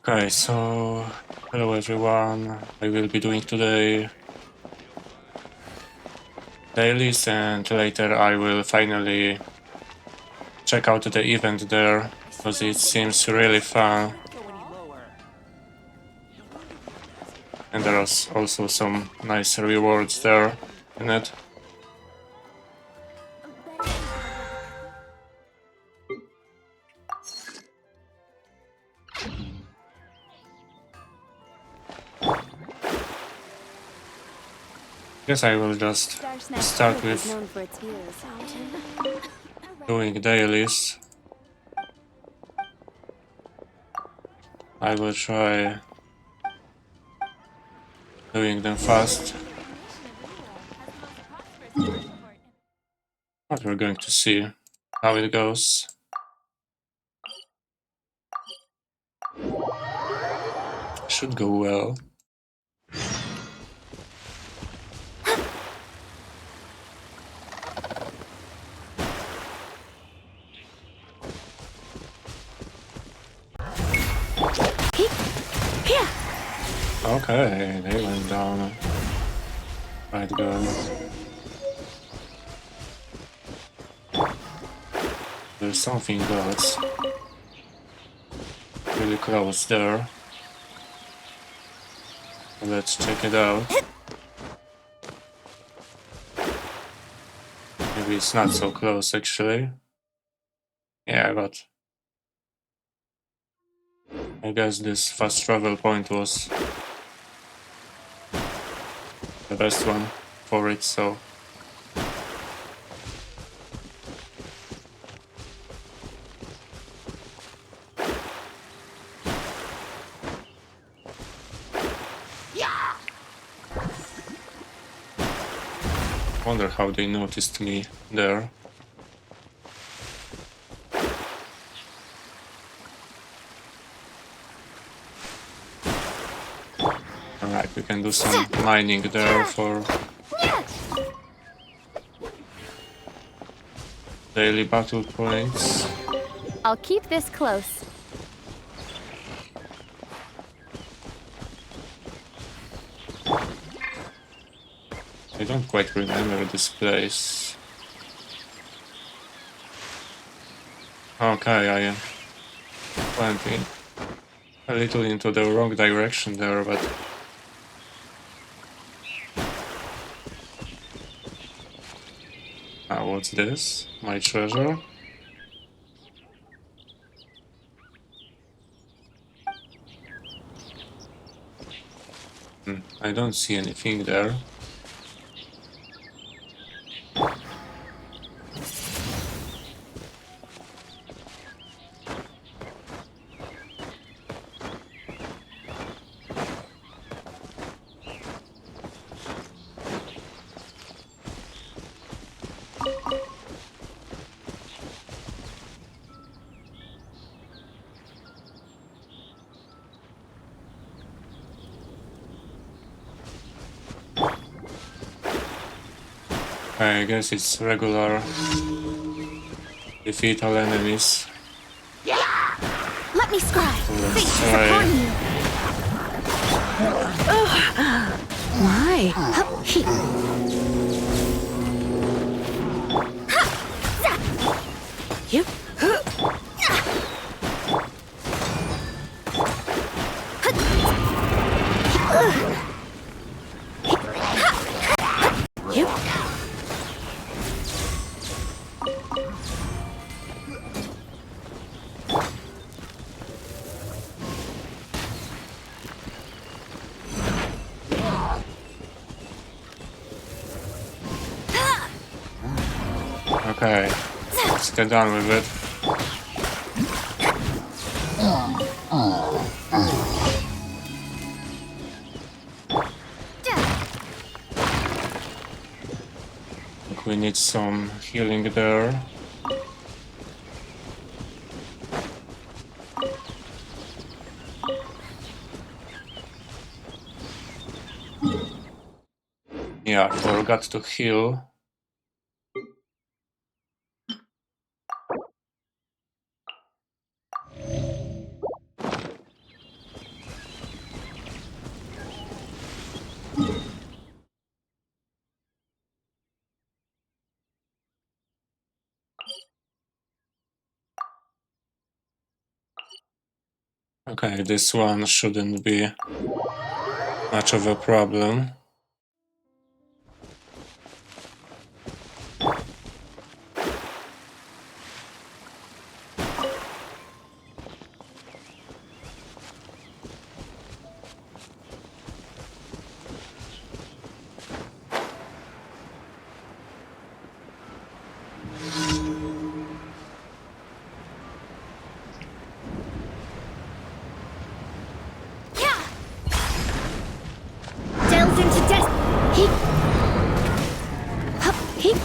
Okay, so hello everyone. I will be doing today dailies and later I will finally check out the event there because it seems really fun and there are also some nice rewards there in it. Guess I will just start with doing dailies. I will try doing them fast. But we're going to see how it goes. Should go well. Okay, they went down quite good. There's something that's really close there. Let's check it out. Maybe it's not so close actually. Yeah, but I guess this fast travel point was the best one for it, so wonder how they noticed me there. Alright, we can do some mining there for daily battle points. I'll keep this close. I don't quite remember this place. Okay, I went in a little into the wrong direction there, but what's this? My treasure? I don't see anything there. I guess it's regular. Defeat all enemies. Let me scribe. Let's try. Why? You. Okay, let's get done with it. I think we need some healing there. Yeah, forgot to heal. Okay, this one shouldn't be much of a problem. Delve into death. Heat. Hup. Heat.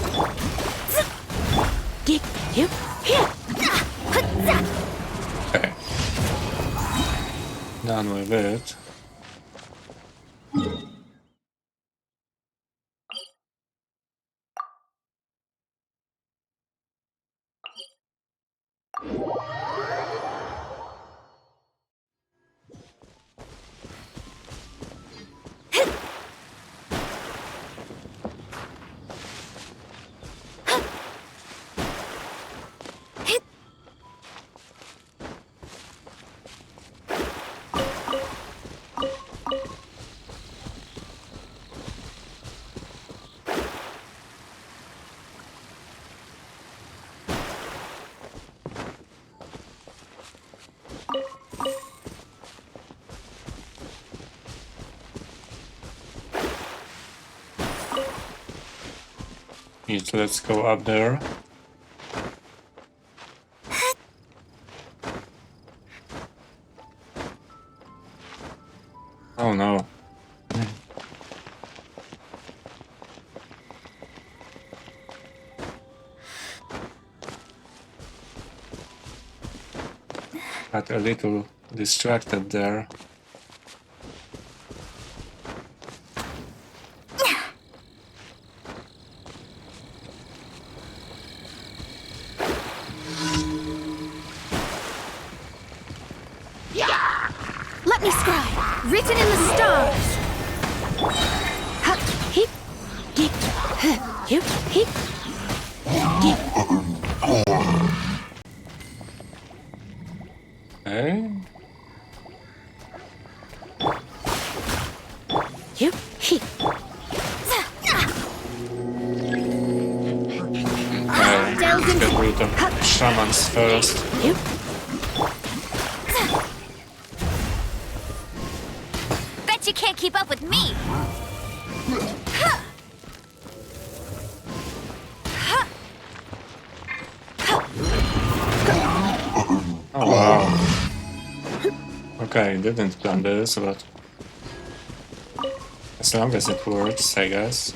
Geek. You. Here. Okay. Done with it. Let's go up there. Oh no. Got a little distracted there. Let me scribe. Written in the stars. Hup. Heat. Geek. You. Heat. Geek. Okay. You. Heat. Okay. Get rid of shamans first. You. Bet you can't keep up with me. Oh wow. Okay, didn't plan this, but as long as it works, I guess.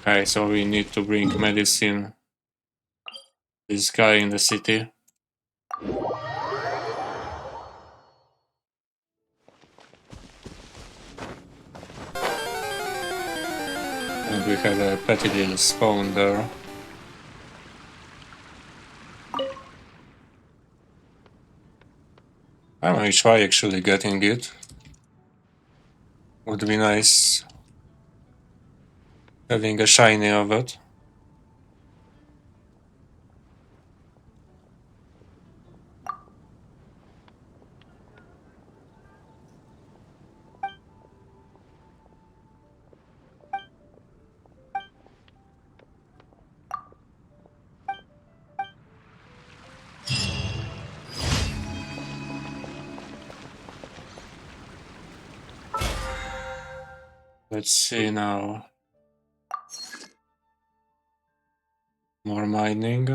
Okay, so we need to bring medicine. This guy in the city. And we have a petty little spawn there. I might try actually getting it. Would be nice having a shiny of it. Let's see now. More mining.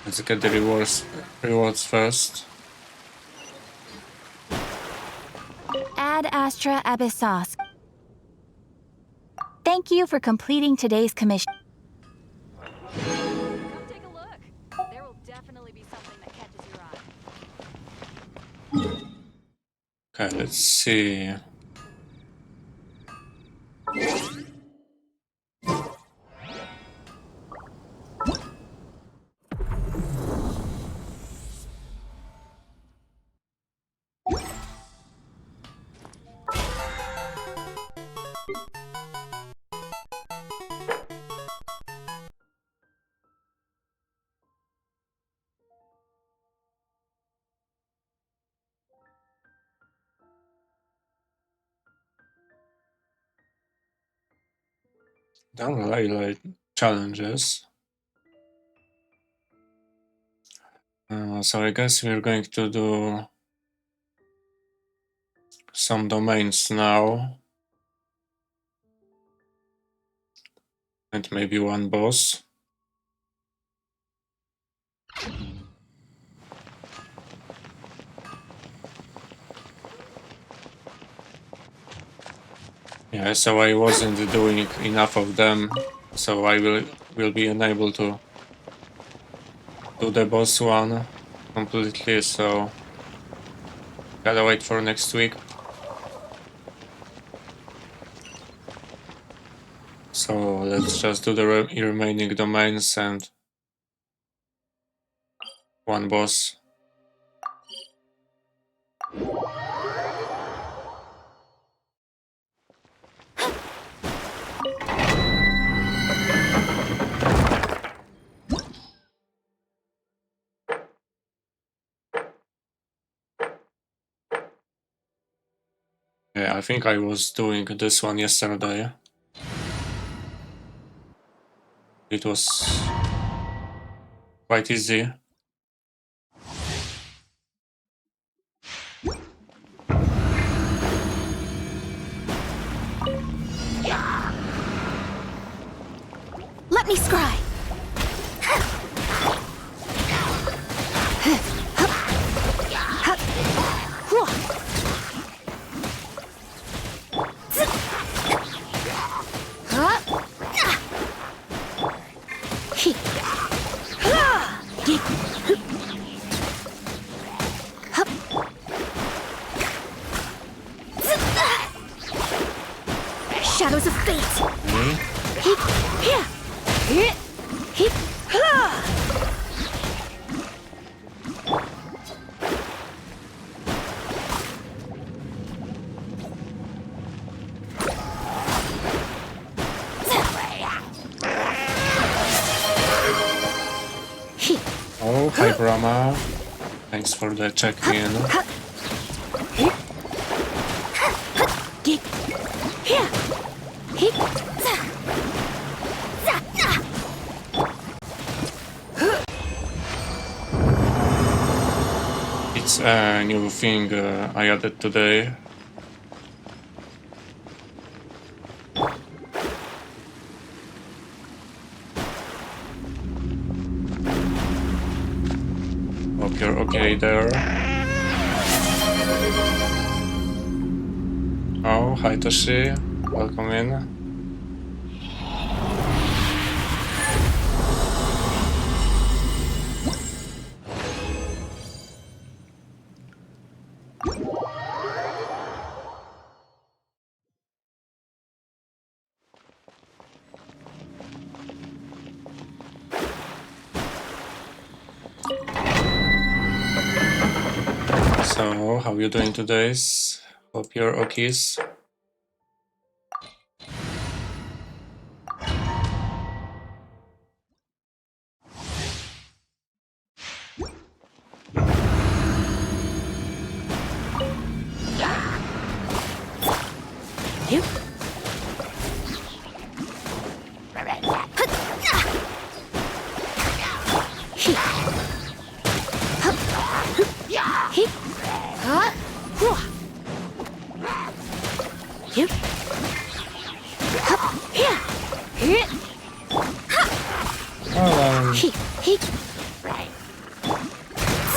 Let's get the rewards first. Ad Astra Abyssos. Thank you for completing today's commission. Come take a look. There will definitely be something that catches your eye. Okay, let's see. Download challenges. So I guess we're going to do some domains now. And maybe one boss. Yeah, so I wasn't doing enough of them, so I will be unable to do the boss one completely, so gotta wait for next week. So let's just do the remaining domains and one boss. Yeah, I think I was doing this one yesterday. It was quite easy. Let me scry. Shadows of fate. Oh, hi Brahma. Thanks for the check-in. It's a new thing I added today. Hope you're okay there. Oh, hi Toshi. Welcome in. So, how you doing today? Hope you're okay.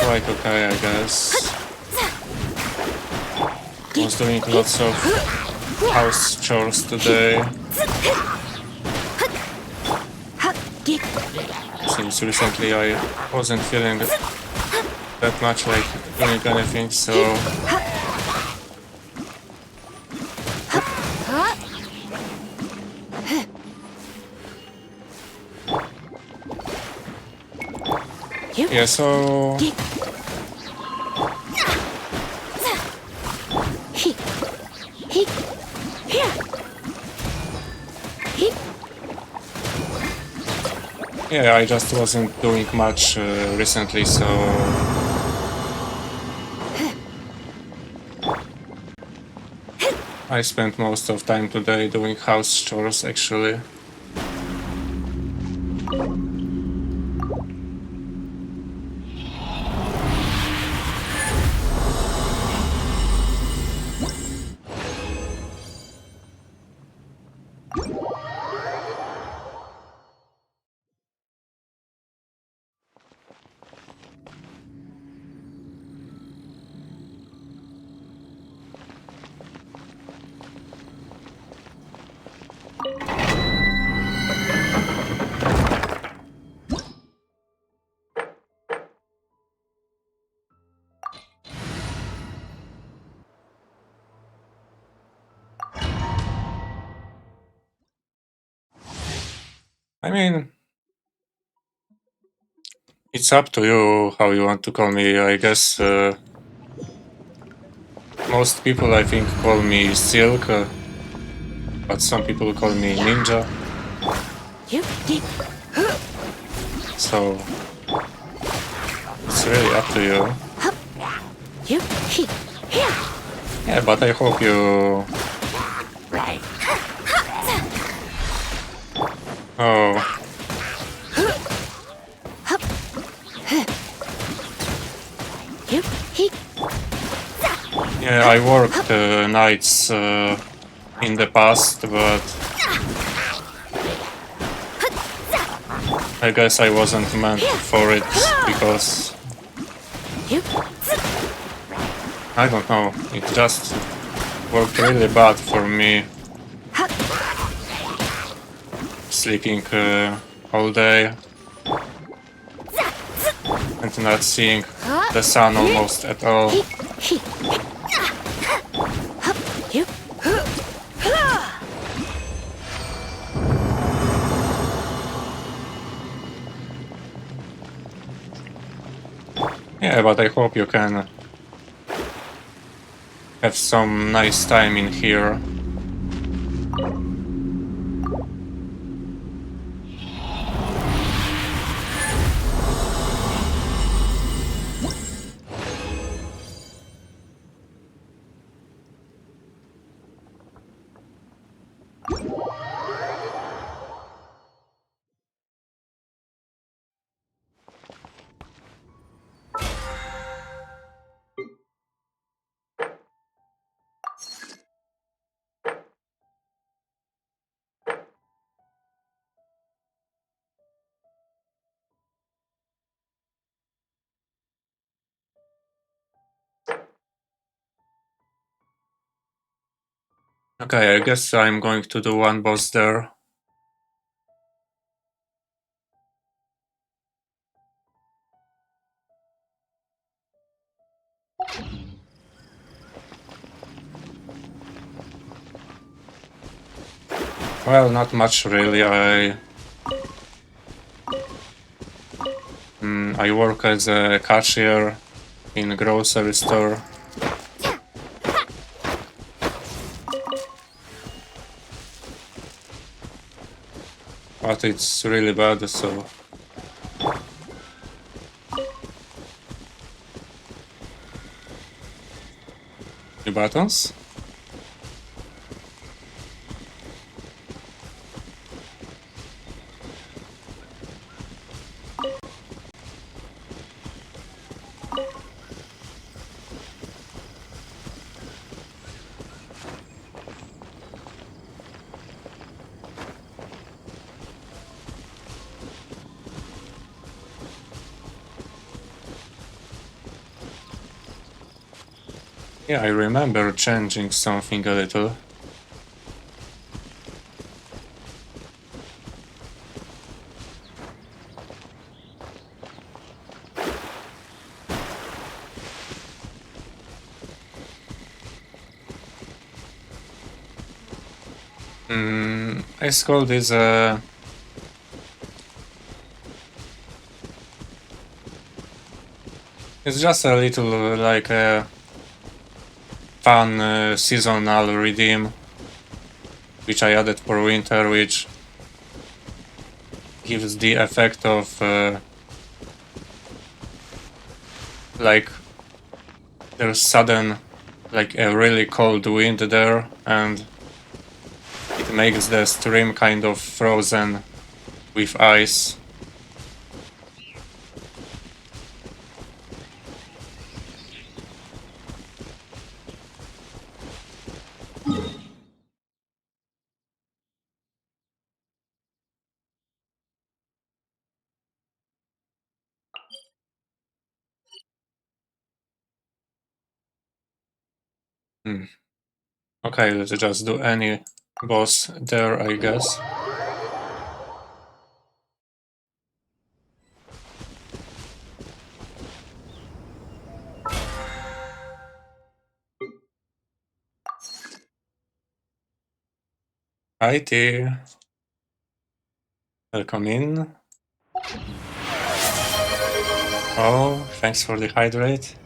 Quite okay, I guess. I was doing lots of house chores today. Since recently I wasn't feeling that much like doing anything, so yeah, so yeah, I just wasn't doing much recently, so I spent most of time today doing house chores actually. I mean, it's up to you how you want to call me. I guess most people, I think, call me Silk, but some people call me Ninja. So it's really up to you. Yeah, but I hope you. Oh. Yeah, I worked nights in the past, but I guess I wasn't meant for it because I don't know, it just worked really bad for me. Sleeping all day and not seeing the sun almost at all. Yeah, but I hope you can have some nice time in here. Okay, I guess I'm going to do one boss there. Well, not much really. I work as a cashier in a grocery store. But it's really bad, so... New buttons? Yeah, I remember changing something a little. Ice Cold is a... It's just a little like a fun seasonal redeem, which I added for winter, which gives the effect of like there's sudden like a really cold wind there, and it makes the stream kind of frozen with ice. Okay, let's just do any boss there, I guess. Hi, T. Welcome in. Oh, thanks for the hydrate.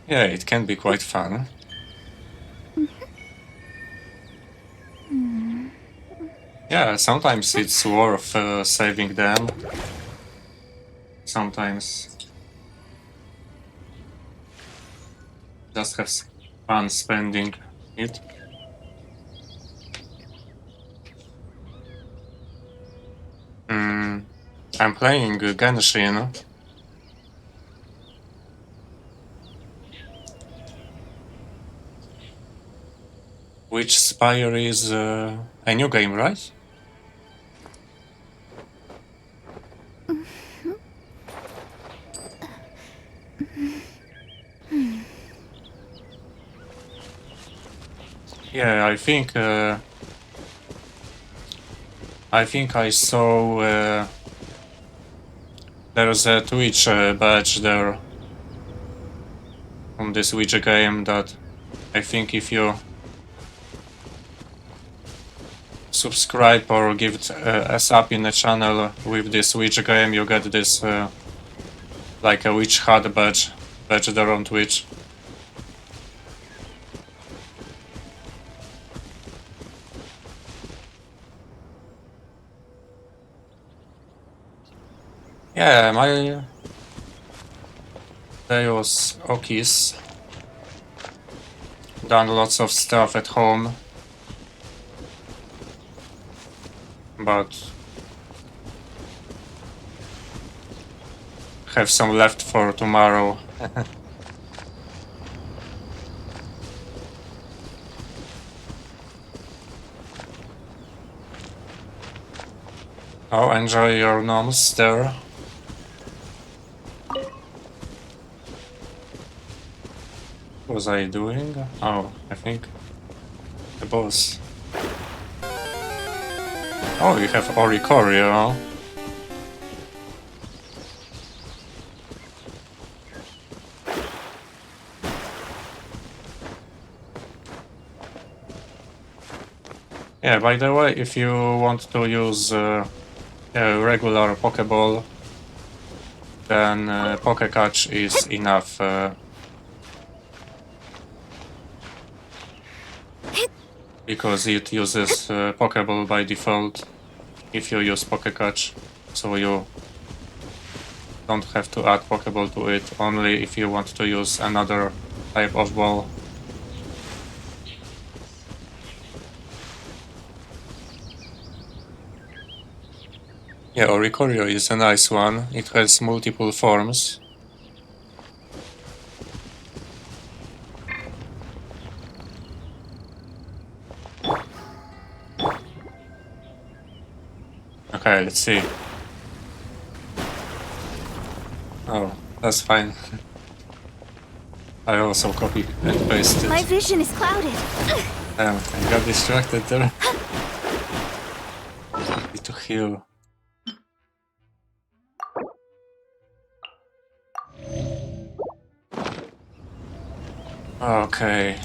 Yeah, it can be quite fun. Yeah, sometimes it's worth saving them. Sometimes just have fun spending it. I'm playing Genshin. Which Spire is a new game, right? Yeah, I think I saw there's a Twitch badge there on this Ouija game that I think if you subscribe or give a sub in the channel with this Ouija game, you get this like a witch hat badge there on Twitch. Yeah, my day was okis. Done lots of stuff at home, but have some left for tomorrow. Oh, enjoy your noms there. What was I doing? Oh, I think the boss. Oh, you have Oricorio. Yeah, by the way, if you want to use a regular Pokeball, then Pokecatch is enough. Because it uses Pokeball by default if you use Pokecatch, so you don't have to add Pokeball to it, only if you want to use another type of ball. Yeah, Oricorio is a nice one. It has multiple forms. Okay, let's see. Oh, that's fine. I also copy and pasted. My vision is clouded. Damn, I got distracted there. Need to heal. Okay.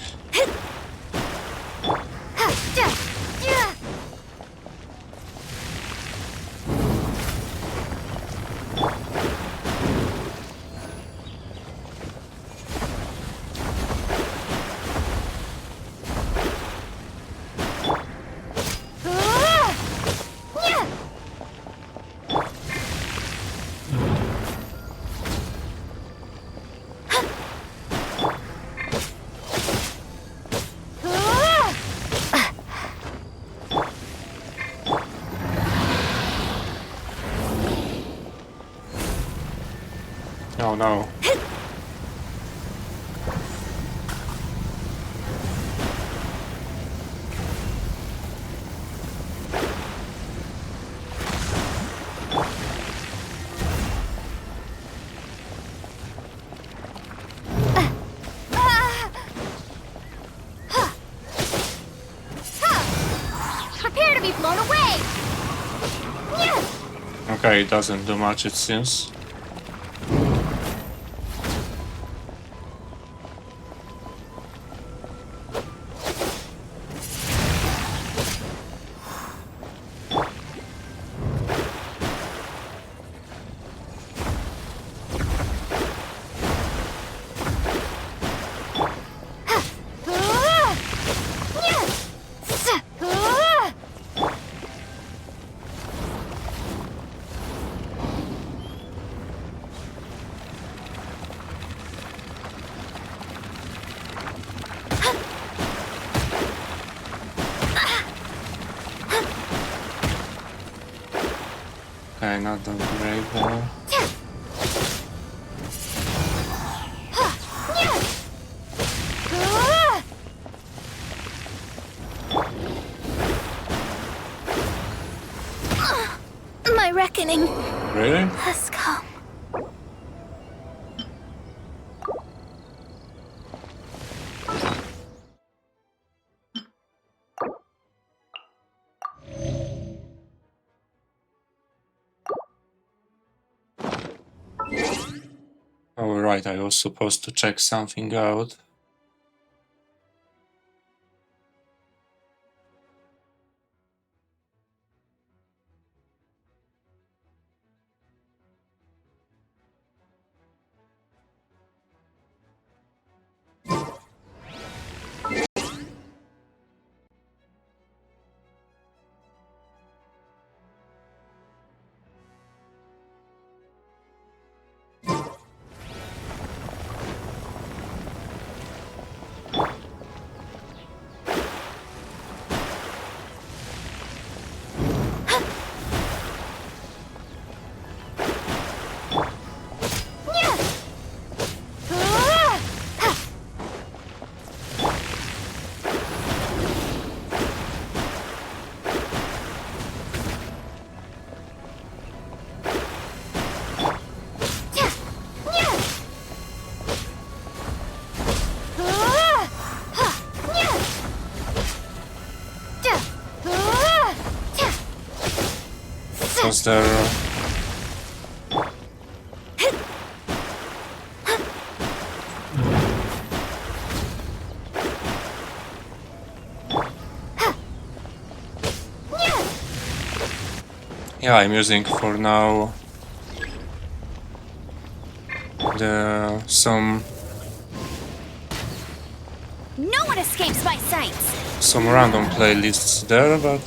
Oh no. Okay, it doesn't do much, it seems. Okay, not that great though. My reckoning Really? has come. Oh, right, I was supposed to check something out. Was there... Yeah, I'm using for now some No one escapes my sights. random playlists there, but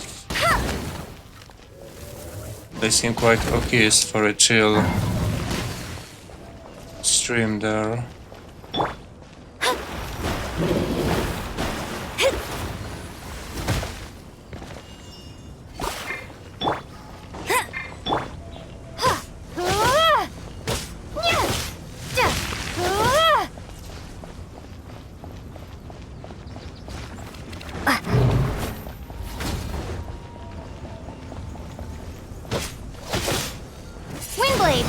they seem quite okay for a chill stream there. Windblade.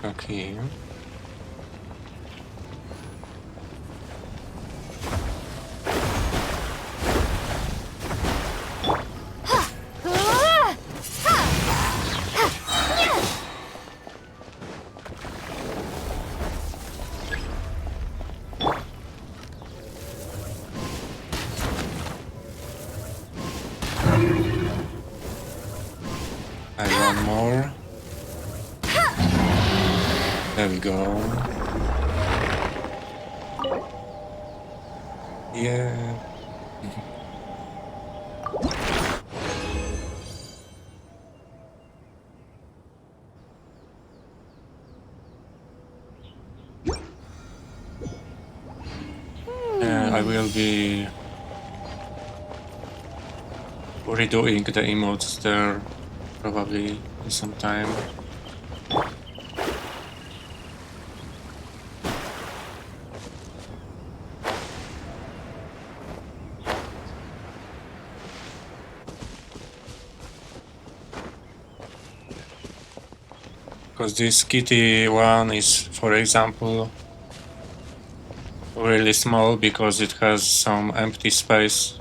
Okay. One more. There we go. Yeah. I will be redoing the emotes there probably in some time. Because this kitty one is, for example, really small because it has some empty space.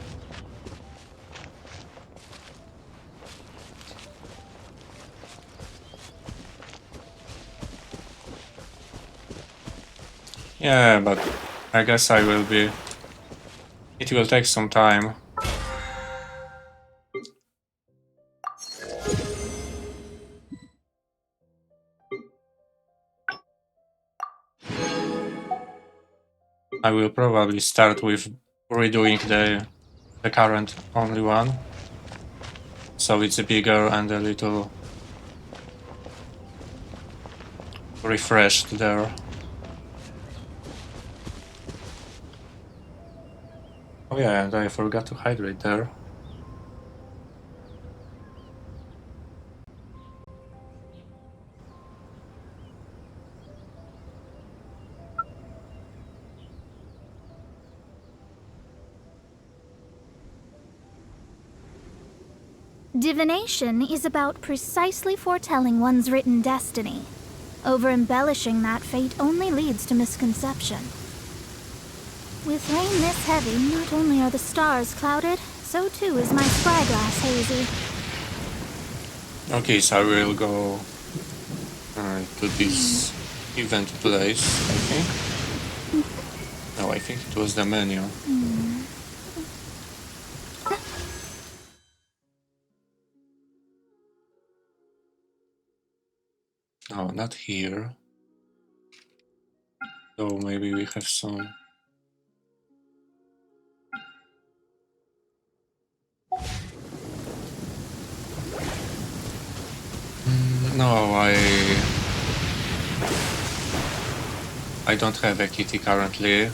Yeah, but I guess I will be. It will take some time. I will probably start with redoing the current only one, so it's bigger and a little refreshed there. Oh yeah, and I forgot to hydrate there. Divination is about precisely foretelling one's written destiny. Over-embellishing that fate only leads to misconception. With rain this heavy, not only are the stars clouded, so too is my spyglass hazy. Okay, so I will go to this event place, I think. No, I think it was the menu. No, not here. So maybe we have some. No, I don't have a kitty currently.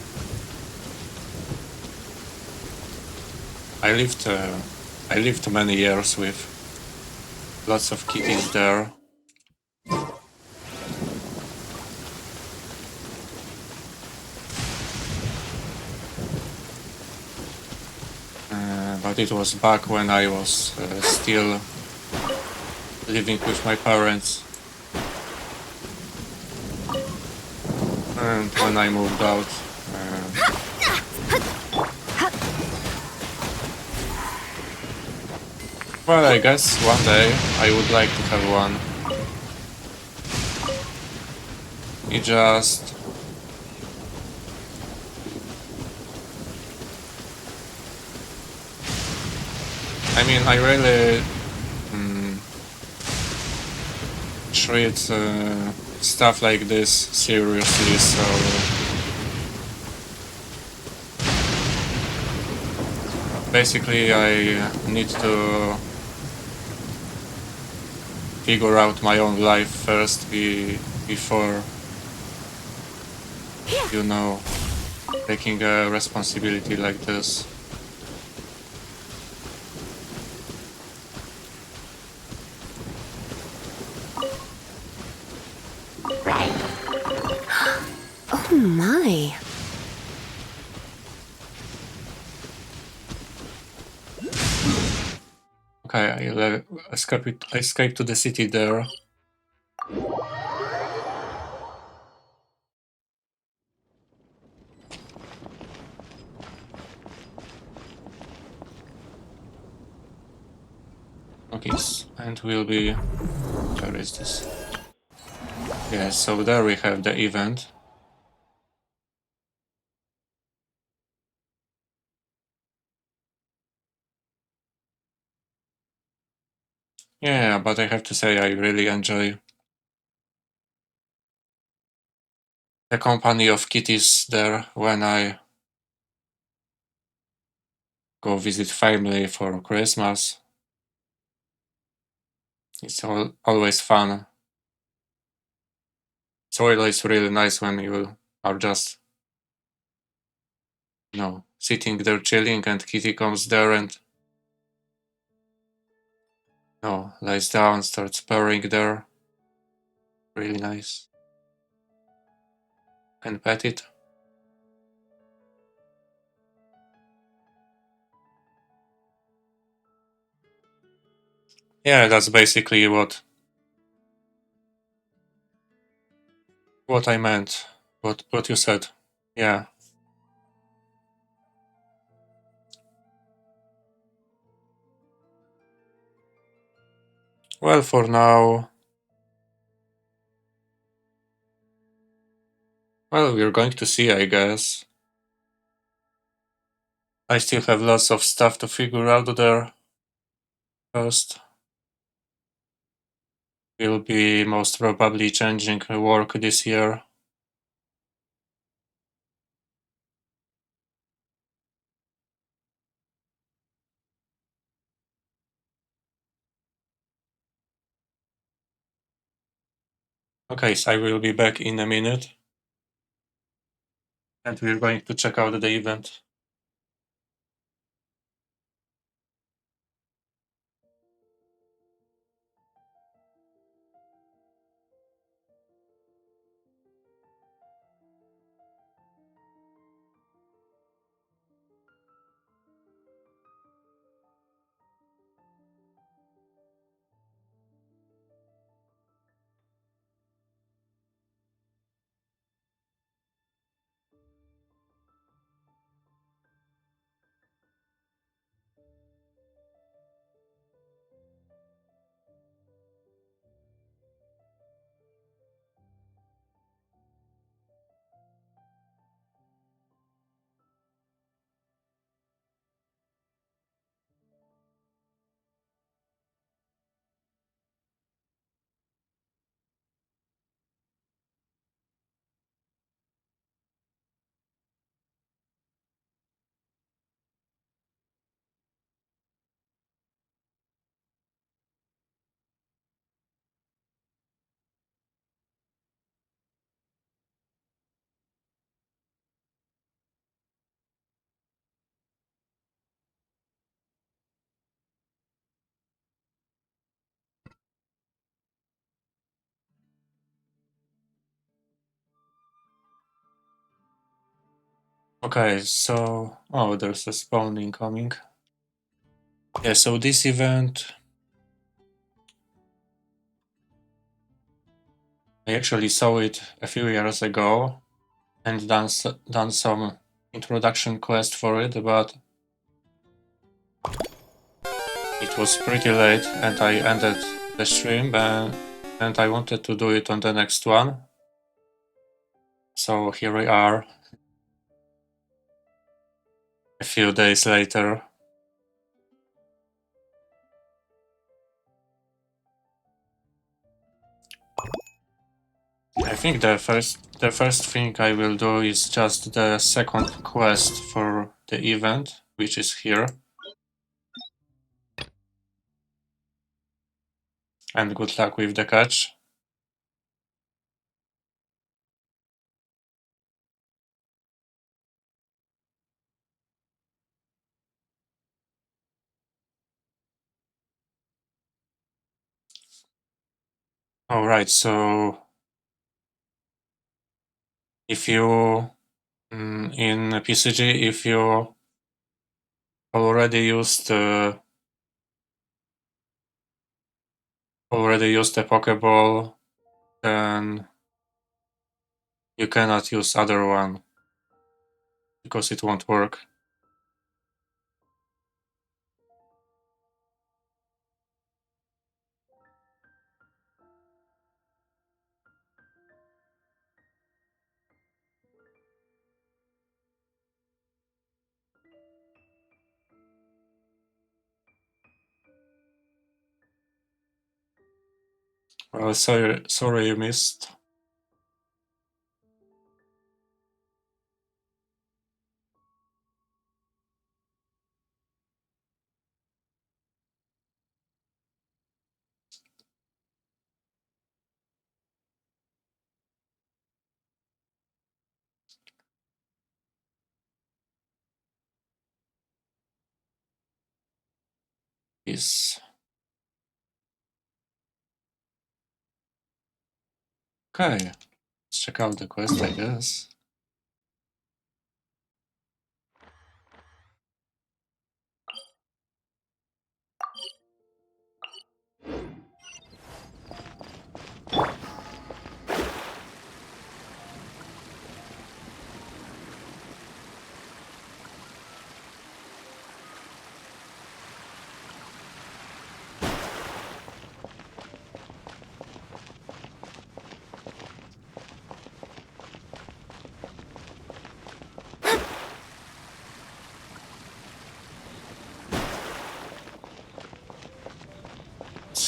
I lived many years with lots of kitties there. But it was back when I was still living with my parents. And when I moved out, well, I guess one day I would like to have one. It just... I mean, I really treat stuff like this seriously, so... Basically, I need to figure out my own life first before, you know, taking a responsibility like this. Oh my. Okay, I escape to the city there. Okay, and we'll be... Where is this? Yeah, so there we have the event. Yeah, but I have to say I really enjoy the company of kitties there when I go visit family for Christmas. It's always fun. It's always really nice when you are just, you know, sitting there chilling and kitty comes there and, you know, lies down, starts purring there. Really nice. And pet it. Yeah, that's basically what I meant. What you said. Yeah. Well, for now... Well, we're going to see, I guess. I still have lots of stuff to figure out there. First, we'll be most probably changing work this year. Okay, so I will be back in a minute. And we're going to check out the event. Okay, so... Oh, there's a spawn incoming. Yeah, so this event... I actually saw it a few years ago and done some introduction quest for it, but it was pretty late and I ended the stream and I wanted to do it on the next one. So here we are, a few days later. I think the first thing I will do is just the second quest for the event, which is here. And good luck with the catch. Alright, so if you in PCG, if you already used a Pokeball, then you cannot use other one because it won't work. Well, sorry you missed. Is okay. Let's check out the quest, I guess.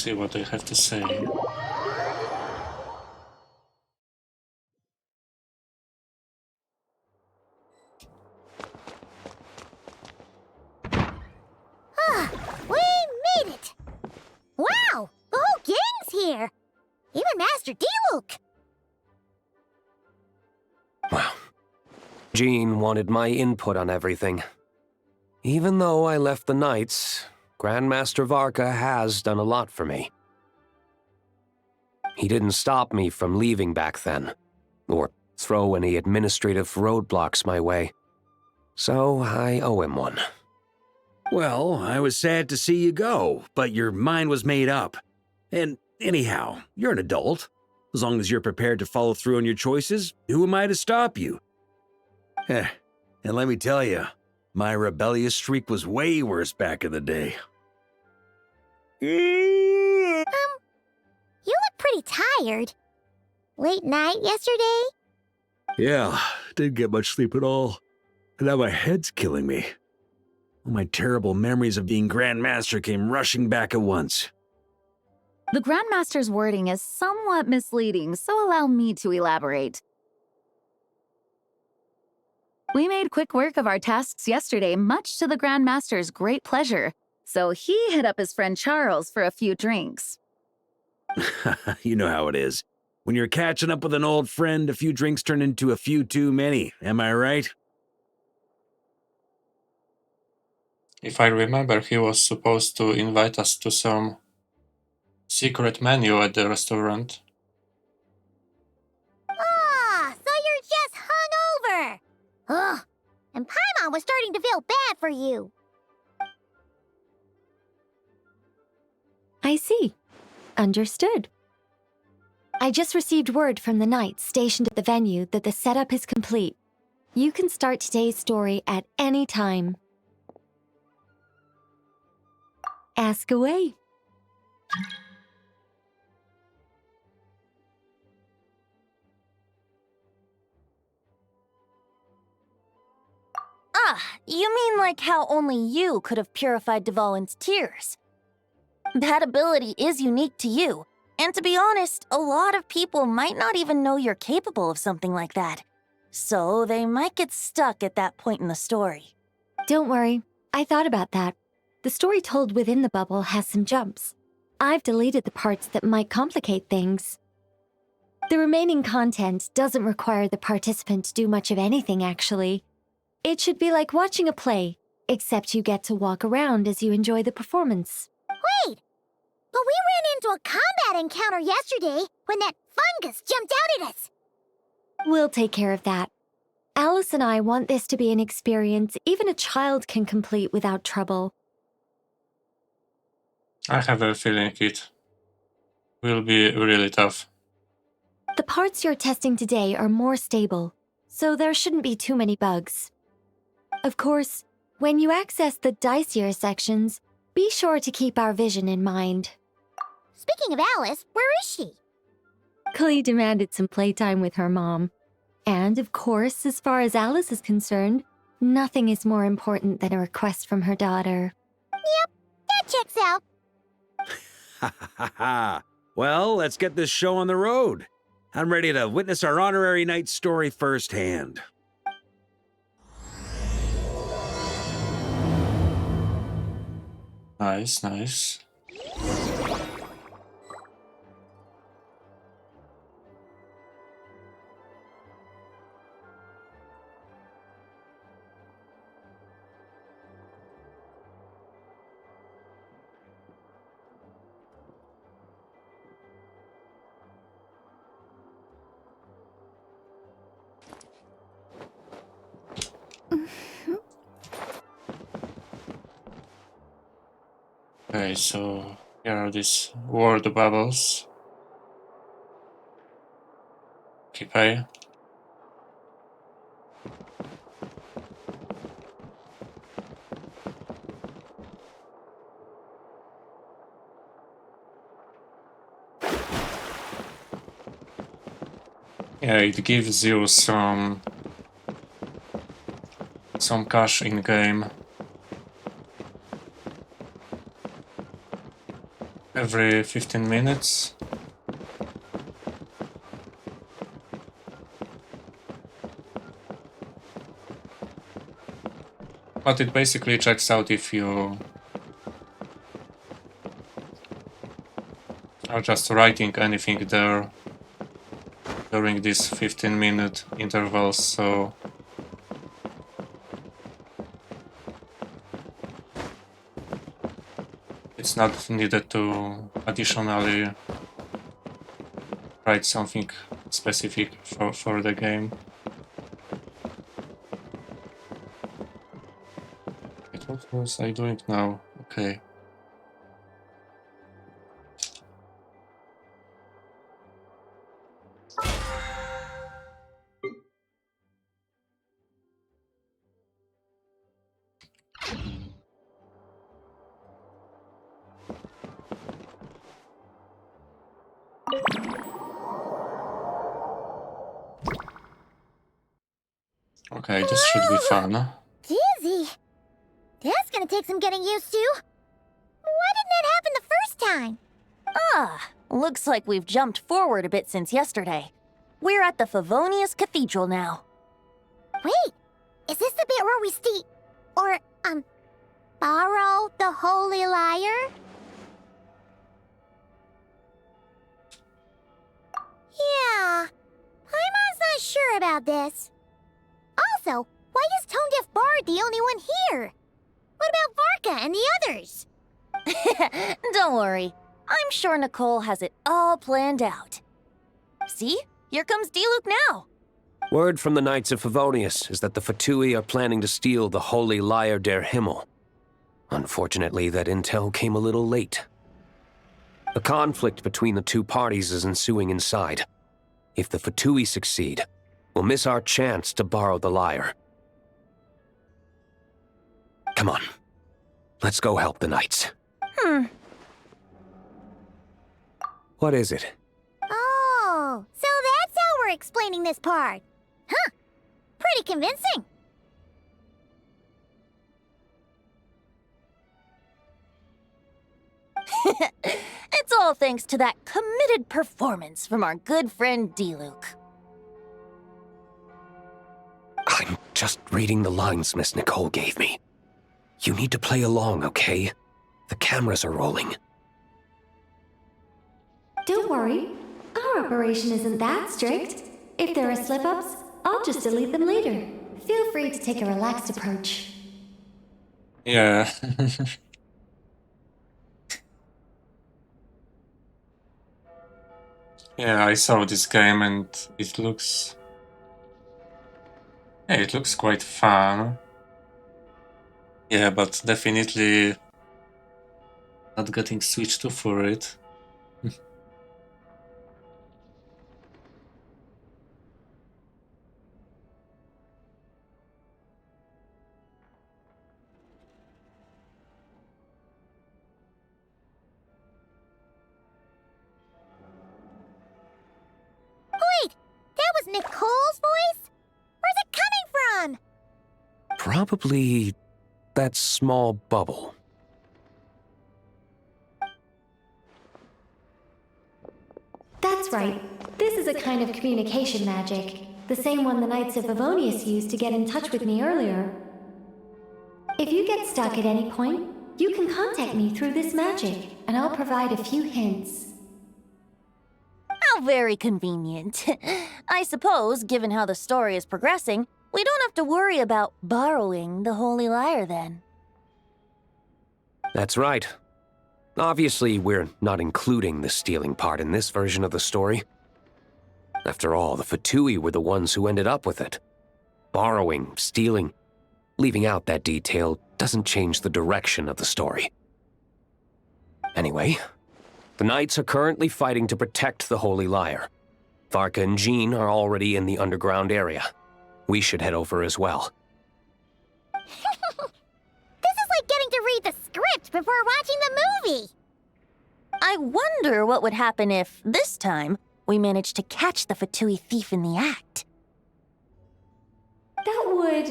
see what they have to say. We made it! Wow! The whole gang's here! Even Master D-Luke! Well, Jean wanted my input on everything. Even though I left the Knights, Grandmaster Varka has done a lot for me. He didn't stop me from leaving back then, or throw any administrative roadblocks my way. So I owe him one. Well, I was sad to see you go, but your mind was made up. And anyhow, you're an adult. As long as you're prepared to follow through on your choices, who am I to stop you? And let me tell you, my rebellious streak was way worse back in the day. You look pretty tired. Late night yesterday? Yeah, didn't get much sleep at all. And now my head's killing me. All my terrible memories of being Grand Master came rushing back at once. The Grandmaster's wording is somewhat misleading, so allow me to elaborate. We made quick work of our tasks yesterday, much to the Grandmaster's great pleasure, so he hit up his friend Charles for a few drinks. You know how it is. When you're catching up with an old friend, a few drinks turn into a few too many, am I right? If I remember, he was supposed to invite us to some secret menu at the restaurant. Ah, so you're just hungover! Ugh, and Paimon was starting to feel bad for you. I see. Understood. I just received word from the Knights stationed at the venue that the setup is complete. You can start today's story at any time. Ask away. Ah, you mean like how only you could have purified Dvalin's tears? That ability is unique to you, and to be honest, a lot of people might not even know you're capable of something like that. So they might get stuck at that point in the story. Don't worry, I thought about that. The story told within the bubble has some jumps. I've deleted the parts that might complicate things. The remaining content doesn't require the participant to do much of anything, actually. It should be like watching a play, except you get to walk around as you enjoy the performance. Wait! But we ran into a combat encounter yesterday when that fungus jumped out at us. We'll take care of that. Alice and I want this to be an experience even a child can complete without trouble. I have a feeling it will be really tough. The parts you're testing today are more stable, so there shouldn't be too many bugs. Of course, when you access the dicier sections, be sure to keep our vision in mind. Speaking of Alice, where is she? Klee demanded some playtime with her mom. And of course, as far as Alice is concerned, nothing is more important than a request from her daughter. Yep, that checks out. Ha ha ha ha. Well, let's get this show on the road. I'm ready to witness our honorary knight story firsthand. Nice, nice. Okay, so here are these word bubbles. Okay. Yeah, it gives you some cash in game. every 15 minutes. But it basically checks out if you are just writing anything there during these 15-minute intervals, so it's not needed to additionally write something specific for the game. What was I doing now? Okay. Okay, this should be fun. Dizzy. That's gonna take some getting used to. Why didn't that happen the first time? Ah, looks like we've jumped forward a bit since yesterday. We're at the Favonius Cathedral now. Wait, is this the bit where we borrow the Holy Lyre? Yeah, Paimon's not sure about this. Also, why is Tone Deaf Bard the only one here? What about Varka and the others? Don't worry. I'm sure Nicole has it all planned out. See? Here comes Diluc now. Word from the Knights of Favonius is that the Fatui are planning to steal the Holy Lyre der Himmel. Unfortunately, that intel came a little late. A conflict between the two parties is ensuing inside. If the Fatui succeed, we'll miss our chance to borrow the lyre. Come on. Let's go help the Knights. What is it? Oh, so that's how we're explaining this part. Huh. Pretty convincing. It's all thanks to that committed performance from our good friend Diluc. I'm just reading the lines Miss Nicole gave me. You need to play along, okay? The cameras are rolling. Don't worry. Our operation isn't that strict. If there are slip-ups, I'll just delete them later. Feel free to take a relaxed approach. Yeah. Yeah, I saw this game and it looks... Yeah, it looks quite fun. Yeah, but definitely not getting switched to for it. Wait, that was Nicole's voice? Where's it coming from? Probably that small bubble. That's right. This is a kind of communication magic. The same one the Knights of Favonius used to get in touch with me earlier. If you get stuck at any point, you can contact me through this magic, and I'll provide a few hints. How very convenient. I suppose, given how the story is progressing, we don't have to worry about borrowing the Holy Lyre then. That's right. Obviously, we're not including the stealing part in this version of the story. After all, the Fatui were the ones who ended up with it. Borrowing, stealing, leaving out that detail doesn't change the direction of the story. Anyway, the Knights are currently fighting to protect the Holy Lyre. Varka and Jean are already in the underground area. We should head over as well. This is like getting to read the script before watching the movie. I wonder what would happen if, this time, we managed to catch the Fatui thief in the act. That would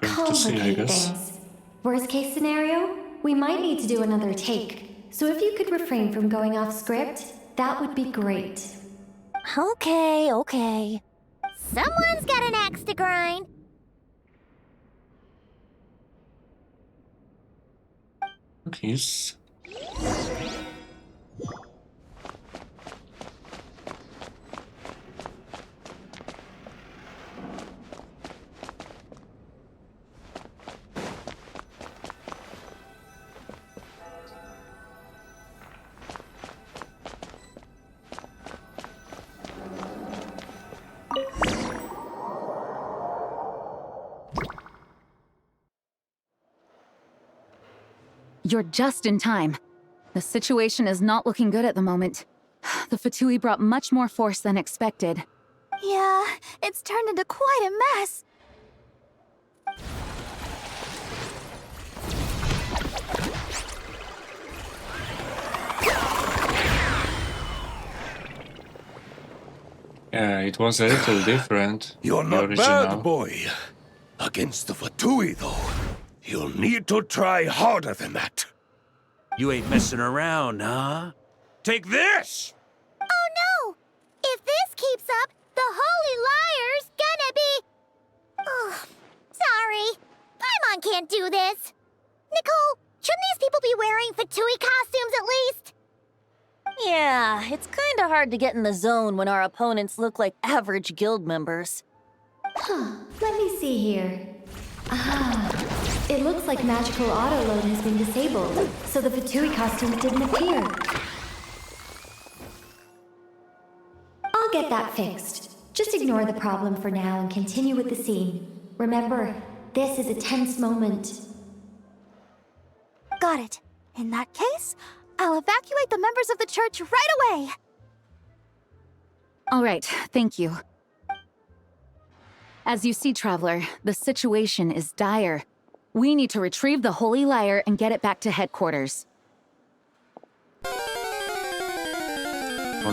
We're going to see, I complicate guess. things. Worst case scenario, we might need to do another take. so if you could refrain from going off script, that would be great. Okay, okay. Someone's got an axe to grind. Keys. You're just in time. The situation is not looking good at the moment. The Fatui brought much more force than expected. Yeah, it's turned into quite a mess. Yeah, it was a little different. You're the not original. bad, boy. Against the Fatui, though, you'll need to try harder than that. You ain't messing around, huh? Take this! Oh no! If this keeps up, the Holy Liar's gonna be... Oh, sorry. Paimon can't do this. Nicole, shouldn't these people be wearing Fatui costumes at least? Yeah, it's kinda hard to get in the zone when our opponents look like average guild members. Let me see here. It looks like magical auto-load has been disabled, so the Fatui costumes didn't appear. I'll get that fixed. Just ignore the problem for now and continue with the scene. Remember, this is a tense moment. Got it. In that case, I'll evacuate the members of the church right away. All right, thank you. As you see, Traveler, the situation is dire. We need to retrieve the Holy Lyre and get it back to headquarters. What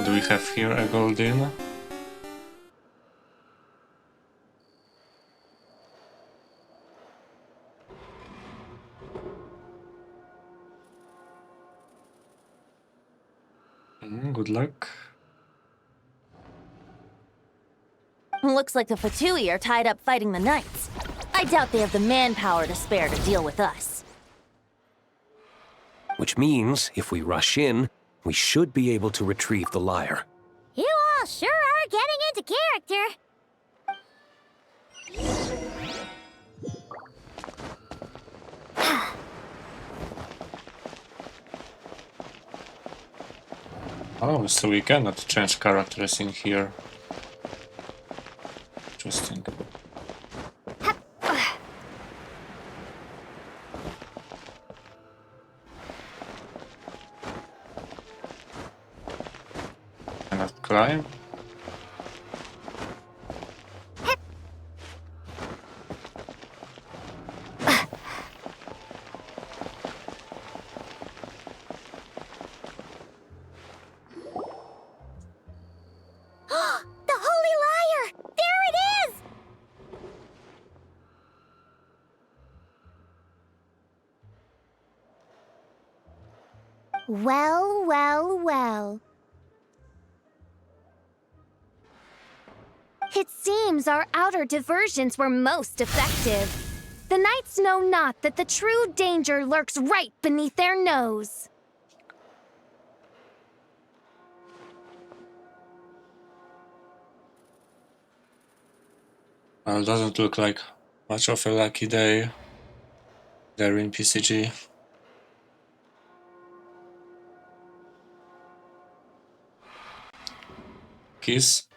do we have here? A golden. Good luck. Looks like the Fatui are tied up fighting the Knights. I doubt they have the manpower to spare to deal with us. Which means, if we rush in, we should be able to retrieve the lyre. You all sure are getting into character. Oh, so we cannot change characters in here. Interesting. Cannot climb. The Holy Lyre! There it is! Well, well, well. It seems our outer diversions were most effective. The knights know not that the true danger lurks right beneath their nose. Well, it doesn't look like much of a lucky day there in PCG. Kiss.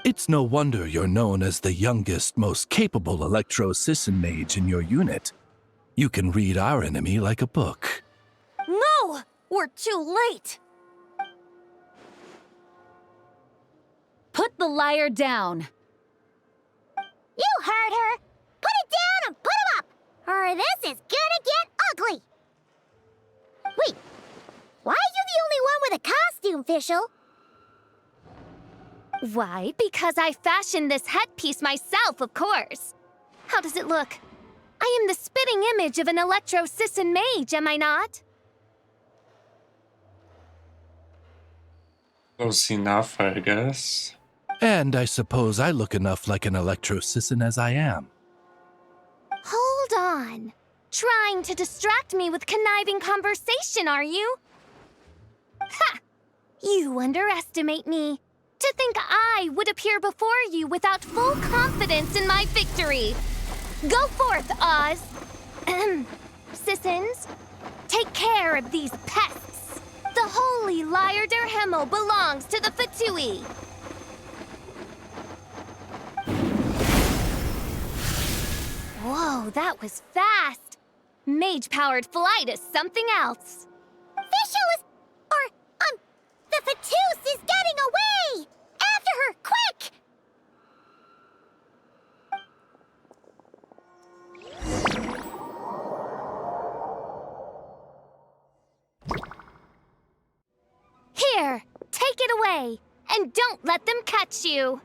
It's no wonder you're known as the youngest, most capable electro-syssin mage in your unit. You can read our enemy like a book. No! We're too late! Put the lyre down! You heard her! Put it down and put him up! Or this is gonna get ugly! Wait, why are you the only one with a costume, Fischl? Why? Because I fashioned this headpiece myself, of course. How does it look? I am the spitting image of an electro-Sisson mage, am I not? Close enough, I guess. And I suppose I look enough like an electro-Sisson as I am. Hold on. Trying to distract me with conniving conversation, are you? Ha! You underestimate me. To think I would appear before you without full confidence in my victory. Go forth, Oz. Sissons, take care of these pests. The holy Lyre der Himmel belongs to the Fatui. Whoa, that was fast. Mage-powered flight is something else. The Fatus is getting away! After her, quick! Here, take it away, and don't let them catch you.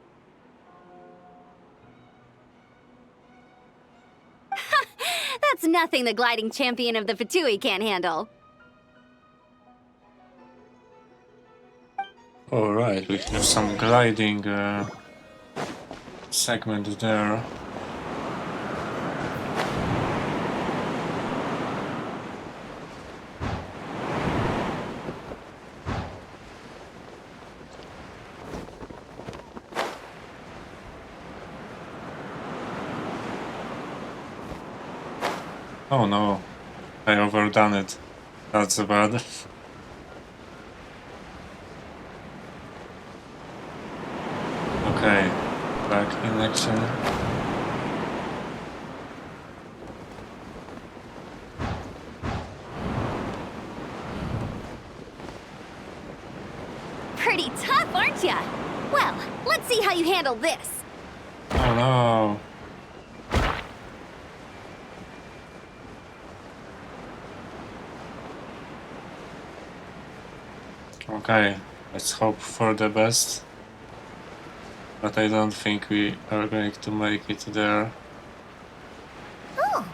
That's nothing the gliding champion of the Fatui can't handle. Alright, we have some gliding segment there. Oh no, I overdone it. That's bad. Okay, back in action. Pretty tough, aren't ya? Well, let's see how you handle this. Oh no. Okay, let's hope for the best. But I don't think we are going to make it there. Oh.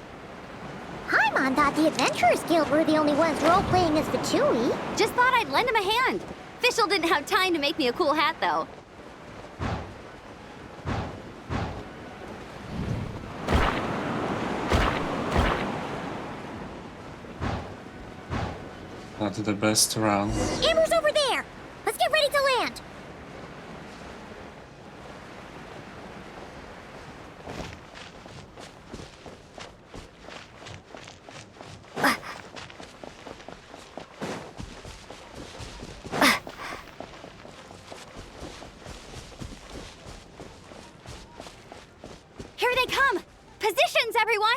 Paimon thought the Adventurers Guild were the only ones role-playing as Fatui. Just thought I'd lend him a hand. Fischl didn't have time to make me a cool hat, though. Not the best run. Amber's over there! Let's get ready to land! Here they come! Positions, everyone!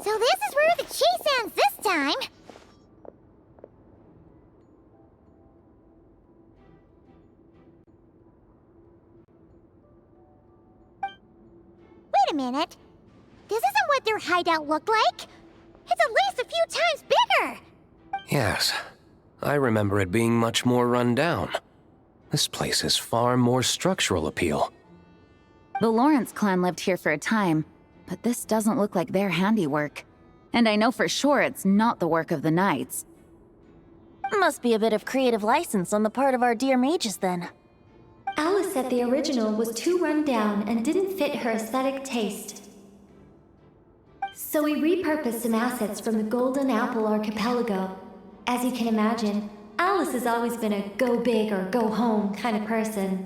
So this is where the chase ends this time! Wait a minute. This isn't what their hideout looked like. It's at least a few times bigger! Yes, I remember it being much more run down. This place has far more structural appeal. The Lawrence clan lived here for a time, but this doesn't look like their handiwork. And I know for sure it's not the work of the Knights. Must be a bit of creative license on the part of our dear mages, then. Alice said the original was too run down and didn't fit her aesthetic taste. So we repurposed some assets from the Golden Apple Archipelago. As you can imagine, Alice has always been a go big or go home kind of person.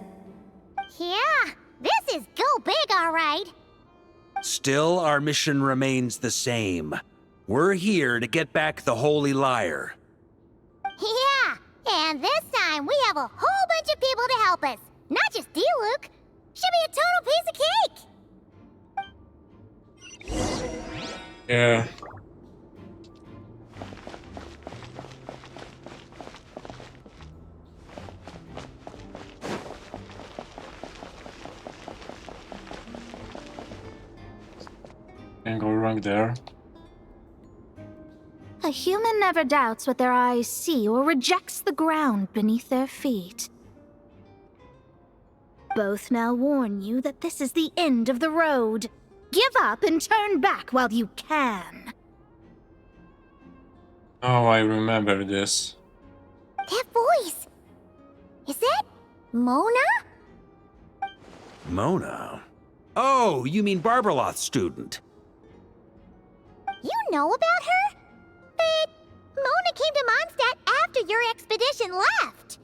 Yeah, this is go big, all right. Still, our mission remains the same. We're here to get back the Holy Lyre. Yeah, and this time we have a whole bunch of people to help us. Not just Diluc. Should be a total piece of cake. Yeah. can go wrong there. A human never doubts what their eyes see or rejects the ground beneath their feet. Both now warn you that this is the end of the road. Give up and turn back while you can. Oh, I remember this. That voice! Is that Mona? Mona? Oh, you mean Barbarloth's student. You know about her? But Mona came to Mondstadt after your expedition left.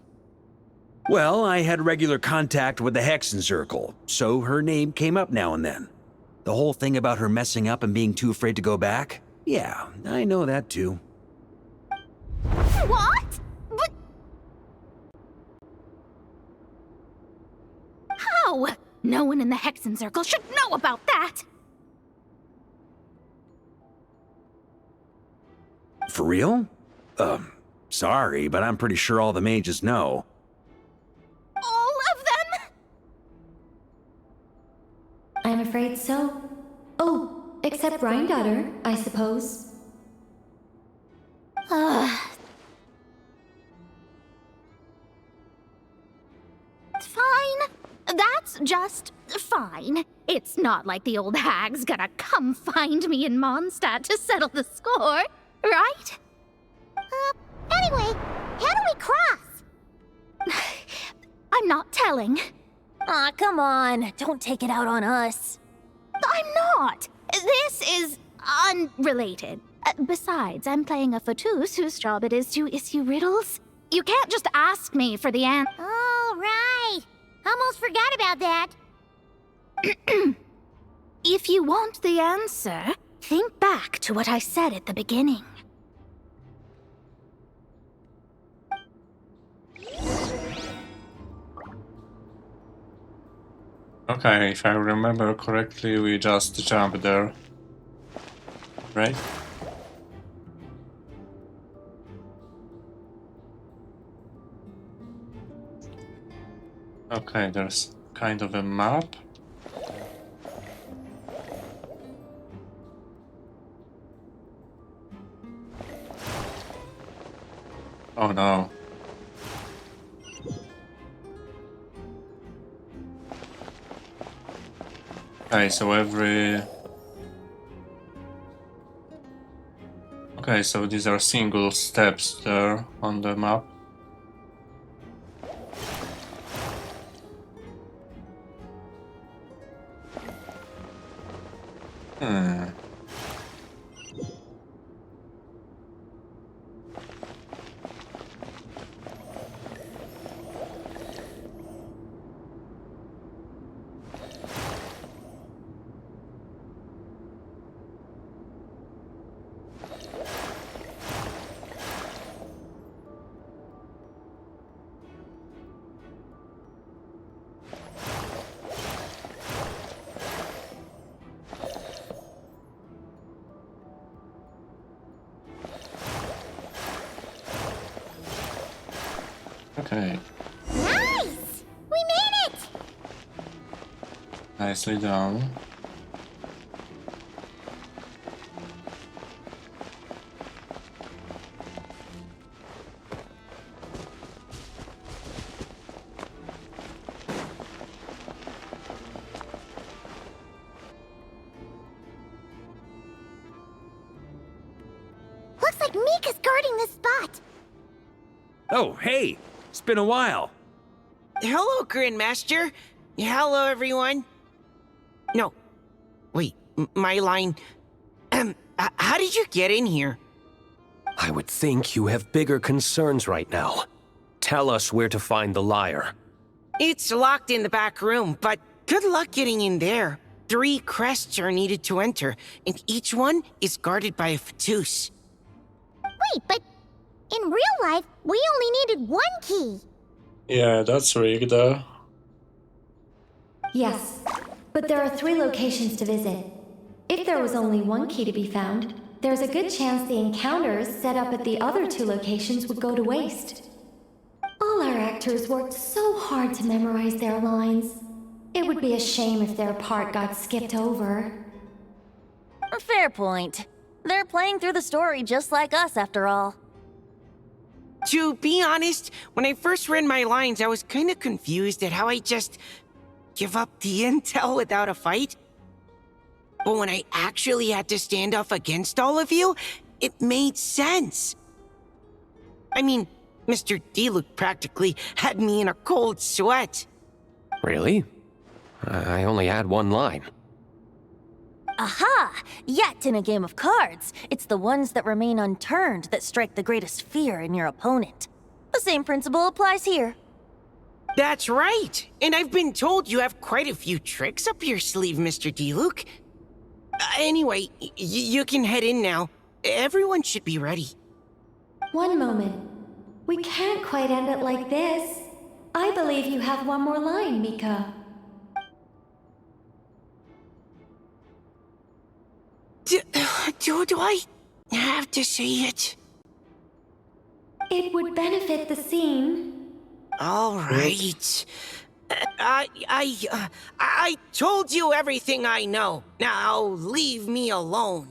Well, I had regular contact with the Hexen Circle, so her name came up now and then. The whole thing about her messing up and being too afraid to go back? Yeah, I know that too. What? But... How? No one in the Hexen Circle should know about that! For real? Sorry, but I'm pretty sure all the mages know. All of them? I'm afraid so. Oh, except Rheindatter, I suppose. Fine. That's just fine. It's not like the old hag's gonna come find me in Mondstadt to settle the score, right? Anyway, how do we cross? I'm not telling. Aw, come on. Don't take it out on us. I'm not. This is unrelated. Besides, I'm playing a Fatus whose job it is to issue riddles. You can't just ask me for the answer. Oh, right. Almost forgot about that. If you want the answer, think back to what I said at the beginning. Okay, if I remember correctly, we just jump there. Right? Okay, there's kind of a map. Oh no. Okay, so Okay, so these are single steps there on the map. Okay, Nice! We made it! nicely done. Looks like Mika's guarding this spot. Oh, hey! It's been a while. Hello, Grandmaster. Hello, everyone. No. Wait, my line. How did you get in here? I would think you have bigger concerns right now. Tell us where to find the lyre. It's locked in the back room, but good luck getting in there. 3 crests are needed to enter, and each one is guarded by a Fatus. Wait, but in real life, we only needed 1 key. Yeah, that's rigged though. Yes, but there are 3 locations to visit. If there was only 1 key to be found, there's a good chance the encounters set up at the other 2 locations would go to waste. All our actors worked so hard to memorize their lines. It would be a shame if their part got skipped over. Fair point. They're playing through the story just like us, after all. To be honest, when I first read my lines, I was kind of confused at how I just give up the intel without a fight. But when I actually had to stand off against all of you, it made sense. I mean, Mr. D-Luke practically had me in a cold sweat. Really? I only had one line. Aha! Yet in a game of cards, it's the ones that remain unturned that strike the greatest fear in your opponent. The same principle applies here. That's right! And I've been told you have quite a few tricks up your sleeve, Mr. D-Luke. Anyway, you can head in now. Everyone should be ready. One moment. We can't quite end it like this. I believe you have one more line, Mika. Do I have to say it? It would benefit the scene. All right. I told you everything I know. Now leave me alone.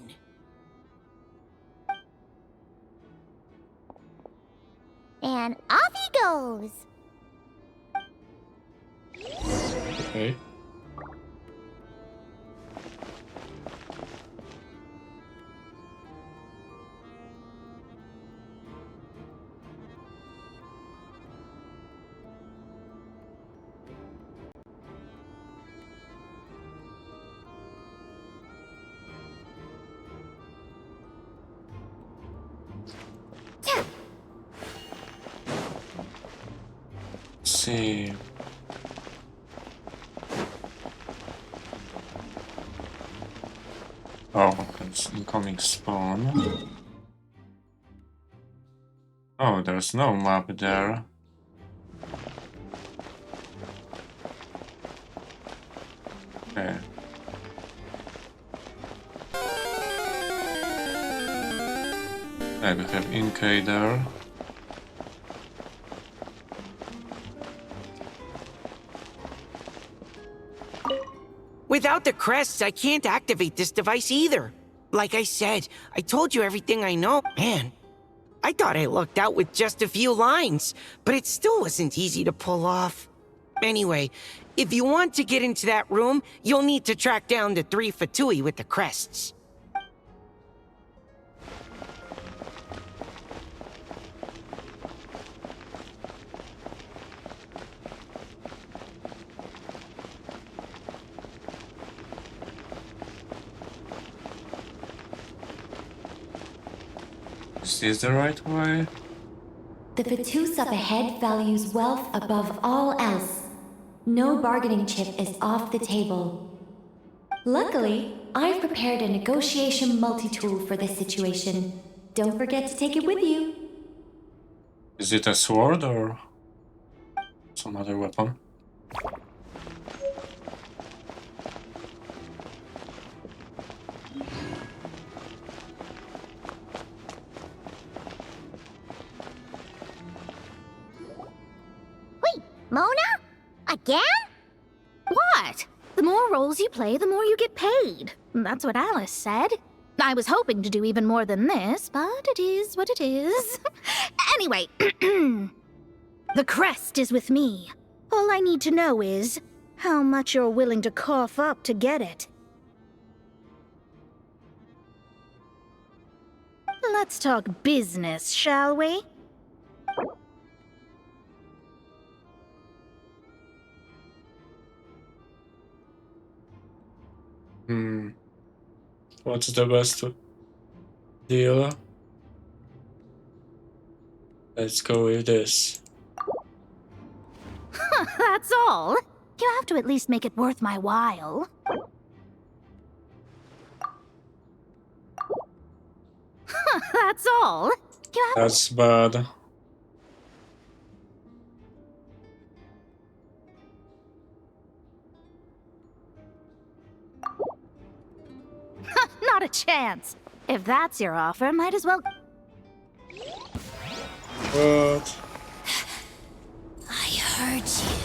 And off he goes. Okay. See. Oh, there's incoming spawn. Oh, there's no map there. Okay. Okay, we have Inkay there. Without the crests, I can't activate this device either. Like I said, I told you everything I know. Man, I thought I lucked out with just a few lines, but it still wasn't easy to pull off. Anyway, if you want to get into that room, you'll need to track down the 3 Fatui with the crests. Is this the right way? The Fatus up ahead values wealth above all else. No bargaining chip is off the table. Luckily, I've prepared a negotiation multi-tool for this situation. Don't forget to take it with you. Is it a sword or some other weapon? Mona? Again? What? The more roles you play, the more you get paid. That's what Alice said. I was hoping to do even more than this, but it is what it is. Anyway, the crest is with me. All I need to know is how much you're willing to cough up to get it. Let's talk business, shall we? What's the best deal? Let's go with this. That's all. You have to at least make it worth my while. That's all. You have That's bad. Not a chance. If that's your offer, might as well... What? I heard you.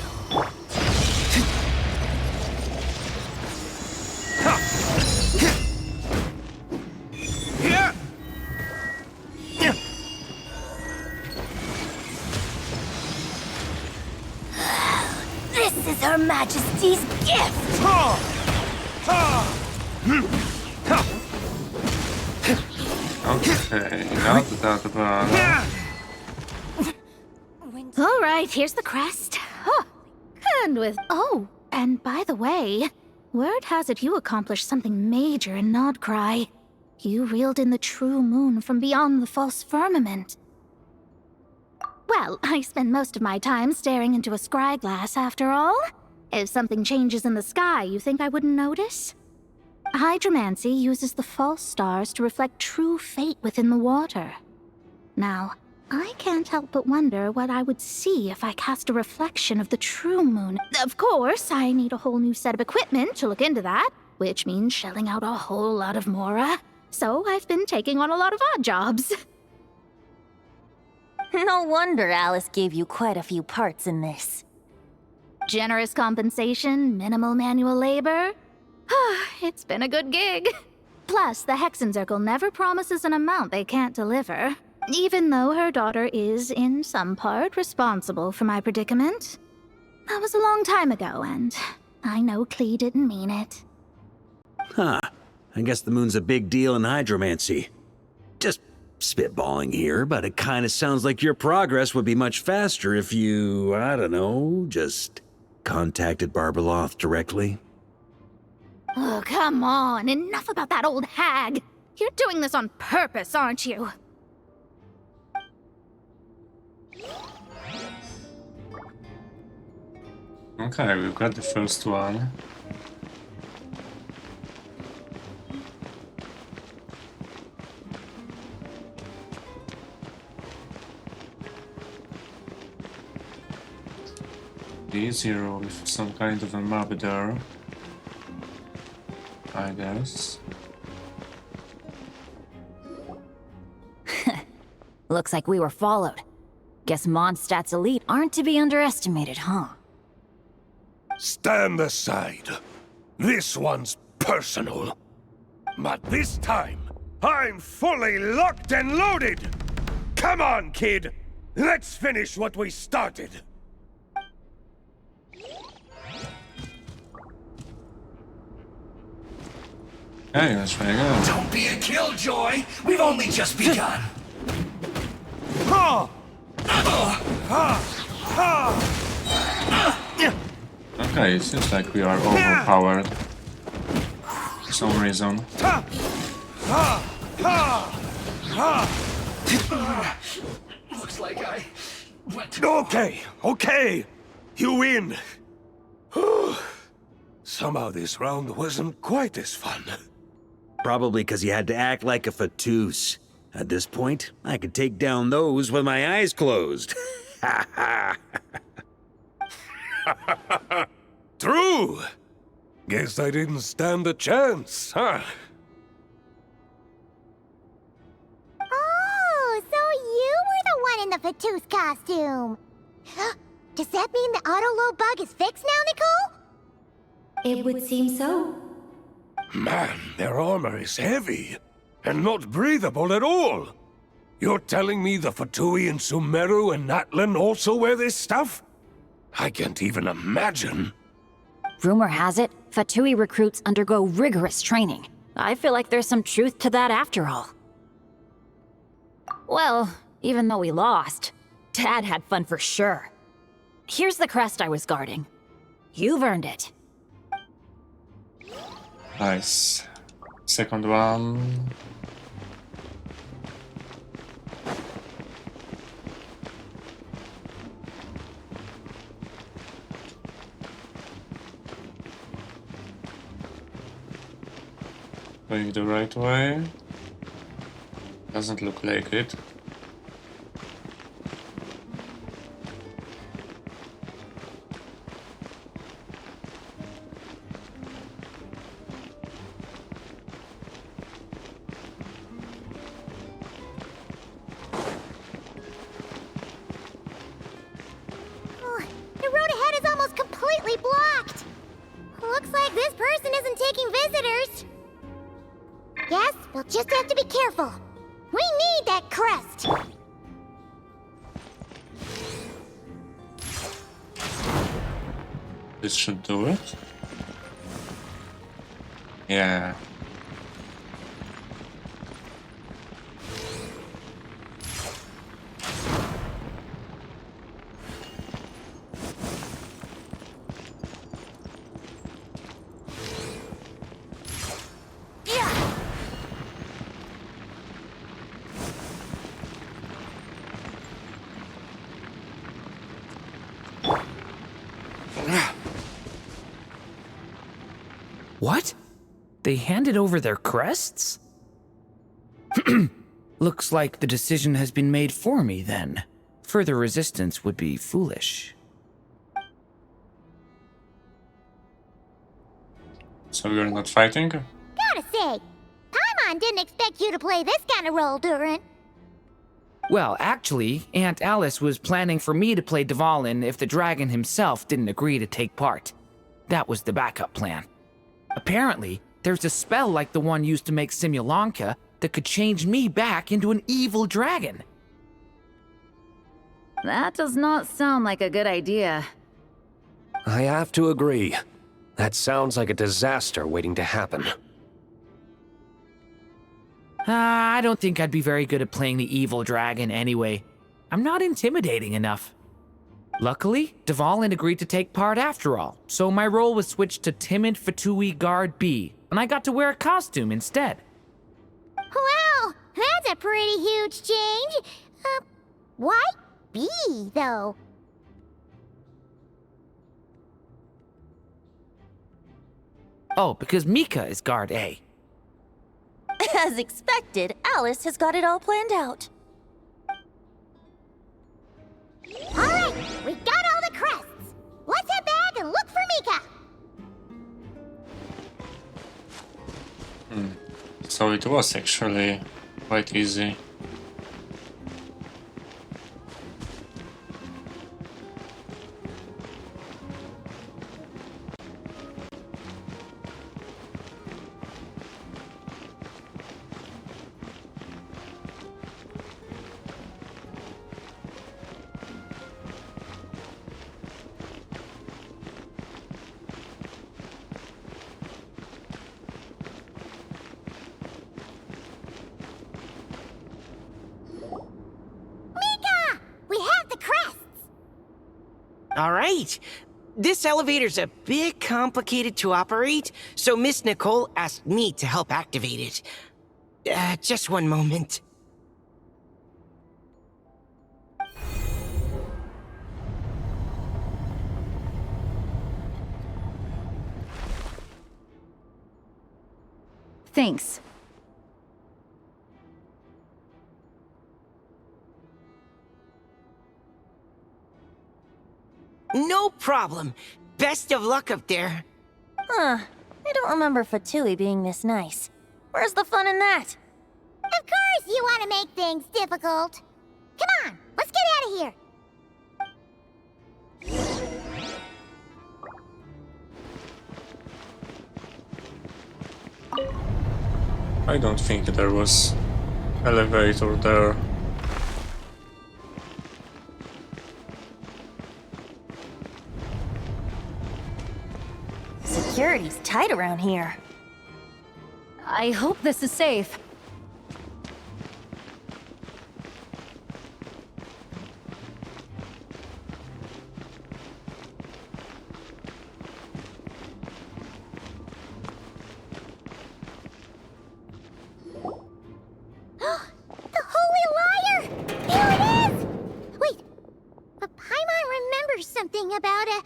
Her Majesty's gift! Okay, not that bad. All right, here's the crest. Huh. And with... Oh, and by the way, word has it you accomplished something major in Nodcry. You reeled in the true moon from beyond the false firmament. Well, I spend most of my time staring into a scry glass, after all. If something changes in the sky, you think I wouldn't notice? Hydromancy uses the false stars to reflect true fate within the water. Now, I can't help but wonder what I would see if I cast a reflection of the true moon. Of course, I need a whole new set of equipment to look into that, which means shelling out a whole lot of mora. So I've been taking on a lot of odd jobs. No wonder Alice gave you quite a few parts in this. Generous compensation, minimal manual labor. It's been a good gig. Plus, the Hexenzirkel never promises an amount they can't deliver, even though her daughter is, in some part, responsible for my predicament. That was a long time ago, and I know Klee didn't mean it. Huh. I guess the moon's a big deal in hydromancy. Just spitballing here, but it kinda sounds like your progress would be much faster if you, I don't know, just contacted Barbeloth directly. Oh, come on. Enough about that old hag. You're doing this on purpose, aren't you? Okay, we've got the first one. D0 with some kind of a map there, I guess. Looks like we were followed. Guess Mondstadt's elite aren't to be underestimated, huh? Stand aside. This one's personal. But this time, I'm fully locked and loaded! Come on, kid! Let's finish what we started! Okay, that's very good. Don't be a killjoy! We've only just begun! Okay, it seems like we are overpowered for some reason. Looks like I went Okay. You win. Somehow this round wasn't quite as fun. Probably because you had to act like a Fatoos. At this point, I could take down those with my eyes closed. True. Guess I didn't stand a chance, huh? Oh, so you were the one in the Fatoos costume. Does that mean the auto-load bug is fixed now, Nicole? It would seem so. Man, their armor is heavy, and not breathable at all. You're telling me the Fatui in Sumeru and Natlan also wear this stuff? I can't even imagine. Rumor has it, Fatui recruits undergo rigorous training. I feel like there's some truth to that after all. Well, even though we lost, Dad had fun for sure. Here's the crest I was guarding. You've earned it. Nice. Second one. Going the right way. Doesn't look like it. The road ahead is almost completely blocked. Looks like this person isn't taking visitors. Guess we'll just have to be careful. We need that crest. This should do it. Yeah. What? They handed over their crests? Looks like the decision has been made for me, then. Further resistance would be foolish. So you're not fighting? Gotta say, Paimon didn't expect you to play this kind of role, Durin. Well, actually, Aunt Alice was planning for me to play Dvalin if the dragon himself didn't agree to take part. That was the backup plan. Apparently, there's a spell like the one used to make Simulanka that could change me back into an evil dragon. That does not sound like a good idea. I have to agree. That sounds like a disaster waiting to happen. I don't think I'd be very good at playing the evil dragon anyway. I'm not intimidating enough. Luckily, Dvalin agreed to take part after all, so my role was switched to timid Fatui Guard B, and I got to wear a costume instead. Wow, that's a pretty huge change. Why B, though? Oh, because Mika is Guard A. As expected, Alice has got it all planned out. All right, we got all the crests. Let's head back and look for Mika. So it was actually quite easy. All right. This elevator's a bit complicated to operate, so Miss Nicole asked me to help activate it. Just one moment. Thanks. No problem. Best of luck up there. Huh. I don't remember Fatui being this nice. Where's the fun in that? Of course you want to make things difficult. Come on, let's get out of here. I don't think there was elevator there. Security's tight around here. I hope this is safe. The Holy Liar! Here it is! Wait, but Paimon remembers something about a...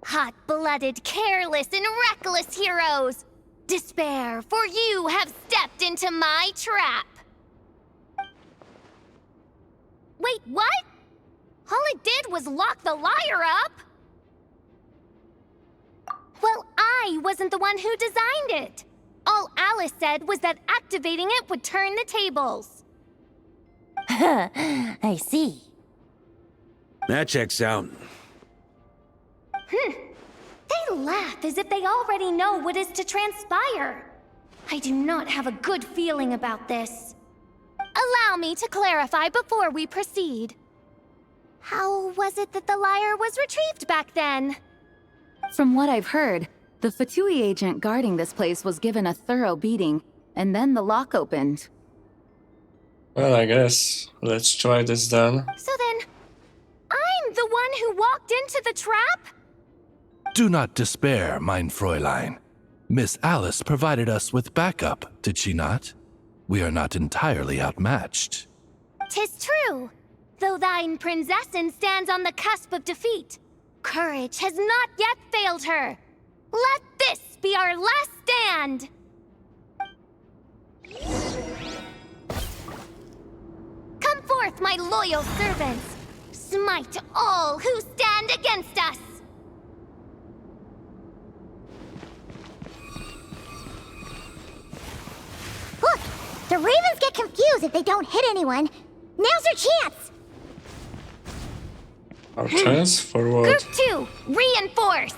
Hot-blooded, careless, and reckless heroes! Despair, for you have stepped into my trap! Wait, what? All it did was lock the liar up! Well, I wasn't the one who designed it. All Alice said was that activating it would turn the tables. I see. That checks out. They laugh as if they already know what is to transpire. I do not have a good feeling about this. allow me to clarify before we proceed. How was it that the lyre was retrieved back then? From what I've heard, the Fatui agent guarding this place was given a thorough beating, and then the lock opened. Well, I guess. Let's try this then. So then, I'm the one who walked into the trap? Do not despair, mein Fräulein. Miss Alice provided us with backup, did she not? We are not entirely outmatched. 'Tis true, though thine Prinzessin stands on the cusp of defeat. Courage has not yet failed her. Let this be our last stand! Come forth, my loyal servants! Smite all who stand against us! Look! The ravens get confused if they don't hit anyone. Now's your chance! Our chance for what? Group 2, reinforce!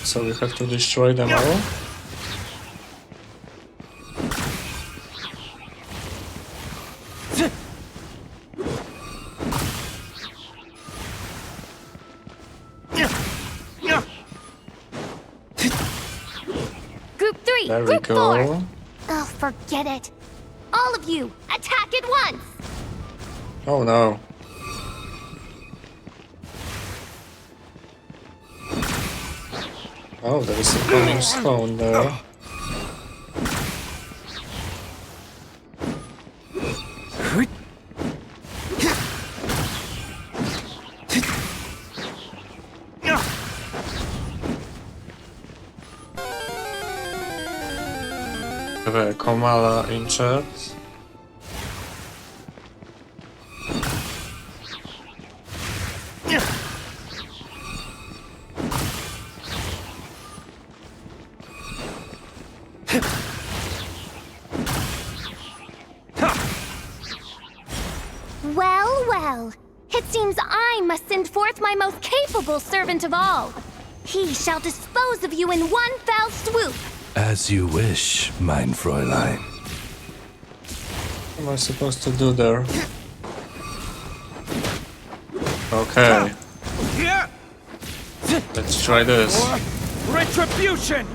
So we have to destroy them all? Group 3, There we Group go. 4! Oh, forget it. All of you, attack at once! Oh no. Oh, there is a burning stone there. Have a Komala in chat. Well, well. It seems I must send forth my most capable servant of all. He shall dispose of you in one fell swoop. As you wish, mein Fräulein. What am I supposed to do there? Okay. Let's try this. Retribution!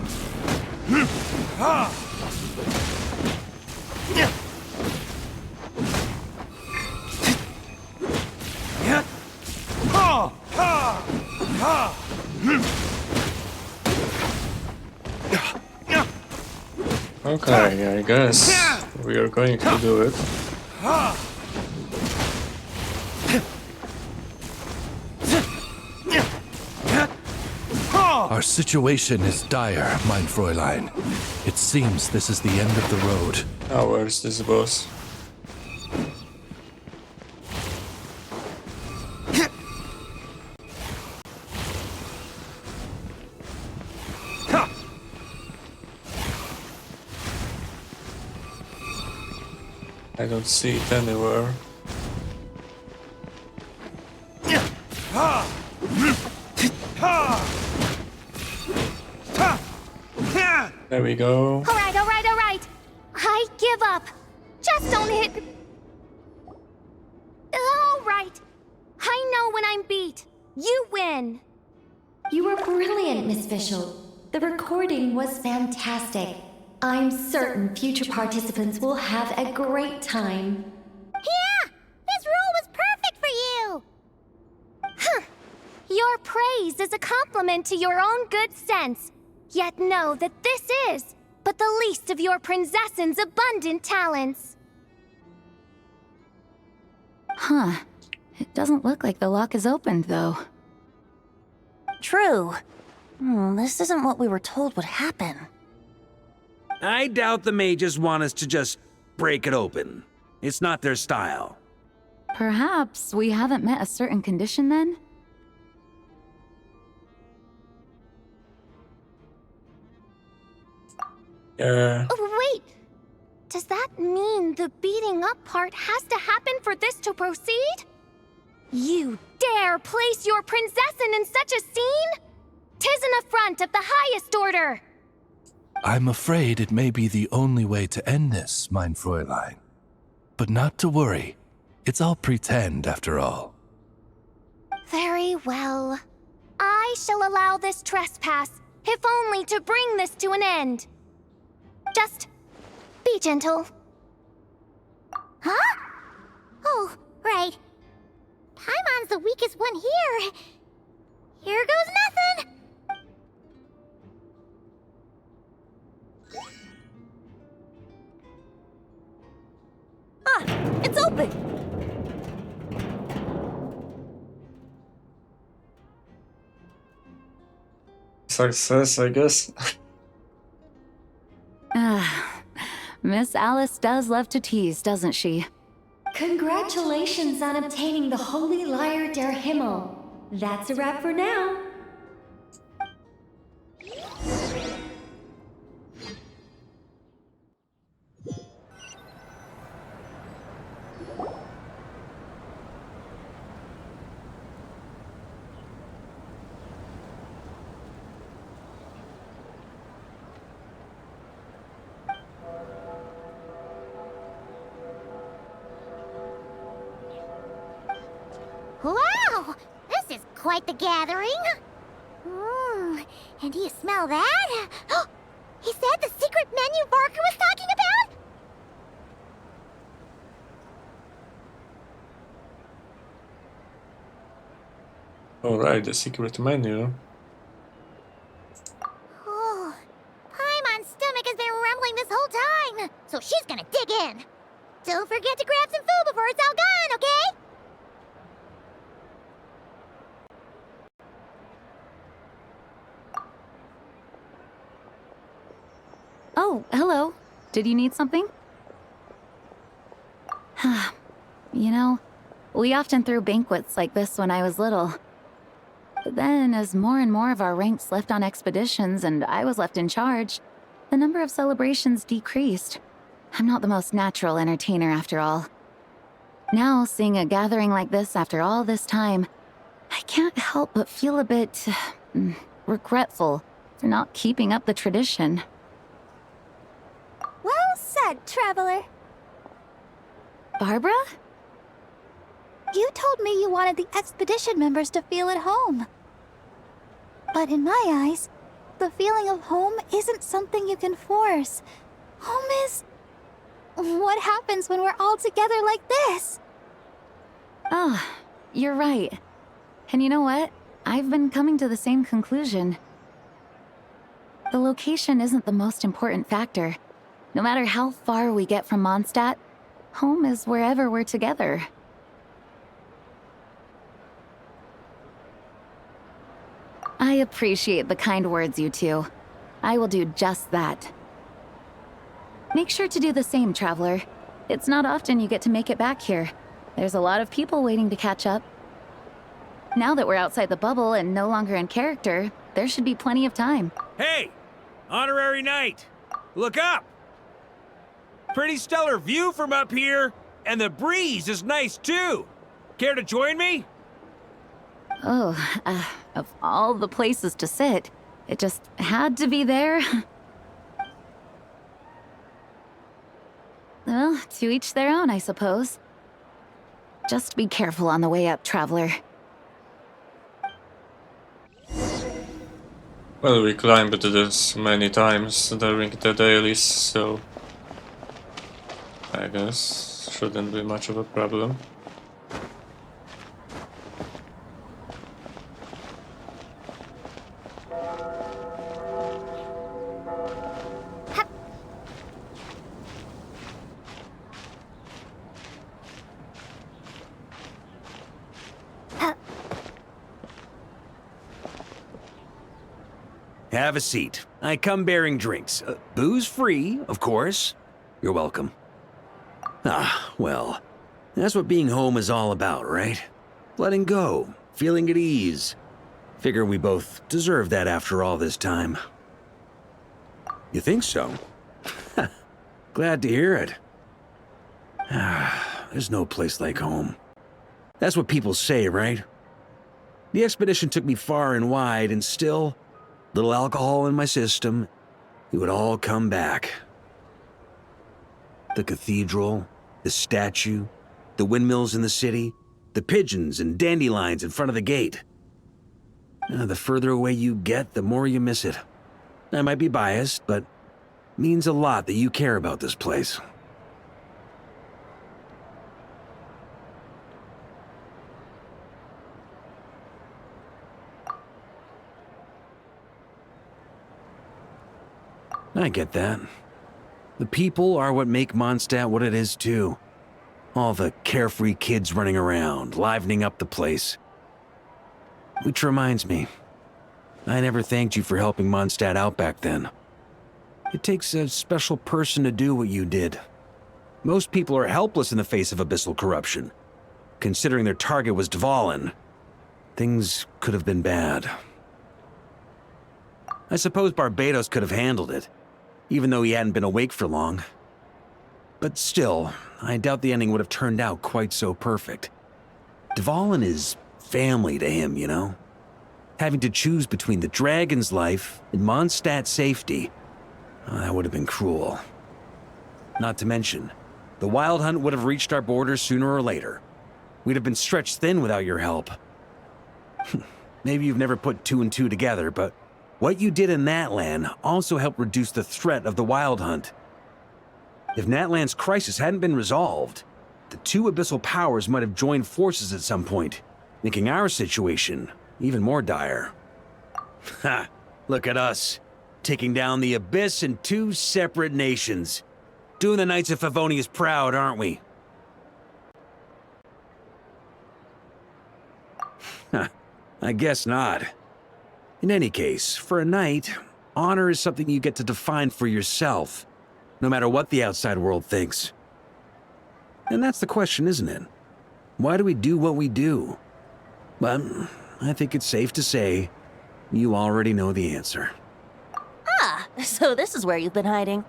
Okay, I guess we are going to do it. Our situation is dire, mein Fräulein. It seems this is the end of the road. Oh, where's this boss? I don't see it anywhere. There we go. Alright, alright, alright. I give up. Just don't hit. Alright. I know when I'm beat. You win. You were brilliant, Miss Fischl. The recording was fantastic. I'm certain future participants will have a great time. Yeah! This role was perfect for you! Huh. Your praise is a compliment to your own good sense. Yet know that this is but the least of your Prinzessin's abundant talents. Huh. It doesn't look like the lock is opened, though. True. This isn't what we were told would happen. I doubt the mages want us to just break it open. It's not their style. Perhaps we haven't met a certain condition then? Yeah. Oh, wait! Does that mean the beating up part has to happen for this to proceed? You dare place your prinzessin in such a scene? 'Tis an affront of the highest order! I'm afraid it may be the only way to end this, mein Fräulein. But not to worry. It's all pretend, after all. Very well. I shall allow this trespass, if only to bring this to an end. Just be gentle. Huh? Oh, right. Paimon's the weakest one here. Here goes nothing. Ah, it's open. Success, I guess. Miss Alice does love to tease, doesn't she? Congratulations on obtaining the Holy Lyre der Himmel. That's a wrap for now. Wow! This is quite the gathering. And do you smell that? Is that the secret menu Barker was talking about? Alright, the secret menu. Oh, Paimon's stomach has been rumbling this whole time, so she's gonna dig in. Don't forget to grab some food before it's all gone, okay? Oh, hello. Did you need something? You know, we often threw banquets like this when I was little. But then, as more and more of our ranks left on expeditions and I was left in charge, the number of celebrations decreased. I'm not the most natural entertainer after all. Now, seeing a gathering like this after all this time, I can't help but feel a bit regretful for not keeping up the tradition. Well said, Traveler. Barbara? You told me you wanted the expedition members to feel at home. But in my eyes, the feeling of home isn't something you can force. Home is... what happens when we're all together like this? Oh, you're right. And you know what? I've been coming to the same conclusion. The location isn't the most important factor. No matter how far we get from Mondstadt, home is wherever we're together. I appreciate the kind words, you two. I will do just that. Make sure to do the same, Traveler. It's not often you get to make it back here. There's a lot of people waiting to catch up. Now that we're outside the bubble and no longer in character, there should be plenty of time. Hey! Honorary Knight! Look up! Pretty stellar view from up here, and the breeze is nice too. Care to join me? Oh, of all the places to sit, it just had to be there. Well, to each their own, I suppose. Just be careful on the way up, Traveler. Well, we climbed this many times during the dailies, so I guess shouldn't be much of a problem. Have a seat. I come bearing drinks. Booze free, of course. You're welcome. Ah, well, that's what being home is all about, right? Letting go, feeling at ease. Figure we both deserve that after all this time. You think so? Glad to hear it. There's no place like home. That's what people say, right? The expedition took me far and wide, and still, little alcohol in my system, it would all come back. The cathedral, the statue, the windmills in the city, the pigeons and dandelions in front of the gate. The further away you get, the more you miss it. I might be biased, but it means a lot that you care about this place. I get that. The people are what make Mondstadt what it is, too. All the carefree kids running around, livening up the place. Which reminds me, I never thanked you for helping Mondstadt out back then. It takes a special person to do what you did. Most people are helpless in the face of abyssal corruption. Considering their target was Dvalin, things could have been bad. I suppose Barbados could have handled it, even though he hadn't been awake for long. But still, I doubt the ending would have turned out quite so perfect. Dvalin is family to him, you know? Having to choose between the dragon's life and Mondstadt's safety, that would have been cruel. Not to mention, the Wild Hunt would have reached our borders sooner or later. We'd have been stretched thin without your help. Maybe you've never put two and two together, but what you did in Natlan also helped reduce the threat of the Wild Hunt. If Natlan's crisis hadn't been resolved, the two abyssal powers might have joined forces at some point, making our situation even more dire. Ha! Look at us, taking down the Abyss in two separate nations. Doing the Knights of Favonius proud, aren't we? I guess not. In any case, for a knight, honor is something you get to define for yourself, no matter what the outside world thinks. And that's the question, isn't it? Why do we do what we do? But I think it's safe to say you already know the answer. Ah, so this is where you've been hiding.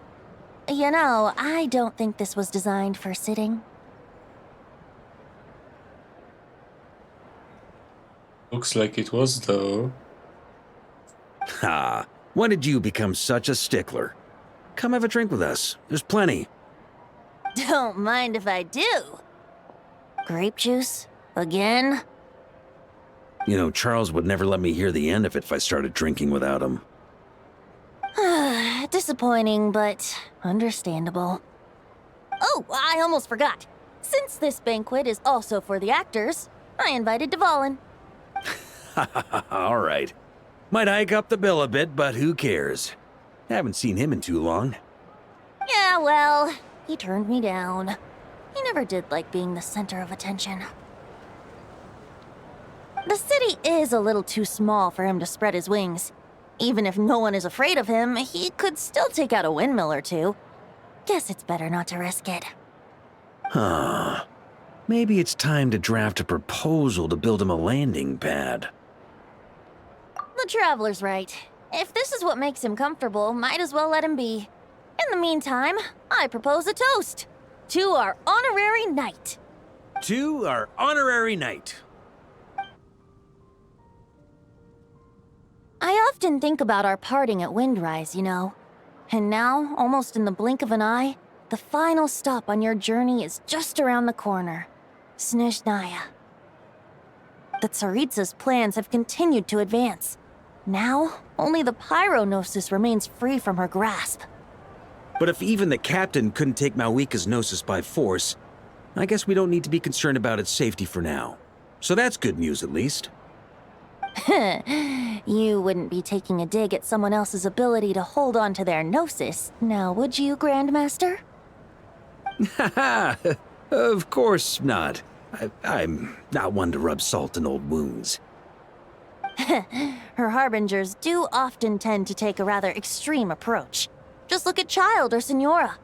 You know, I don't think this was designed for sitting. Looks like it was, though. Ha! When did you become such a stickler? Come have a drink with us. There's plenty. Don't mind if I do. Grape juice? Again? You know, Charles would never let me hear the end of it if I started drinking without him. Disappointing, but understandable. Oh, I almost forgot. Since this banquet is also for the actors, I invited Dvalin. All right. Might hike up the bill a bit, but who cares? Haven't seen him in too long. Yeah, well, he turned me down. He never did like being the center of attention. The city is a little too small for him to spread his wings. Even if no one is afraid of him, he could still take out a windmill or two. Guess it's better not to risk it. Huh. Maybe it's time to draft a proposal to build him a landing pad. The Traveler's right. If this is what makes him comfortable, might as well let him be. In the meantime, I propose a toast to our honorary knight. To our honorary knight. I often think about our parting at Windrise, you know. And now, almost in the blink of an eye, the final stop on your journey is just around the corner. Snezhnaya. The Tsaritsa's plans have continued to advance. Now, only the Pyronosis remains free from her grasp. But if even the captain couldn't take Malwika's Gnosis by force, I guess we don't need to be concerned about its safety for now. So that's good news, at least. You wouldn't be taking a dig at someone else's ability to hold on to their Gnosis, now would you, Grandmaster? Haha, of course not. I'm not one to rub salt in old wounds. Her harbingers do often tend to take a rather extreme approach. Just look at Child or Senora.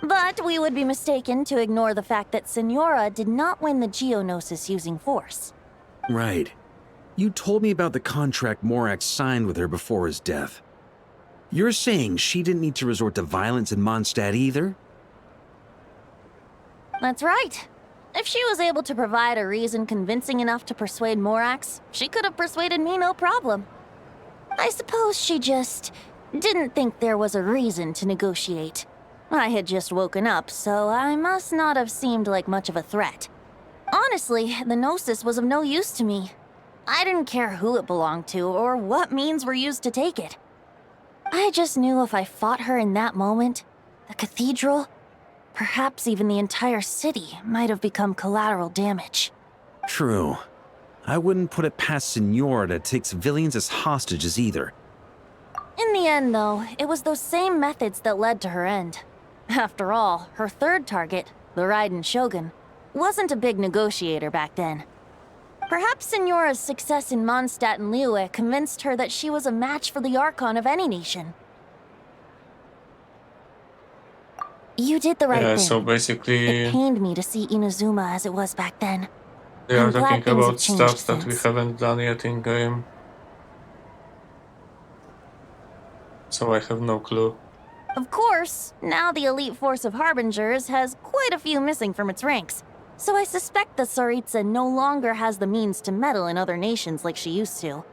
But we would be mistaken to ignore the fact that Senora did not win the Geonosis using force. Right. You told me about the contract Morax signed with her before his death. You're saying she didn't need to resort to violence in Mondstadt either? That's right. If she was able to provide a reason convincing enough to persuade Morax, she could have persuaded me no problem. I suppose she just didn't think there was a reason to negotiate. I had just woken up, so I must not have seemed like much of a threat. Honestly, the Gnosis was of no use to me. I didn't care who it belonged to or what means were used to take it. I just knew if I fought her in that moment, the cathedral, perhaps even the entire city, might have become collateral damage. True. I wouldn't put it past Signora to take civilians as hostages either. In the end, though, it was those same methods that led to her end. After all, her third target, the Raiden Shogun, wasn't a big negotiator back then. Perhaps Signora's success in Mondstadt and Liyue convinced her that she was a match for the Archon of any nation. You did the right thing. So basically, it pained me to see Inazuma as it was back then. they are I'm glad talking things have about changed stuff that we since. haven't done yet in game. So I have no clue. Of course, now the elite force of Harbingers has quite a few missing from its ranks, so I suspect that Tsaritsa no longer has the means to meddle in other nations like she used to.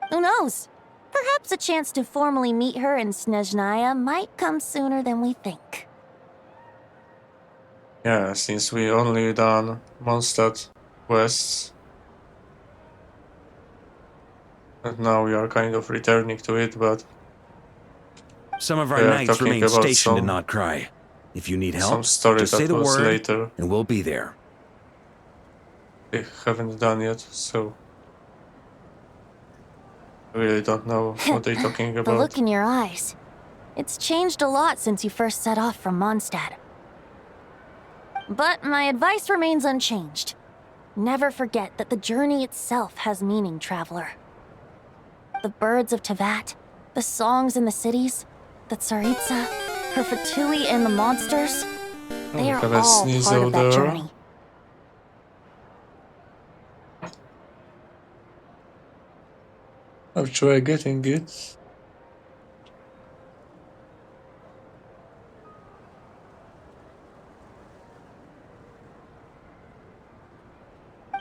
Who knows? Perhaps a chance to formally meet her in Snezhnaya might come sooner than we think. Yeah, since we only done Mondstadt quests, and now we are kind of returning to it, but Some of our they are knights talking remain about stationed in some, Not Cry. If you need some help, story just say that the was word, later. and we'll be there. They haven't done yet, so I really don't know what they're talking The about. look in your eyes. It's changed a lot since you first set off from Mondstadt. But my advice remains unchanged. Never forget that the journey itself has meaning, traveler. The birds of Tevat, the songs in the cities, the Tsaritsa, her Fatui and the monsters, they are have a all sneeze part of that there. journey. I'll try getting it.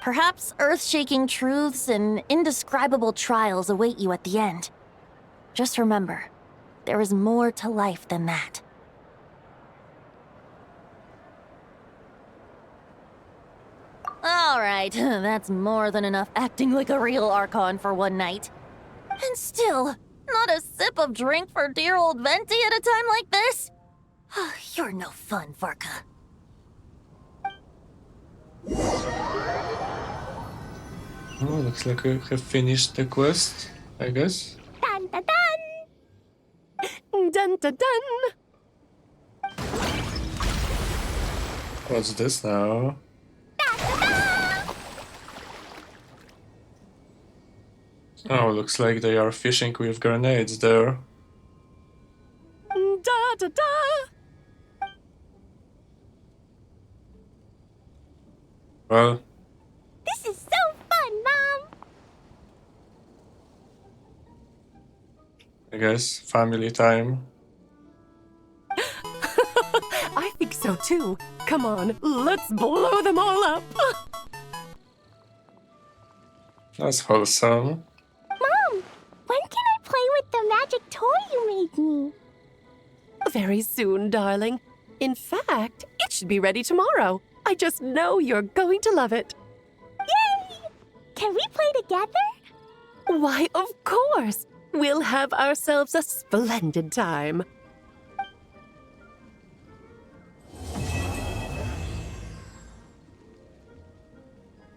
Perhaps earth-shaking truths and indescribable trials await you at the end. Just remember, there is more to life than that. All right, that's more than enough acting like a real Archon for one night. And still, not a sip of drink for dear old Venti at a time like this? You're no fun, Varka. Oh, looks like we have finished the quest, I guess. Dun dun dun! Dun dun dun! What's this now? Oh, looks like they are fishing with grenades there. Da da da! Well, This is so fun, Mom! I guess family time. I think so too. Come on, let's blow them all up. That's wholesome. Mom, when can I play with the magic toy you made me? Very soon, darling. In fact, it should be ready tomorrow. I just know you're going to love it. Yay! Can we play together? Why, of course. We'll have ourselves a splendid time.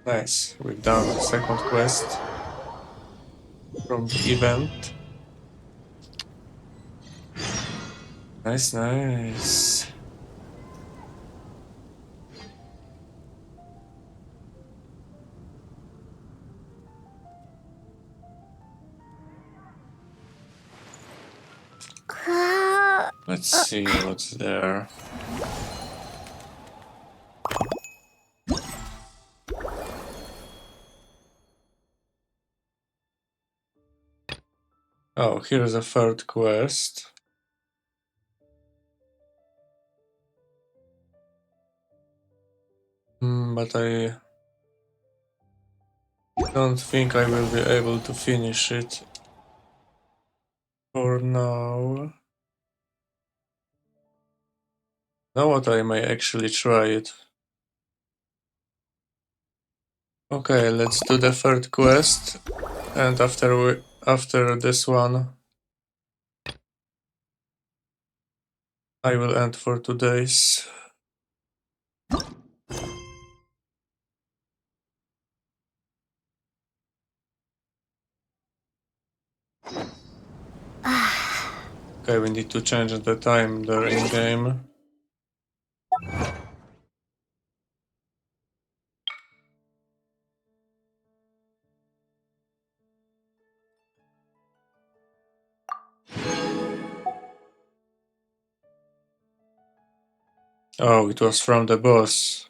Nice, we've done the second quest from the event. Nice, nice. Let's see what's there. Oh, here's a third quest. But I don't think I will be able to finish it for now. Now what, I may actually try it. Okay, let's do the third quest, and after this one, I will end for today's. Okay, we need to change the time there in game. Oh, it was from the boss.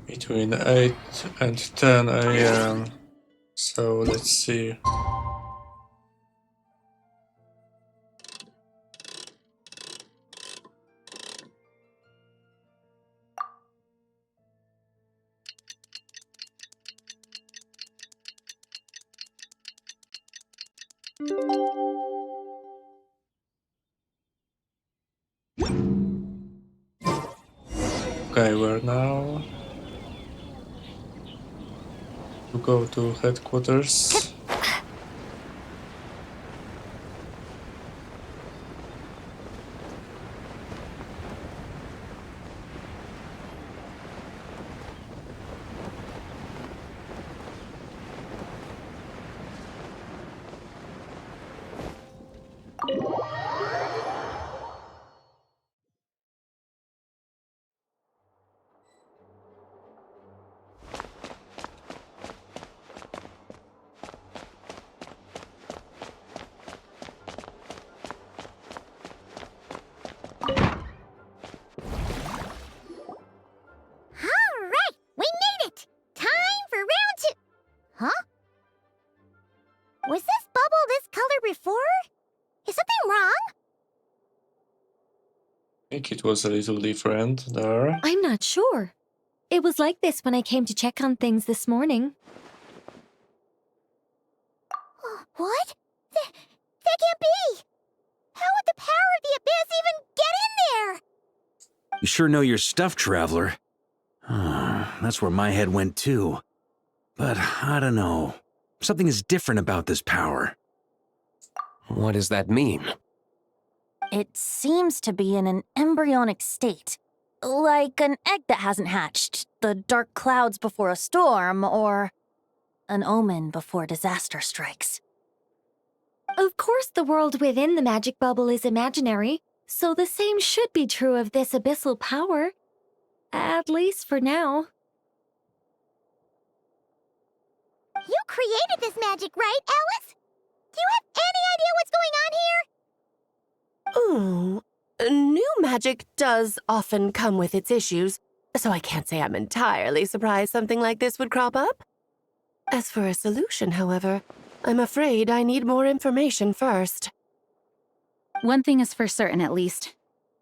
Between 8 and 10 AM. So let's see. Okay, where now? To go to headquarters. Alright, we made it! Time for round 2! Huh? Was this bubble this color before? Is something wrong? I think it was a little different there. I'm not sure. It was like this when I came to check on things this morning. What? That can't be! How would the power of the abyss even get in there? You sure know your stuff, Traveler. That's where my head went too. But I don't know. Something is different about this power. What does that mean? It seems to be in an embryonic state. Like an egg that hasn't hatched, the dark clouds before a storm, or an omen before disaster strikes. Of course, the world within the magic bubble is imaginary, so the same should be true of this abyssal power. At least for now. You created this magic, right, Alice? Do you have any idea what's going on here? Ooh, new magic does often come with its issues, so I can't say I'm entirely surprised something like this would crop up. As for a solution, however, I'm afraid I need more information first. One thing is for certain, at least.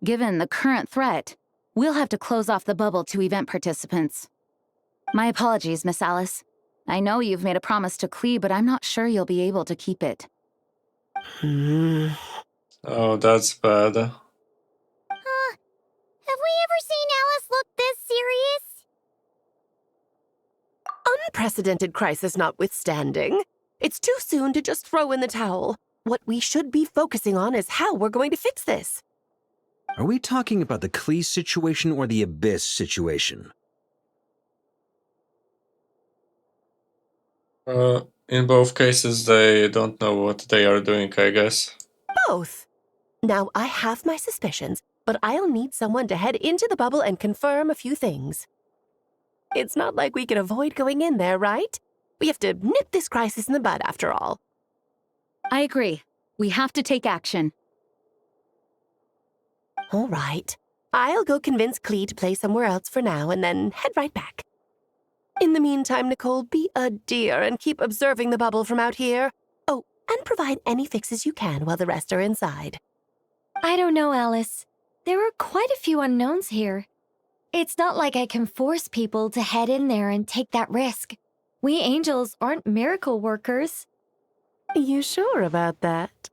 Given the current threat, we'll have to close off the bubble to event participants. My apologies, Miss Alice. I know you've made a promise to Klee, but I'm not sure you'll be able to keep it. Oh, that's bad. Have we ever seen Alice look this serious? Unprecedented crisis notwithstanding, it's too soon to just throw in the towel. What we should be focusing on is how we're going to fix this. Are we talking about the Klee situation or the Abyss situation? In both cases, they don't know what they are doing, I guess. Both. Now, I have my suspicions, but I'll need someone to head into the bubble and confirm a few things. It's not like we can avoid going in there, right? We have to nip this crisis in the bud, after all. I agree. We have to take action. All right. I'll go convince Klee to play somewhere else for now and then head right back. In the meantime, Nicole, be a dear and keep observing the bubble from out here. Oh, and provide any fixes you can while the rest are inside. I don't know, Alice. There are quite a few unknowns here. It's not like I can force people to head in there and take that risk. We angels aren't miracle workers. You sure about that?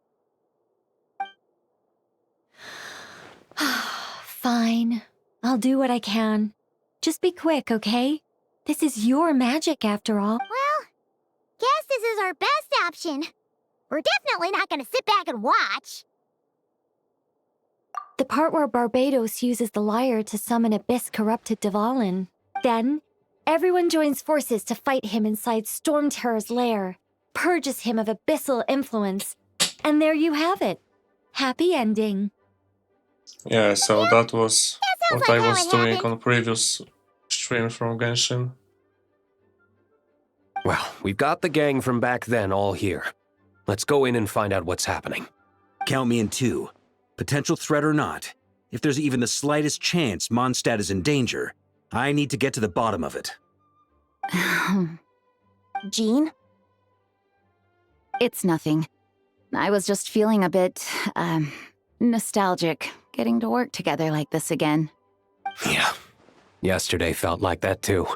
Fine. I'll do what I can. Just be quick, okay? This is your magic, after all. Well, guess this is our best option. We're definitely not gonna sit back and watch. The part where Barbados uses the lyre to summon abyss-corrupted Dvalin. Then, everyone joins forces to fight him inside Storm Terror's lair, purges him of abyssal influence, and there you have it. Happy ending. Yeah, so that was sounds what like I how was it doing happened. on previous stream from Genshin. Well, we've got the gang from back then all here. Let's go in and find out what's happening. Count me in 2. Potential threat or not, if there's even the slightest chance Mondstadt is in danger, I need to get to the bottom of it. Jean? It's nothing. I was just feeling a bit, nostalgic, getting to work together like this again. Yeah. Yesterday felt like that too.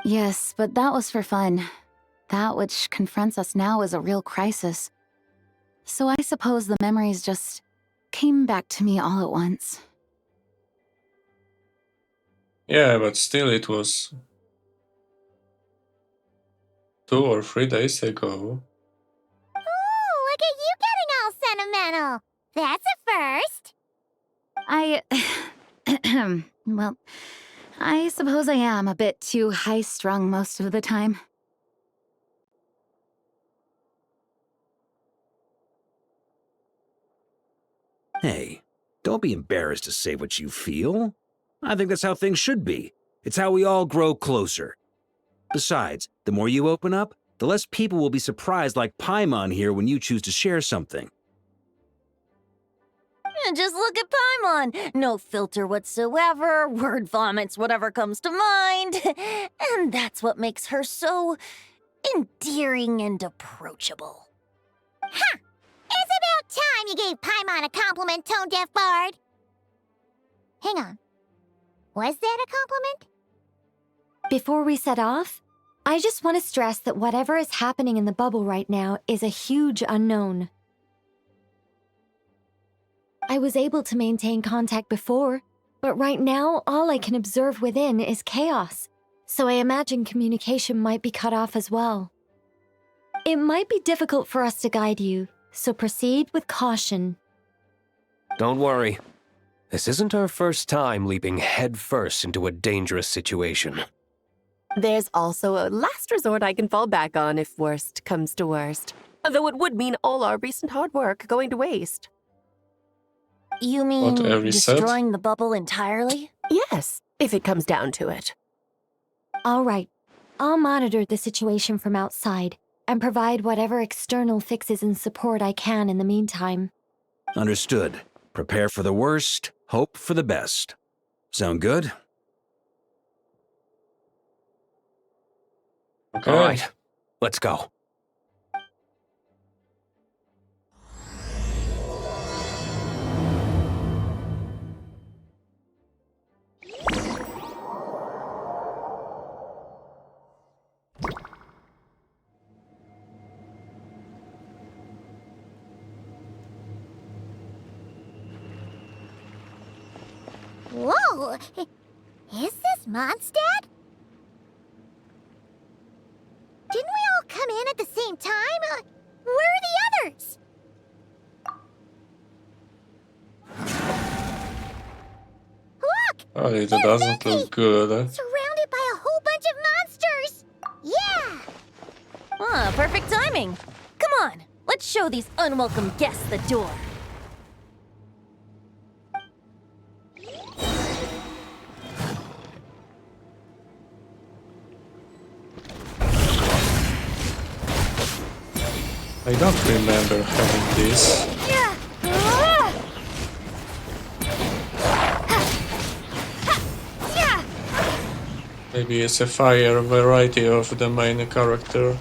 Yes, but that was for fun. That which confronts us now is a real crisis. So I suppose the memories just came back to me all at once. Yeah, but still it was 2 or 3 days ago. Ooh, look at you getting all sentimental. That's a first. Well, I suppose I am a bit too high-strung most of the time. Hey, don't be embarrassed to say what you feel. I think that's how things should be. It's how we all grow closer. Besides, the more you open up, the less people will be surprised like Paimon here when you choose to share something. Just look at Paimon. No filter whatsoever, word vomits whatever comes to mind. And that's what makes her so endearing and approachable. Ha! It's about time you gave Paimon a compliment, tone-deaf bard. Hang on. Was that a compliment? Before we set off, I just want to stress that whatever is happening in the bubble right now is a huge unknown. I was able to maintain contact before, but right now all I can observe within is chaos, so I imagine communication might be cut off as well. It might be difficult for us to guide you, so proceed with caution. Don't worry. This isn't our first time leaping headfirst into a dangerous situation. There's also a last resort I can fall back on if worst comes to worst. Though it would mean all our recent hard work going to waste. You mean What, a reset? destroying the bubble entirely? Yes, if it comes down to it. All right, I'll monitor the situation from outside and provide whatever external fixes and support I can in the meantime. Understood. Prepare for the worst, hope for the best. Sound good? Okay. All right, let's go. Whoa! Is this Mondstadt? Didn't we all come in at the same time? Where are the others? Look! Oh, it doesn't look good. Surrounded by a whole bunch of monsters! Yeah! Ah, perfect timing. Come on, let's show these unwelcome guests the door. I don't remember having this. Yeah! Maybe it's a fire variety of the main character.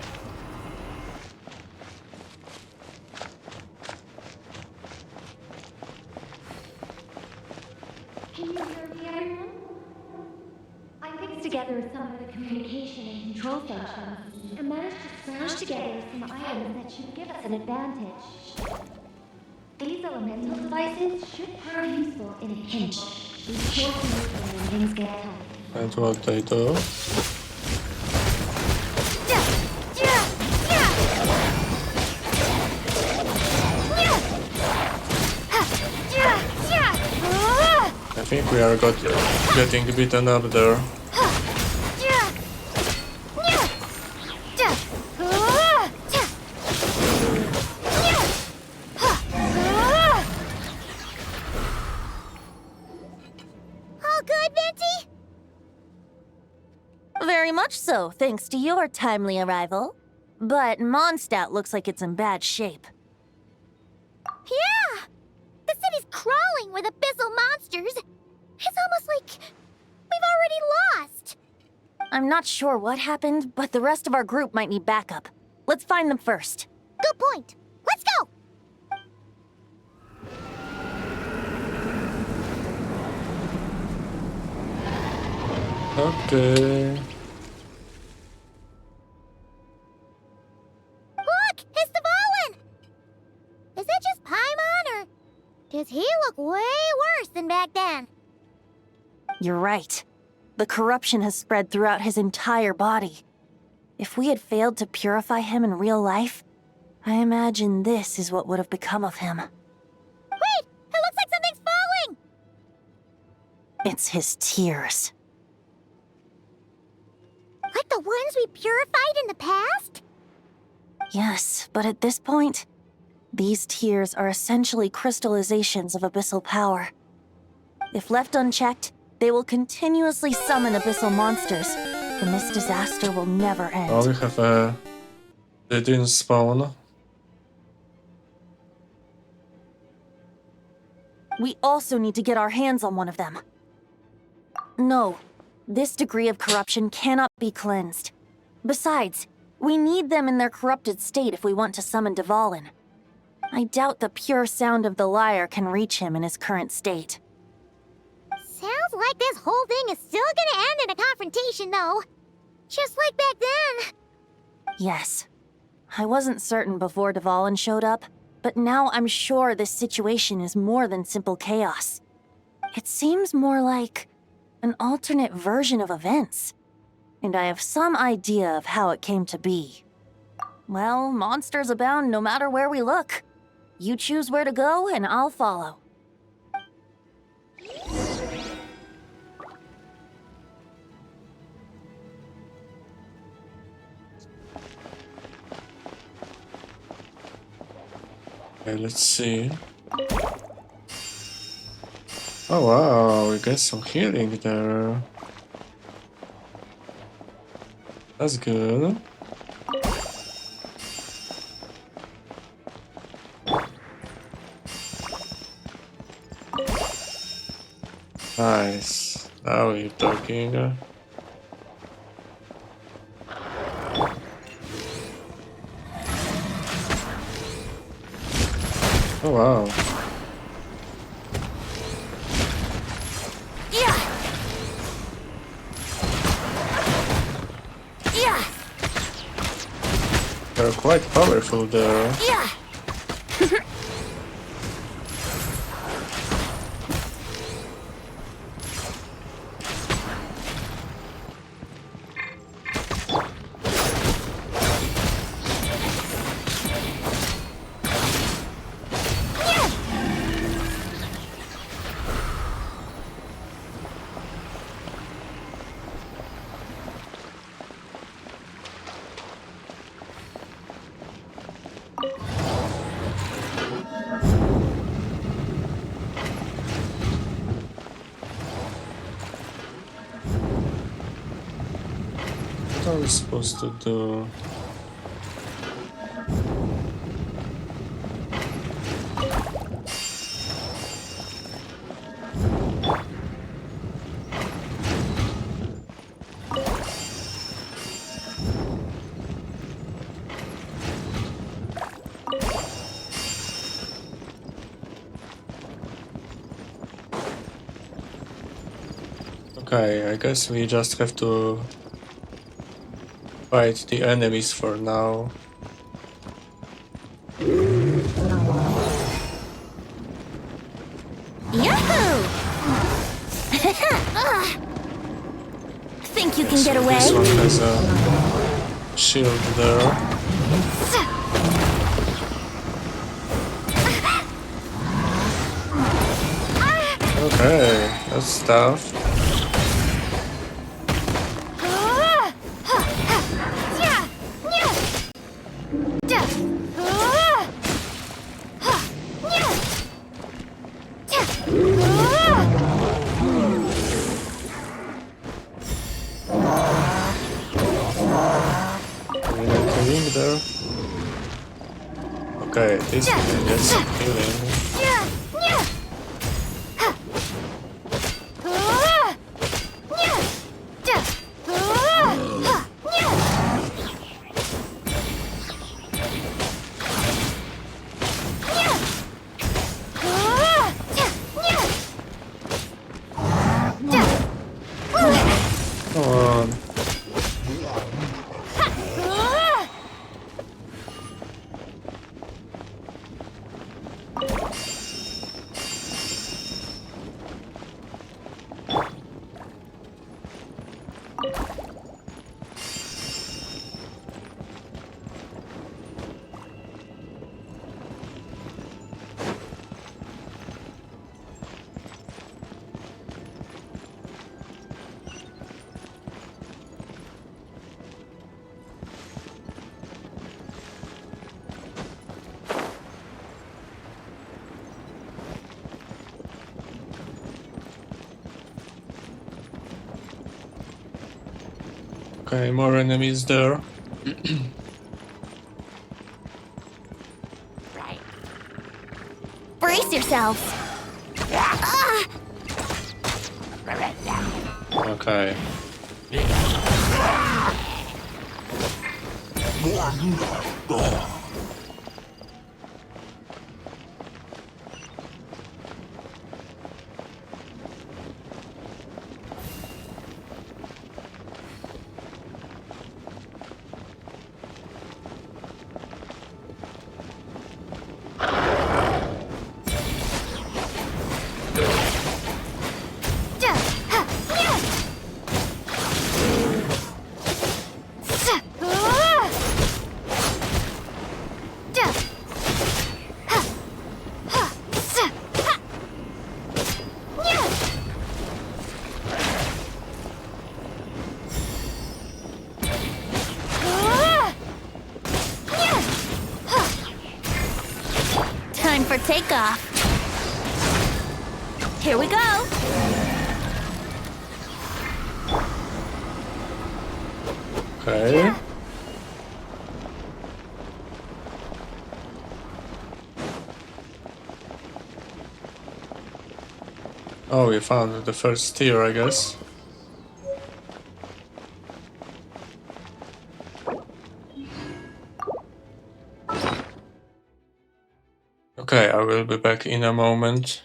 Can you hear me, everyone? I mixed together some of the communication and control functions and managed to smash together some items that should give us an advantage. These elemental devices should prove useful in a pinch. Be sure to use them when things get tough. And what they do. I think we are getting beaten up there. Very much so, thanks to your timely arrival. But Mondstadt looks like it's in bad shape. Yeah! The city's crawling with abyssal monsters. It's almost like we've already lost. I'm not sure what happened, but the rest of our group might need backup. Let's find them first. Good point. Let's go! Okay. Look! It's the Volin! Is it just Paimon, or does he look way worse than back then? You're right. The corruption has spread throughout his entire body. If we had failed to purify him in real life, I imagine this is what would have become of him. Wait! It looks like something's falling! It's his tears. Like the ones we purified in the past? Yes, but at this point, these tears are essentially crystallizations of abyssal power. If left unchecked, they will continuously summon abyssal monsters, and this disaster will never end. Oh, we have a... They didn't spawn. We also need to get our hands on one of them. No, this degree of corruption cannot be cleansed. Besides, we need them in their corrupted state if we want to summon Dvalin. I doubt the pure sound of the lyre can reach him in his current state. Sounds like this whole thing is still gonna end in a confrontation, though. Just like back then. Yes. I wasn't certain before Dvalin showed up, but now I'm sure this situation is more than simple chaos. It seems more like an alternate version of events, and I have some idea of how it came to be. Well, monsters abound no matter where we look. You choose where to go, and I'll follow. Okay, let's see. Oh wow, we got some healing there. That's good. Nice. Now we're talking. Oh wow. They're quite powerful there. What are we supposed to do? Okay, I guess we just have to fight the enemies for now. Yahoo! Think you can get So away? this one has a shield there. Okay, that's tough. Killing there. Okay, this guy gets some healing. Come on. Okay, more enemies there. Brace yourselves. Okay. Time for takeoff. Here we go. Okay. Oh, we found the first tier, I guess. Okay, I will be back in a moment.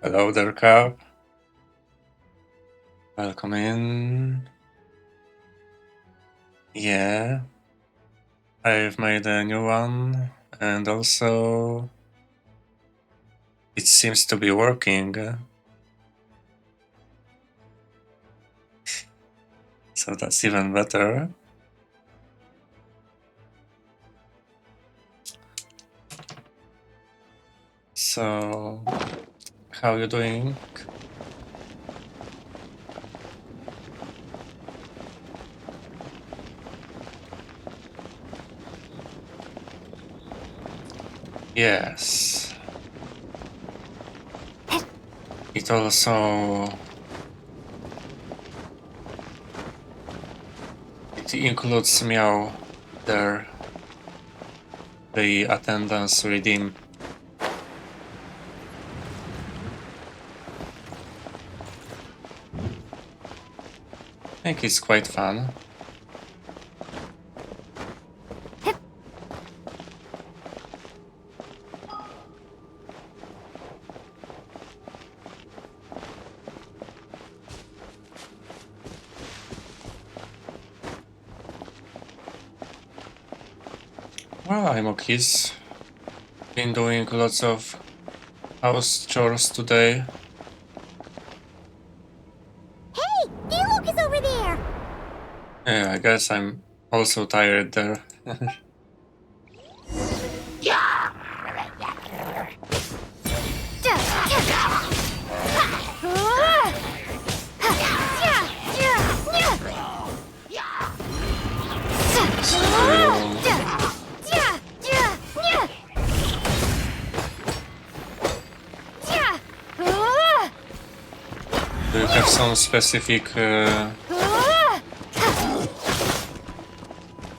Hello there, Cap. Welcome in. Yeah. I've made a new one, and also it seems to be working. So that's even better. So, how you doing? Yes. It also includes Meow there, the attendance redeem. I think it's quite fun. Well, I'm okay. Been doing lots of house chores today. Hey, Diluc is over there! Yeah, I guess I'm also tired there. Do you have some specific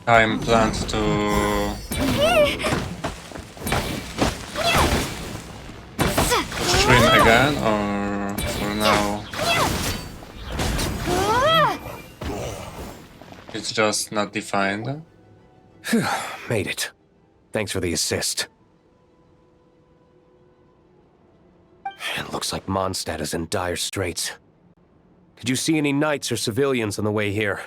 time planned to stream again, or for now it's just not defined? Made it. Thanks for the assist. It looks like Mondstadt is in dire straits. Did you see any knights or civilians on the way here?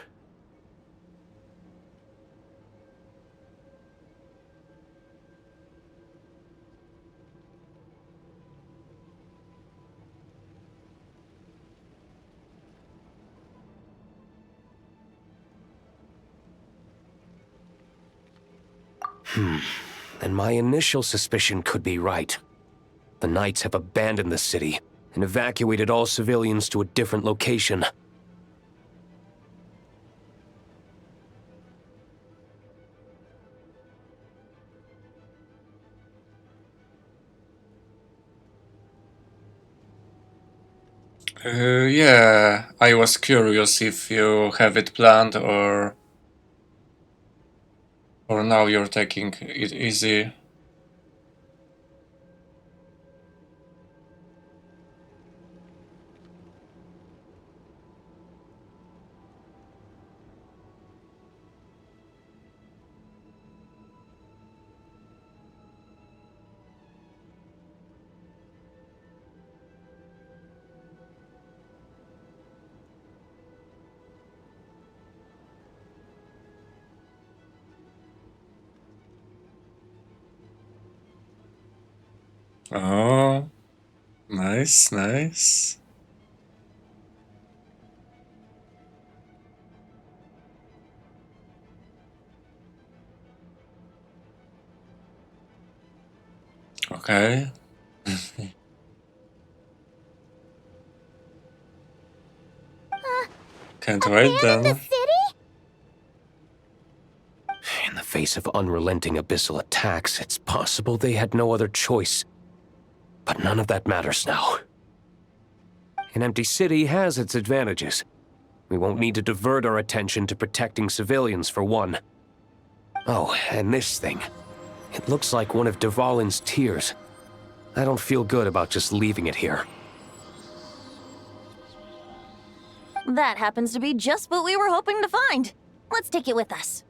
Then my initial suspicion could be right. The knights have abandoned the city and evacuated all civilians to a different location. Yeah, I was curious if you have it planned, or now you're taking it easy. Oh, nice, nice. Okay. Can't wait then. In the face of unrelenting abyssal attacks, it's possible they had no other choice. But none of that matters now. An empty city has its advantages. We won't need to divert our attention to protecting civilians, for one. Oh, and this thing. It looks like one of Dvalin's tears. I don't feel good about just leaving it here. That happens to be just what we were hoping to find. Let's take it with us.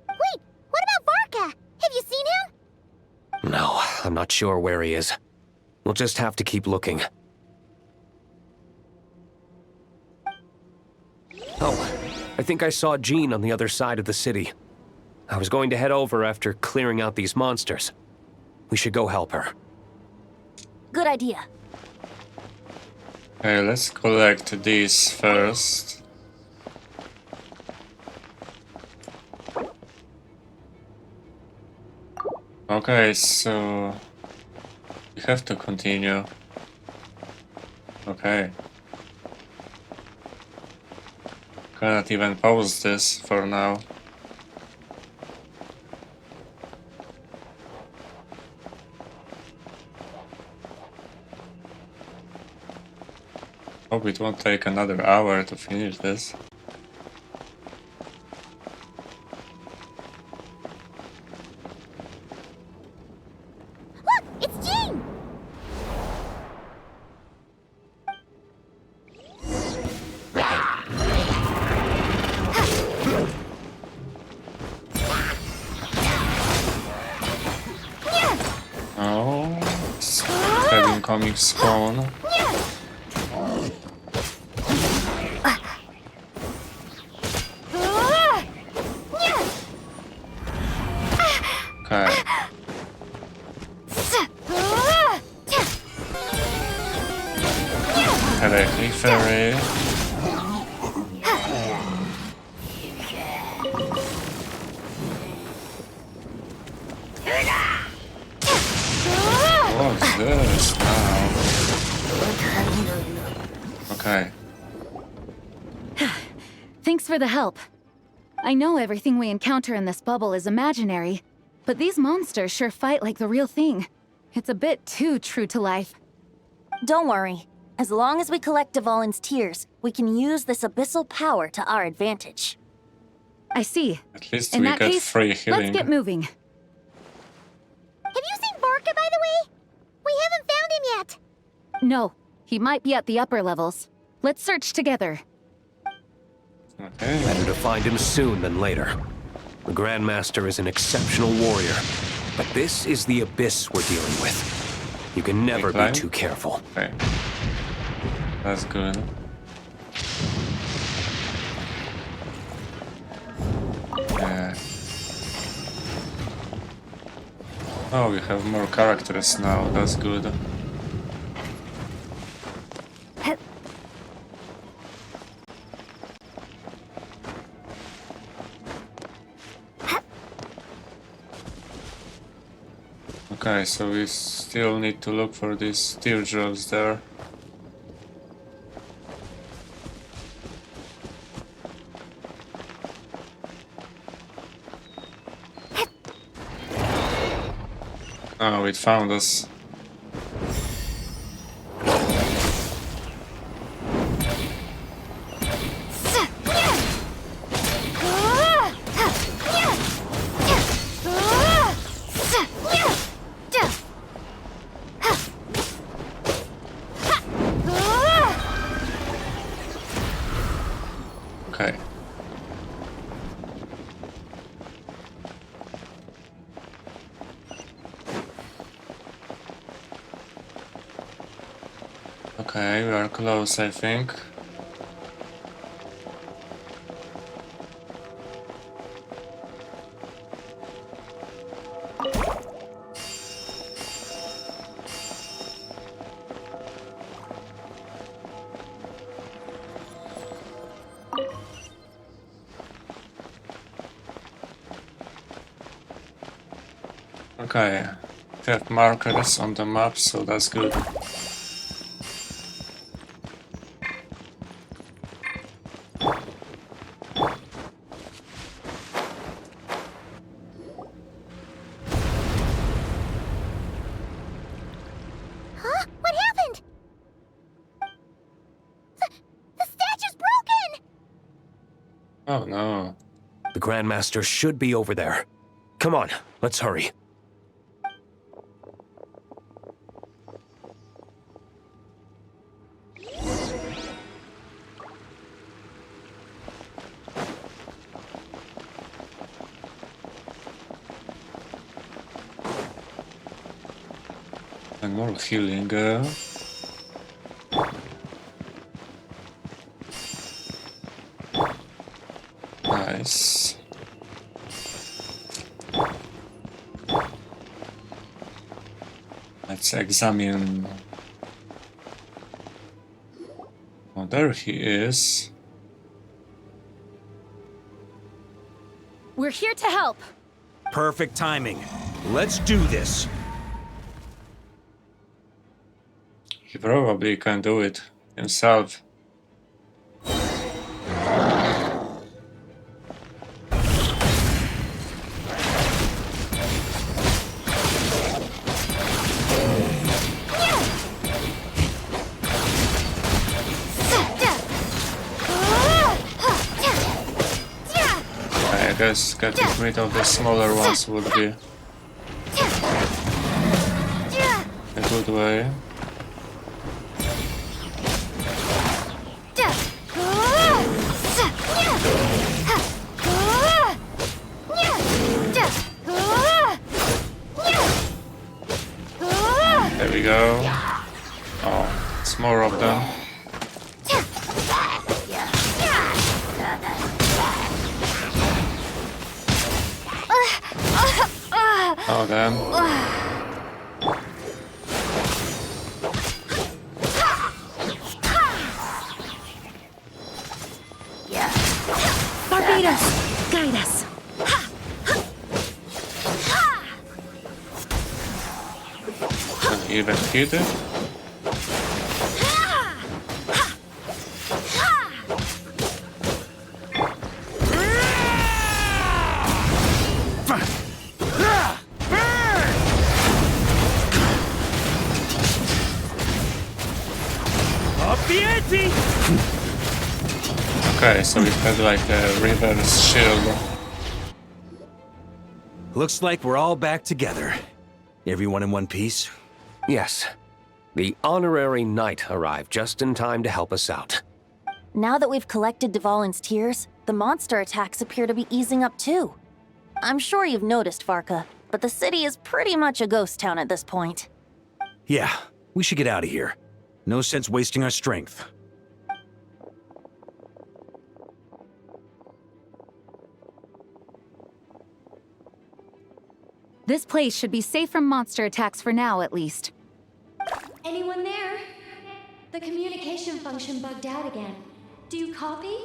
Wait, what about Varka? Have you seen him? No, I'm not sure where he is. We'll just have to keep looking. Oh, I think I saw Jean on the other side of the city. I was going to head over after clearing out these monsters. We should go help her. Good idea. Okay, let's collect these first. Okay, so we have to continue. Okay. Cannot even pause this for now. Hope it won't take another hour to finish this. Look, it's Jean! Oh, it's having comic spawn. Okay. Directly ferry. What's this now? Okay. Thanks for the help. I know everything we encounter in this bubble is imaginary, but these monsters sure fight like the real thing. It's a bit too true to life. Don't worry. As long as we collect Dvalin's tears, we can use this abyssal power to our advantage. I see. At least In we that get case, free healing. let's get moving. Have you seen Barca, by the way? We haven't found him yet. No, he might be at the upper levels. Let's search together. Okay. Better to find him soon than later. The Grandmaster is an exceptional warrior, but this is the abyss we're dealing with. You can never be too careful. Okay. That's good. Yeah. Oh, we have more characters now. That's good. Okay, so we still need to look for these teardrops there. Oh, it found us. Okay. Okay, we are close, I think. Okay, we have markers on the map, so that's good. Huh? What happened? The statue's broken! Oh no. The Grandmaster should be over there. Come on, let's hurry. And more healing. Nice. Let's examine. Oh, there he is. We're here to help. Perfect timing. Let's do this. He probably can do it himself. I guess getting rid of the smaller ones would be a good way. There we go. Oh, it's more of them. Oh, damn. Barbados, guide us. Can even hit it? Okay, so it had like a reverse shield. Looks like we're all back together. Everyone in one piece? Yes. The honorary knight arrived just in time to help us out. Now that we've collected Dvalin's tears, the monster attacks appear to be easing up too. I'm sure you've noticed, Varka, but the city is pretty much a ghost town at this point. Yeah, we should get out of here. No sense wasting our strength. This place should be safe from monster attacks for now, at least. Anyone there? The communication function bugged out again. Do you copy?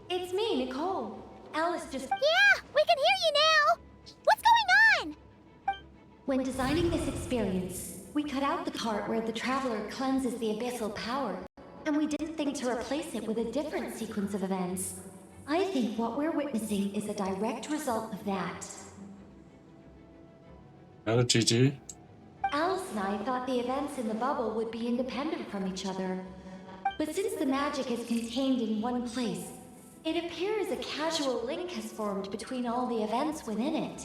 It's me, Nicole. Alice just... Yeah, we can hear you now! What's going on? When designing this experience, we cut out the part where the Traveler cleanses the abyssal power, and we didn't think to replace it with a different sequence of events. I think what we're witnessing is a direct result of that. Oh, GG. Alice and I thought the events in the bubble would be independent from each other. But since the magic is contained in one place, it appears a casual link has formed between all the events within it.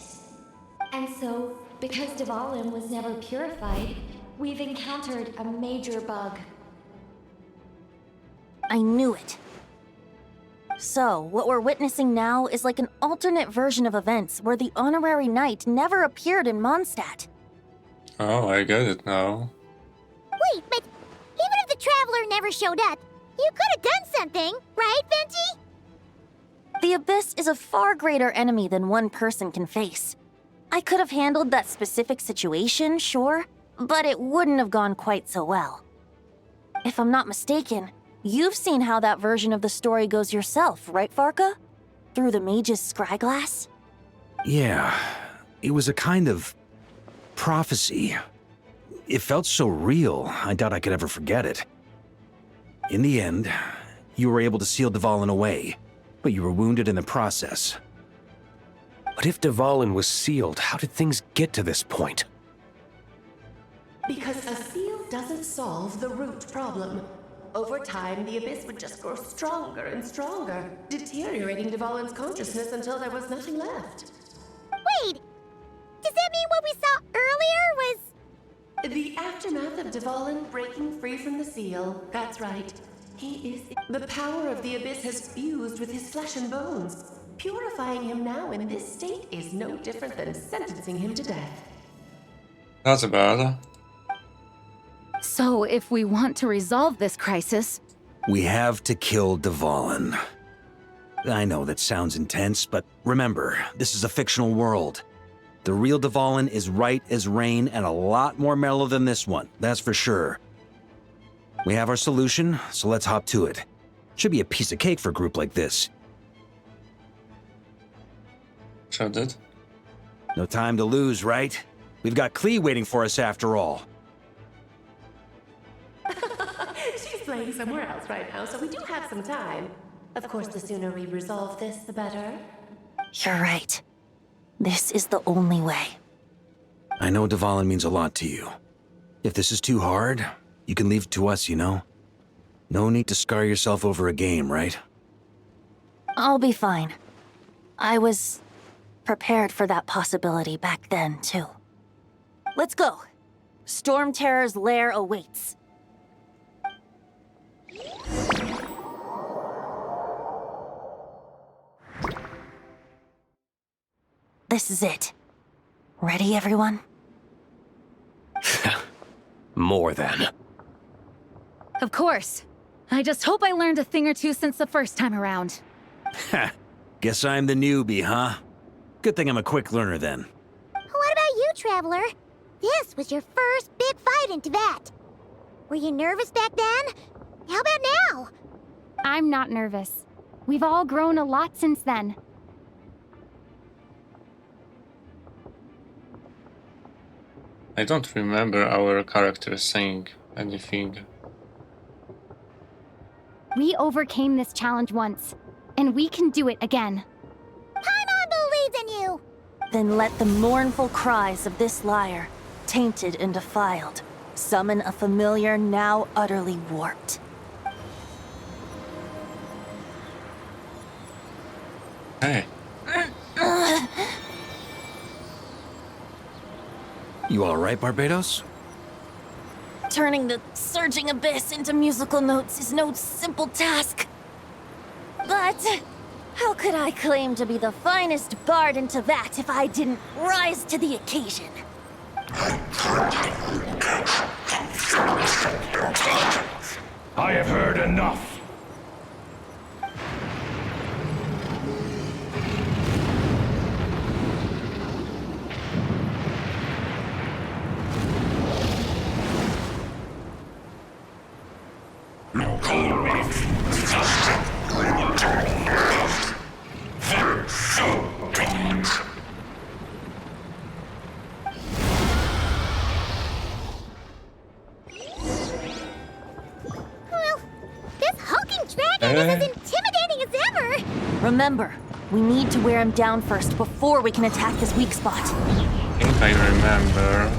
And so, because Dvalin was never purified, we've encountered a major bug. I knew it. So, what we're witnessing now is like an alternate version of events where the honorary knight never appeared in Mondstadt. Oh, I get it now. Wait, but even if the Traveler never showed up, you could have done something, right, Venti? The Abyss is a far greater enemy than one person can face. I could have handled that specific situation, sure, but it wouldn't have gone quite so well. If I'm not mistaken, you've seen how that version of the story goes yourself, right, Varka? Through the mage's scryglass? Yeah, it was a kind of prophecy. It felt so real, I doubt I could ever forget it. In the end, you were able to seal Dvalin away, but you were wounded in the process. But if Dvalin was sealed, how did things get to this point? Because a seal doesn't solve the root problem. Over time, the Abyss would just grow stronger and stronger, deteriorating Dvalin's consciousness until there was nothing left. Wait! Does that mean what we saw earlier was... The aftermath of Dvalin breaking free from the seal, that's right. He is... The power of the Abyss has fused with his flesh and bones. Purifying him now in this state is no different than sentencing him to death. That's bad. So, if we want to resolve this crisis... We have to kill Dvalin. I know that sounds intense, but remember, this is a fictional world. The real Dvalin is right as rain and a lot more mellow than this one, that's for sure. We have our solution, so let's hop to it. Should be a piece of cake for a group like this. Should it? No time to lose, right? We've got Klee waiting for us after all. She's playing somewhere else right now, so we do have some time. Of course, the sooner we resolve this, the better. You're right. This is the only way. I know Dvalin means a lot to you. If this is too hard, you can leave it to us, you know? No need to scar yourself over a game, right? I'll be fine. I was prepared for that possibility back then, too. Let's go. Storm Terror's lair awaits. This is it. Ready, everyone? More than. Of course. I just hope I learned a thing or two since the first time around. Ha! Guess I'm the newbie, huh? Good thing I'm a quick learner then. What about you, Traveler? This was your first big fight in Tibet. Were you nervous back then? How about now? I'm not nervous. We've all grown a lot since then. I don't remember our character saying anything. We overcame this challenge once, and we can do it again. Paimon believes in you! Then let the mournful cries of this liar, tainted and defiled, summon a familiar now utterly warped. Hey. You alright, Barbados? Turning the surging abyss into musical notes is no simple task. But how could I claim to be the finest bard in Tibet if I didn't rise to the occasion? I have heard enough. As intimidating as ever! Remember, we need to wear him down first before we can attack his weak spot. I think I remember.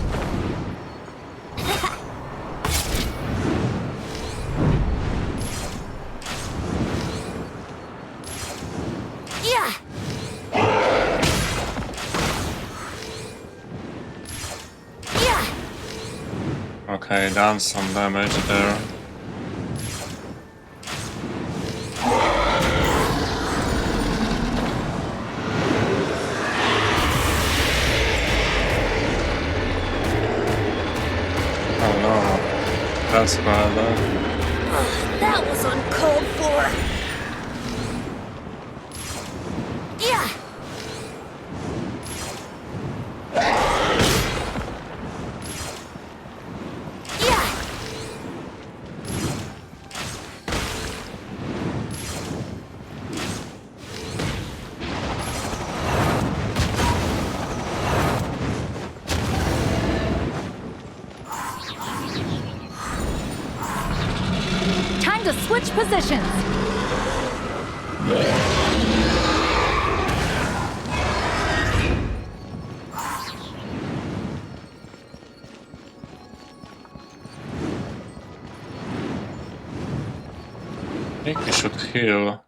Yeah! Yeah! Okay, done some damage there. That's bad. That was uncalled for. Yeah. Yeah. To switch positions. I think we should heal.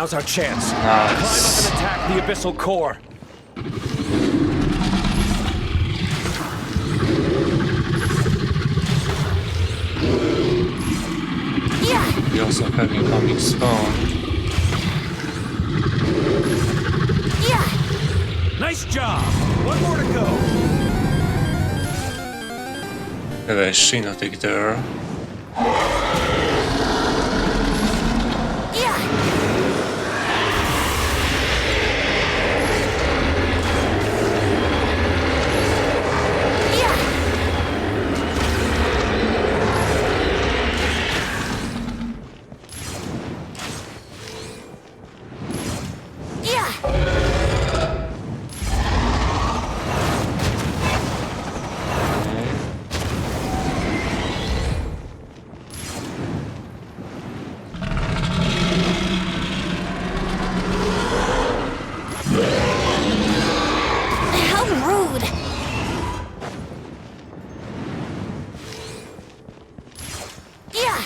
Now's our chance. Nice. Climb up and attack the abyssal core. We also have incoming stone. Nice job. One more to go. Have a Shinotic there. How rude! Yeah!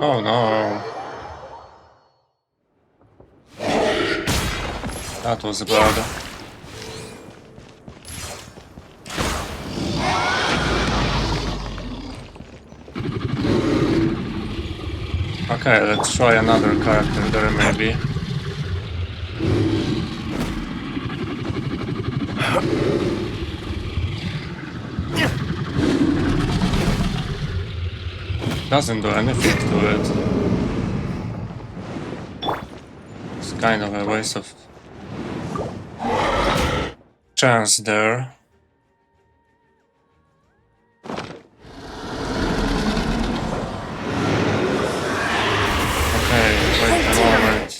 Oh no. That was bad. Okay, let's try another character there maybe. Doesn't do anything to it. It's kind of a waste of chance there. Okay, wait a moment.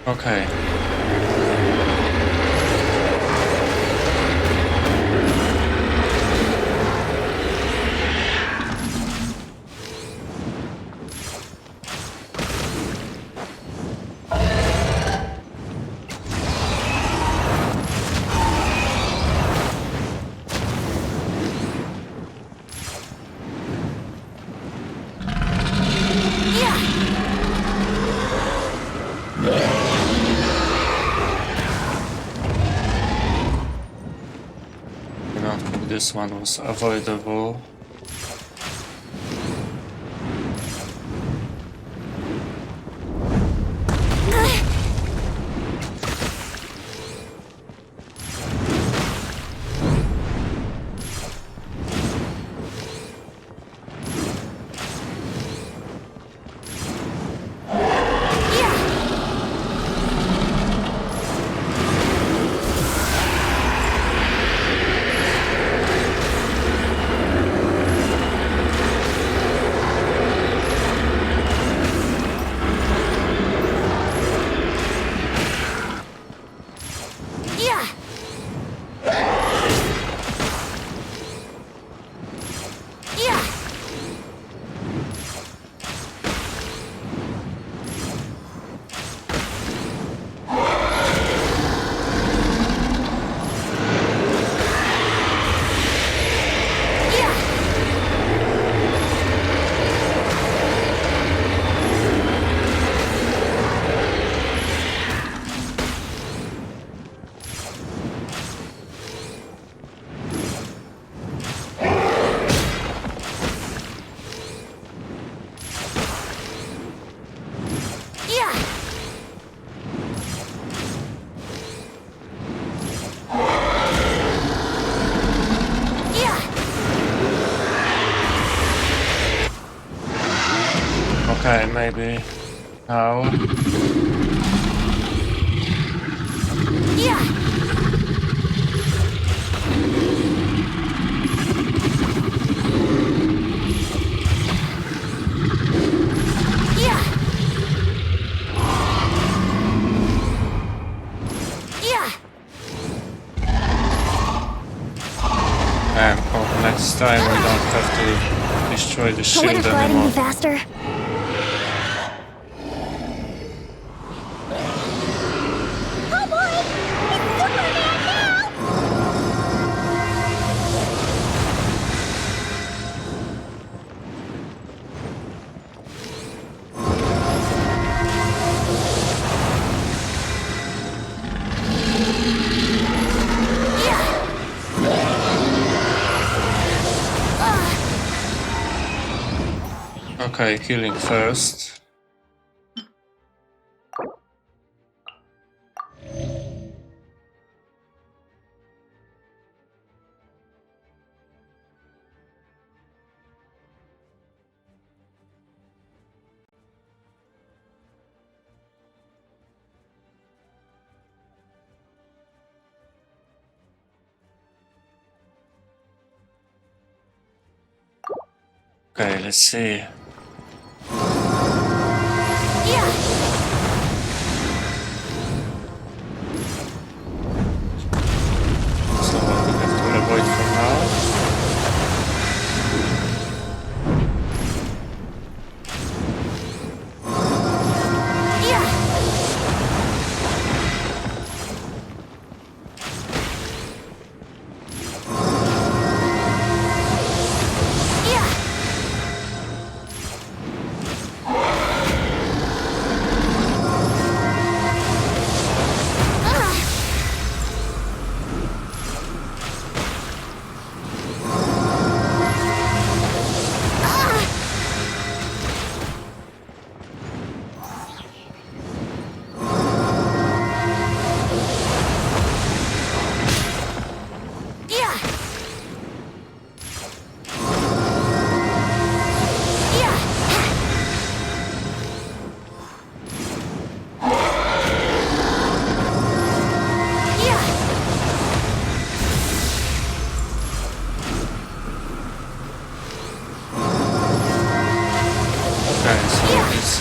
Okay. I don't think this one was avoidable. Okay, maybe now. Yeah. Yeah. Yeah. And for next time we don't have to destroy the shield Wouldn't gliding anymore. be faster? Okay, healing first. Okay, let's see. So what we have to avoid for now?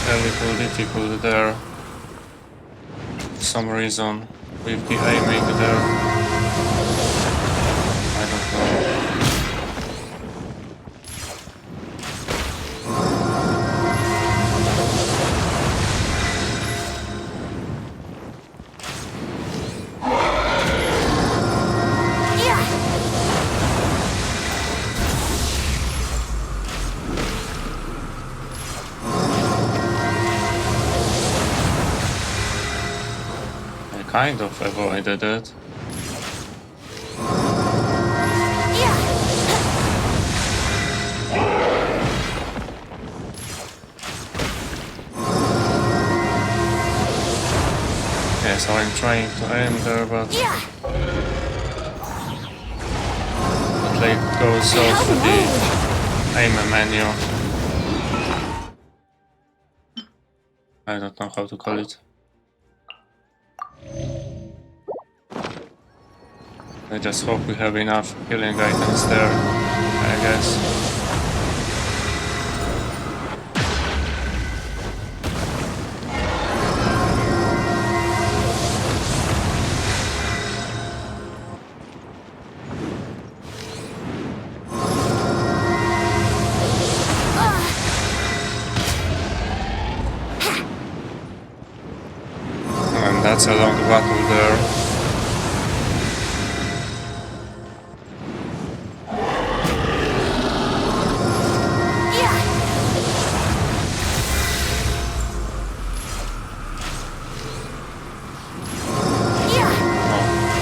A little difficult there for some reason with the aiming there. I don't know. Kind of avoided it. Okay, so I'm trying to aim there, but it like goes off the aim menu. I don't know how to call it. I just hope we have enough healing items there, I guess. And that's a long battle there.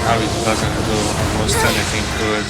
Now it doesn't do almost anything to it.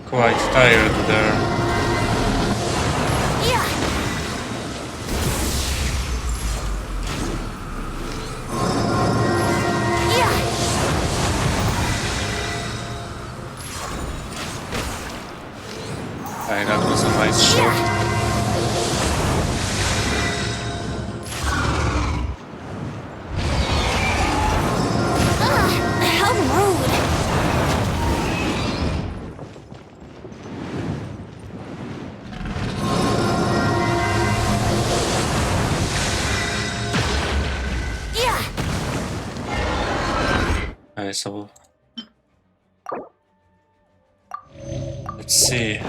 quite tired there. Okay, that was a nice shot. How rude! Okay, so let's see.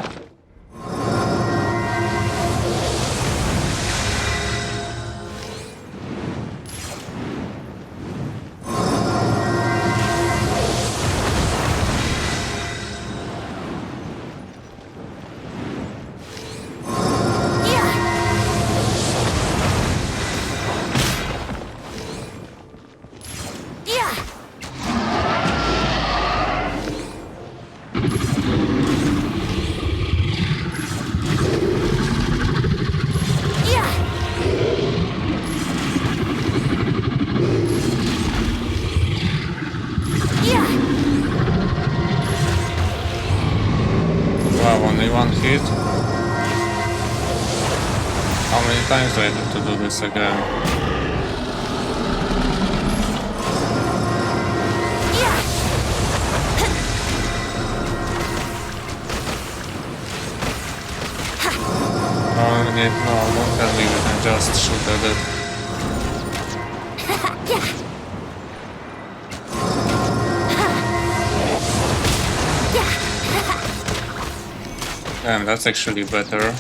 Wow, only one hit? How many times do I have to do this again? No, don't tell me we can just shoot at it. Damn, that's actually better.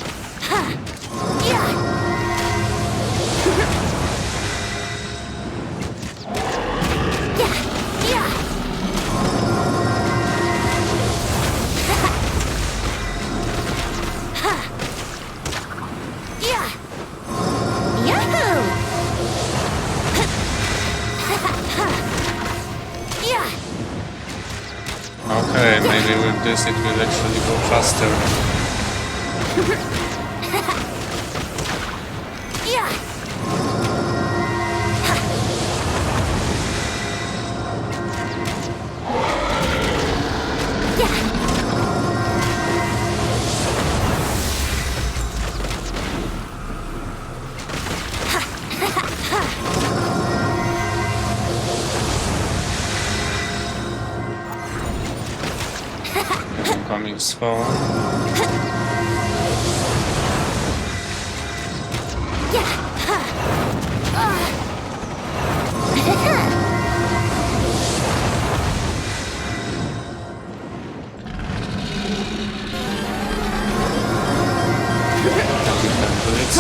Okay, maybe with this it will actually go faster. Incoming spawn.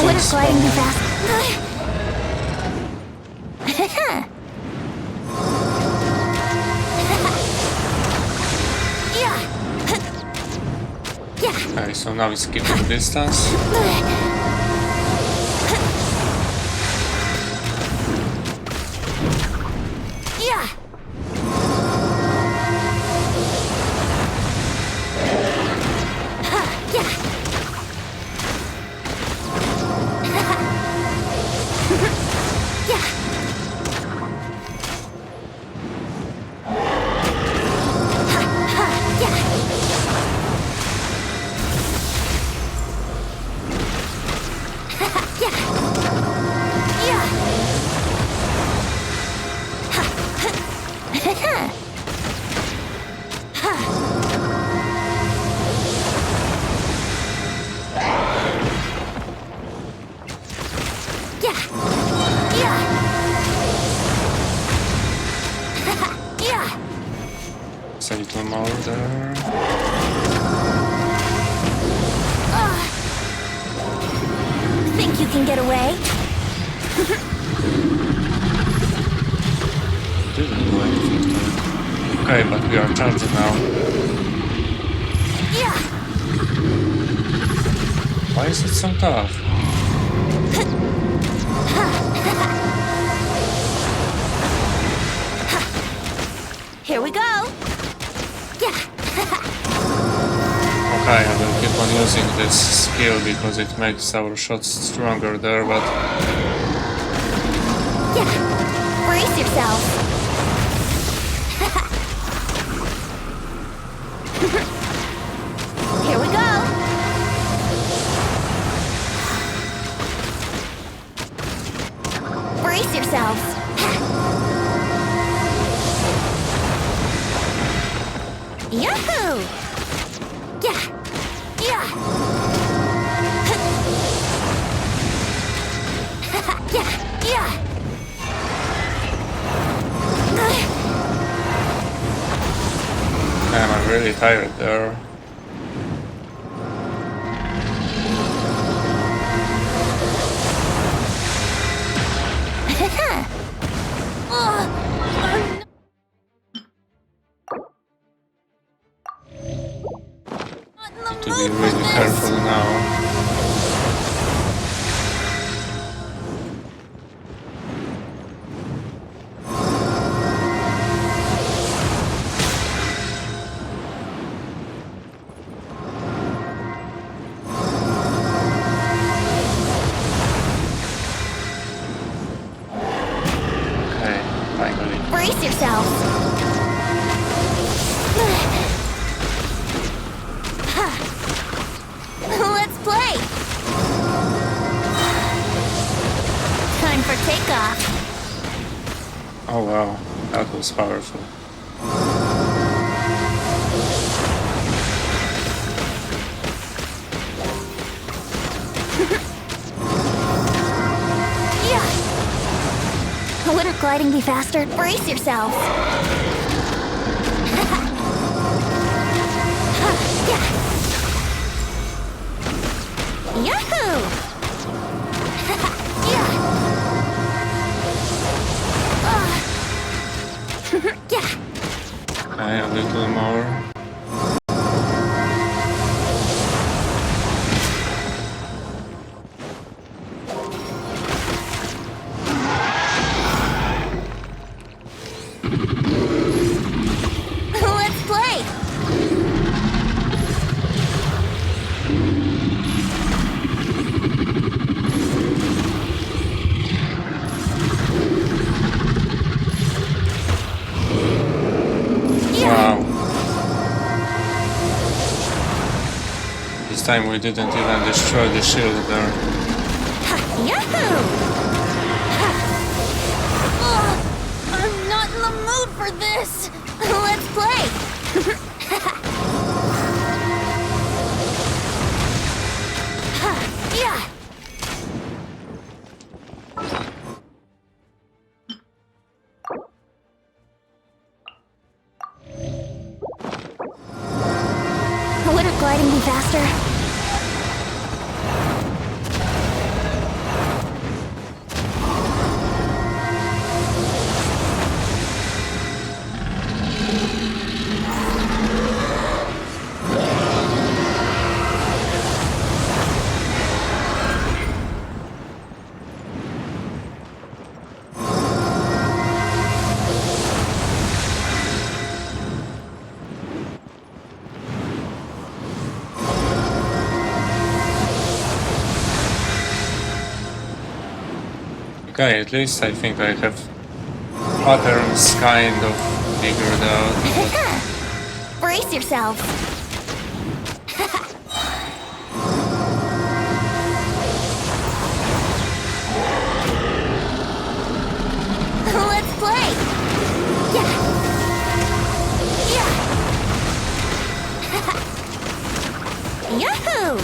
What is gliding too fast? Okay, so now it's keeping distance. It's a little more there. Think you can get away? Didn't do anything to it. Okay, but we are charged now. Why is it so tough? Here we go. Oh Okay, I will keep on using this skill because it makes our shots stronger there, but... Yeah, brace yourself. Here we go. Brace yourselves. Yahoo! Yeah! Yeah! Yeah! Yeah! Damn, I'm really tired there. Need to be really careful now. Okay, finally. Brace yourselves. Let's play. Time for takeoff. Oh wow, that was powerful. Yeah. Wouldn't gliding be faster? Brace yourself. Yahoo! Yeah. Yeah. Okay, a little more. Let's play. Wow. This time we didn't even destroy the shield there. Yahoo! I'm not in the mood for this. Let's play. Yeah. Wouldn't gliding be faster? Okay, at least I think I have patterns kind of figured out. Brace yourself. Let's play. Yeah. Yeah. Yahoo!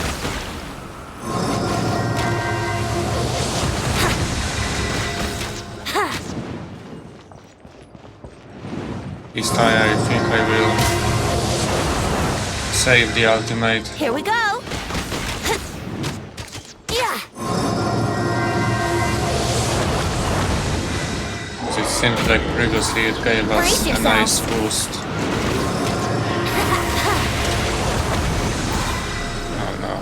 This time I think I will save the ultimate. Here we go. Yeah. It seems like previously it gave us a nice boost. Oh no.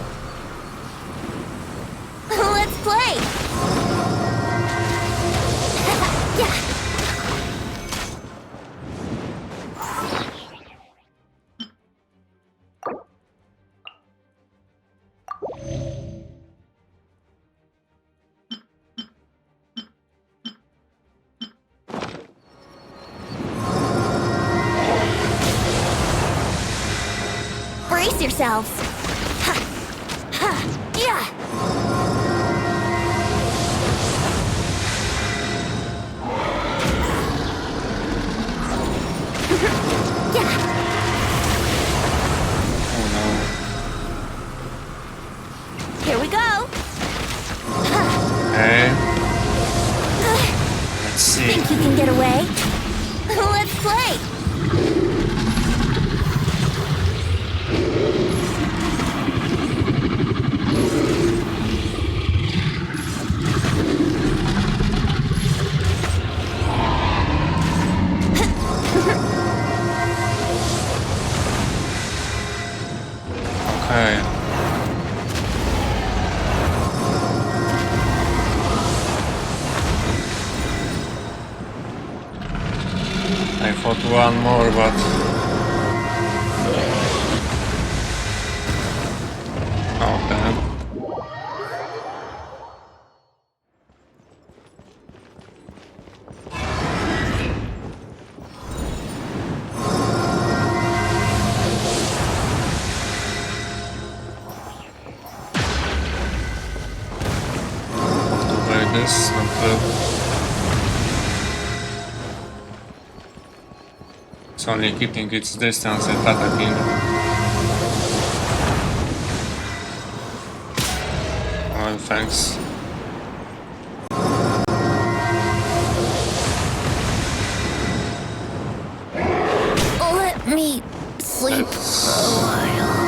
Let's play. Yeah. Brace yourselves. Ha! Ha! Yeah! Here we go. Okay. Let's see. Think you can get away? Let's play. Okay. I fought one more, but okay. This, no clue. It's only keeping its distance and attacking. Well, thanks. Let me sleep for a while.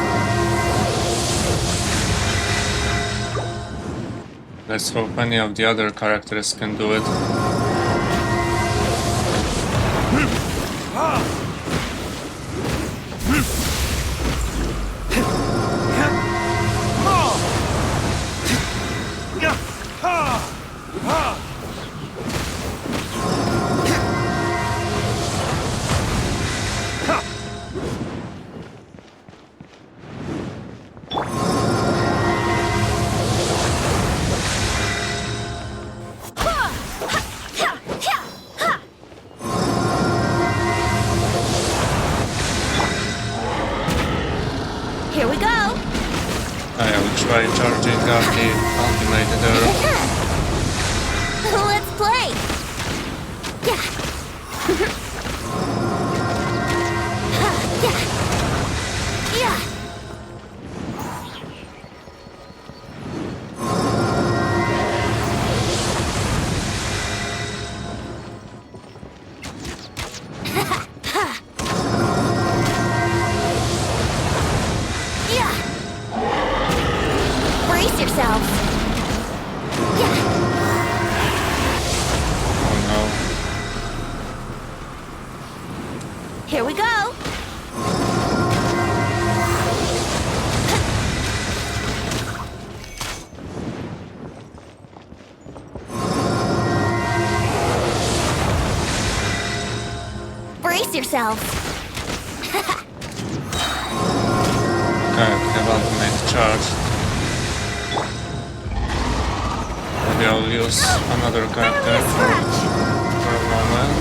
Let's hope any of the other characters can do it. Here we go. I will try charging out the ultimate there. Let's play. Yeah. Yeah. Yeah. Brace yourself. Yeah. Oh no. Here we go. Brace yourself. Okay, we have ultimate charge. Maybe I'll use another character for a moment.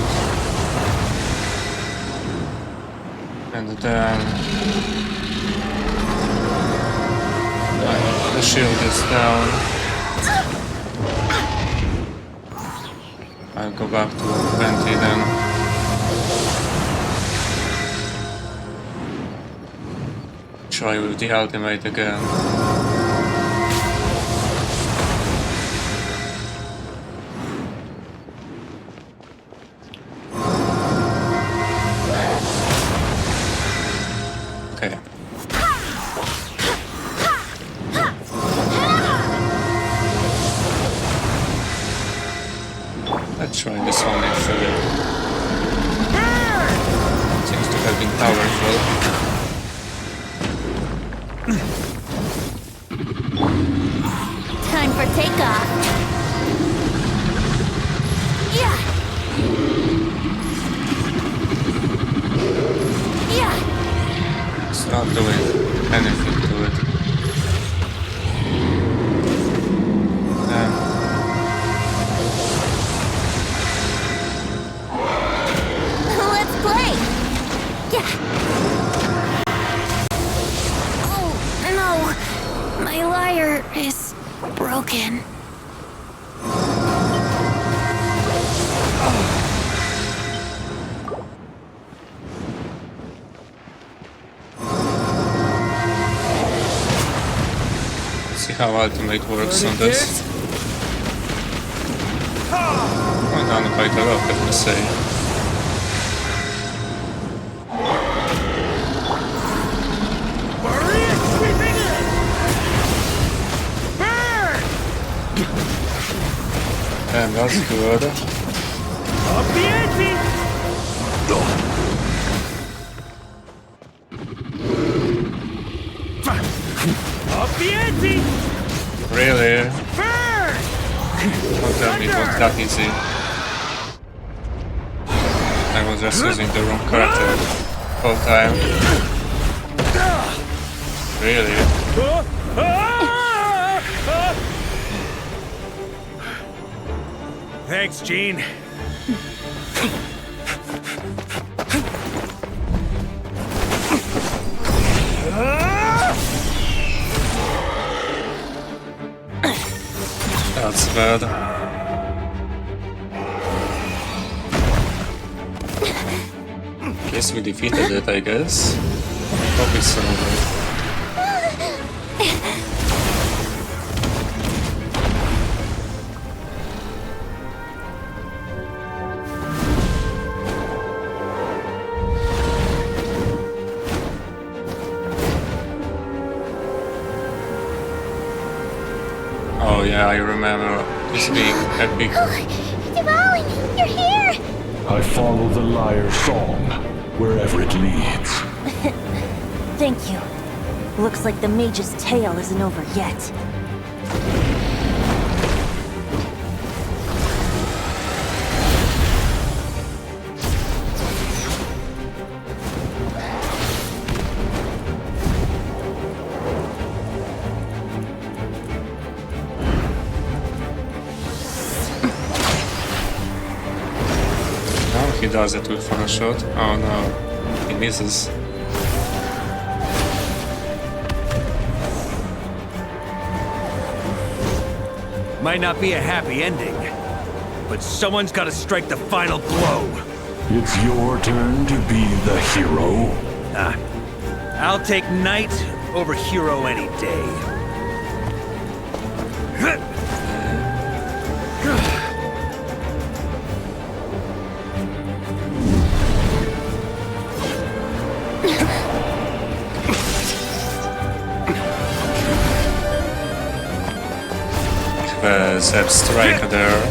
And then the shield is down. I'll go back to 20 then. Try with the ultimate again. Okay. Let's try this one if seems to have been powerful. Time for takeoff. Yeah. Yeah. It's not doing anything to it. Let's play. Yeah. My lyre is broken. See how ultimate works on this. Well done quite a lot, let me say. Damn, that's good. Up the ante! Up the ante! Really? Burn! Don't tell me it was that easy. I was just using the wrong character all time. Really? Thanks, Gene. That's bad. Guess we defeated it, I guess. Probably so. Oh yeah, I remember this being epic. Devouring, you're here! I follow the lyre song, wherever it leads. Thank you. Looks like the mage's tale isn't over yet. He does it with one shot. Oh no, he misses. Might not be a happy ending, but someone's got to strike the final blow. It's your turn to be the hero. I'll take knight over hero any day. Zeb Striker there.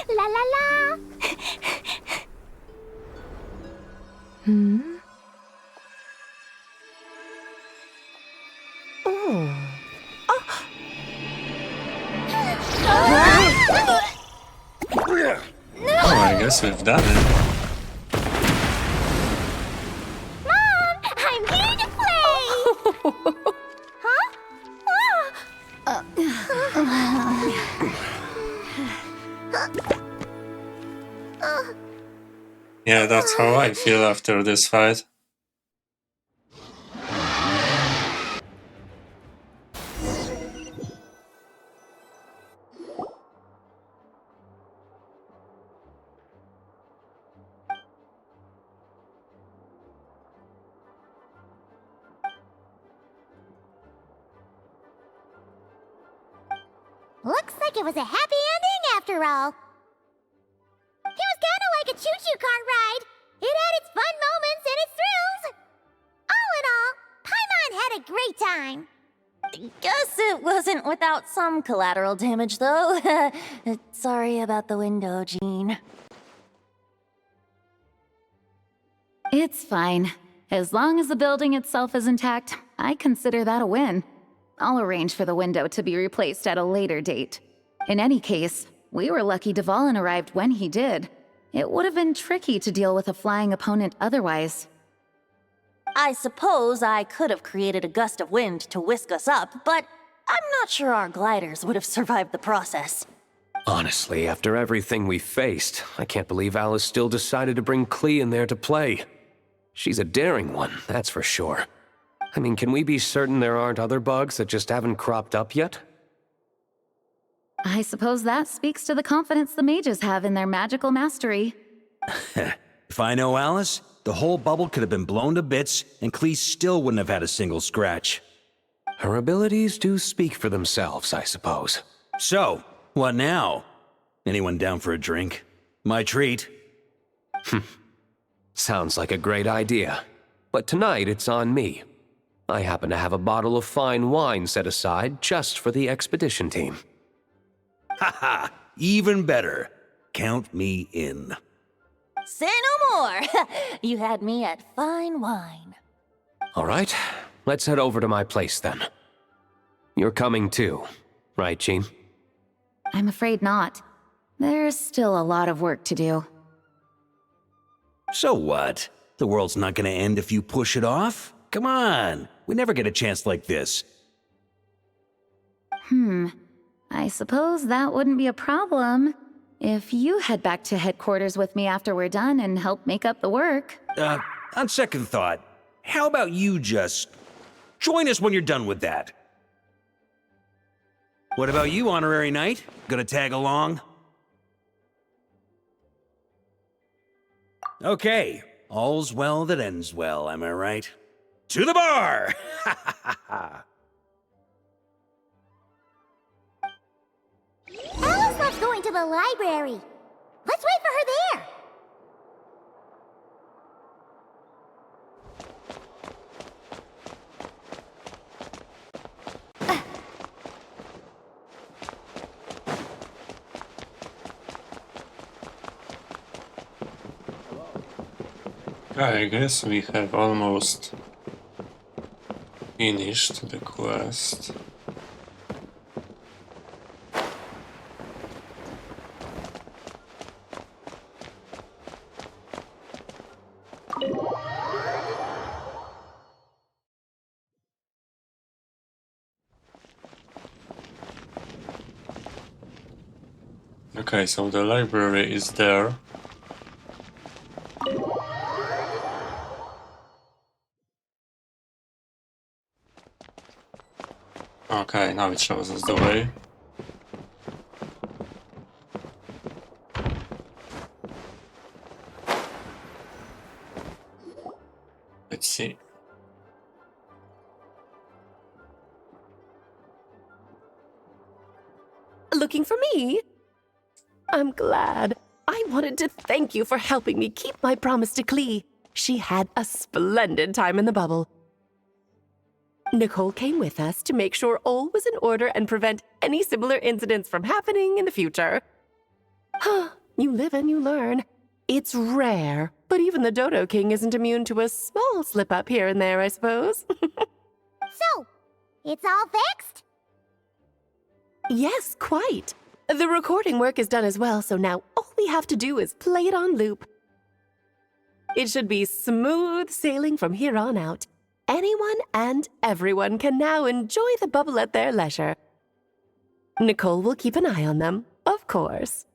La la la! Oh, I guess we've done it. Mom, I'm here to play! Yeah, that's how I feel after this fight. Looks like it was a happy ending after all. It was kinda like a choo-choo cart ride. It had its fun moments and its thrills. All in all, Paimon had a great time. Guess it wasn't without some collateral damage, though. Sorry about the window, Jean. It's fine. As long as the building itself is intact, I consider that a win. I'll arrange for the window to be replaced at a later date. In any case, we were lucky Dvalin arrived when he did. It would have been tricky to deal with a flying opponent otherwise. I suppose I could have created a gust of wind to whisk us up, but I'm not sure our gliders would have survived the process. Honestly, after everything we faced, I can't believe Alice still decided to bring Klee in there to play. She's a daring one, that's for sure. I mean, can we be certain there aren't other bugs that just haven't cropped up yet? I suppose that speaks to the confidence the mages have in their magical mastery. If I know Alice, the whole bubble could have been blown to bits, and Klee still wouldn't have had a single scratch. Her abilities do speak for themselves, I suppose. So, what now? Anyone down for a drink? My treat. Sounds like a great idea. But tonight it's on me. I happen to have a bottle of fine wine set aside just for the expedition team. Haha, even better. Count me in. Say no more! You had me at fine wine. All right, let's head over to my place then. You're coming too, right, Jean? I'm afraid not. There's still a lot of work to do. So what? The world's not gonna end if you push it off? Come on, we never get a chance like this. I suppose that wouldn't be a problem if you head back to headquarters with me after we're done and help make up the work. On second thought, how about you just join us when you're done with that? What about you, Honorary Knight? Gonna tag along? Okay, all's well that ends well, am I right? To the bar! Alice loves going to the library. Let's wait for her there. I guess we have almost finished the quest. Okay, so the library is there. Okay, now it shows us the way. Let's see. Looking for me? I'm glad. I wanted to thank you for helping me keep my promise to Klee. She had a splendid time in the bubble. Nicole came with us to make sure all was in order and prevent any similar incidents from happening in the future. You live and you learn. It's rare, but even the Dodo King isn't immune to a small slip-up here and there, I suppose. So, it's all fixed? Yes, quite. The recording work is done as well, so now all we have to do is play it on loop. It should be smooth sailing from here on out. Anyone and everyone can now enjoy the bubble at their leisure. Nicole will keep an eye on them, of course.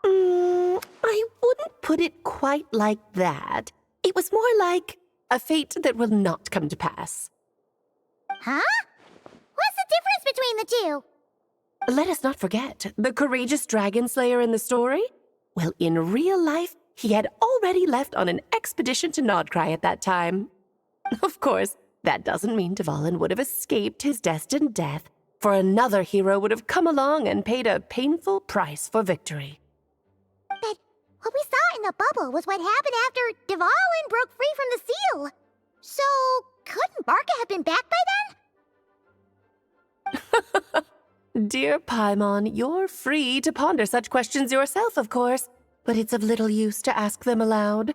I wouldn't put it quite like that. It was more like a fate that will not come to pass. Huh? What's the difference between the two? Let us not forget the courageous dragon slayer in the story. Well, in real life, he had already left on an expedition to Nodcry at that time. Of course, that doesn't mean Dvalin would have escaped his destined death, for another hero would have come along and paid a painful price for victory. But what we saw in the bubble was what happened after Dvalin broke free from the seal. So, couldn't Barca have been back by then? Dear Paimon, you're free to ponder such questions yourself, of course, but it's of little use to ask them aloud.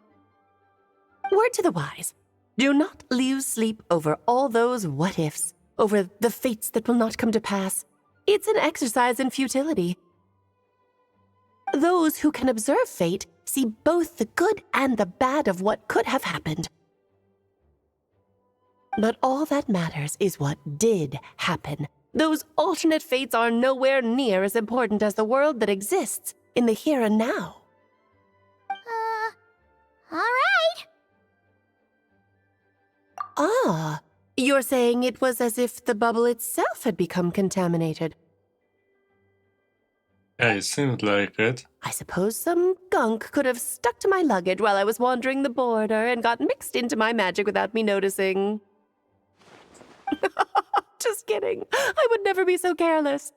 Word to the wise. Do not lose sleep over all those what-ifs, over the fates that will not come to pass. It's an exercise in futility. Those who can observe fate see both the good and the bad of what could have happened. But all that matters is what did happen. Those alternate fates are nowhere near as important as the world that exists in the here and now. Alright. Ah, you're saying it was as if the bubble itself had become contaminated. Yeah, it seemed like it. I suppose some gunk could have stuck to my luggage while I was wandering the border and got mixed into my magic without me noticing. Just kidding. I would never be so careless.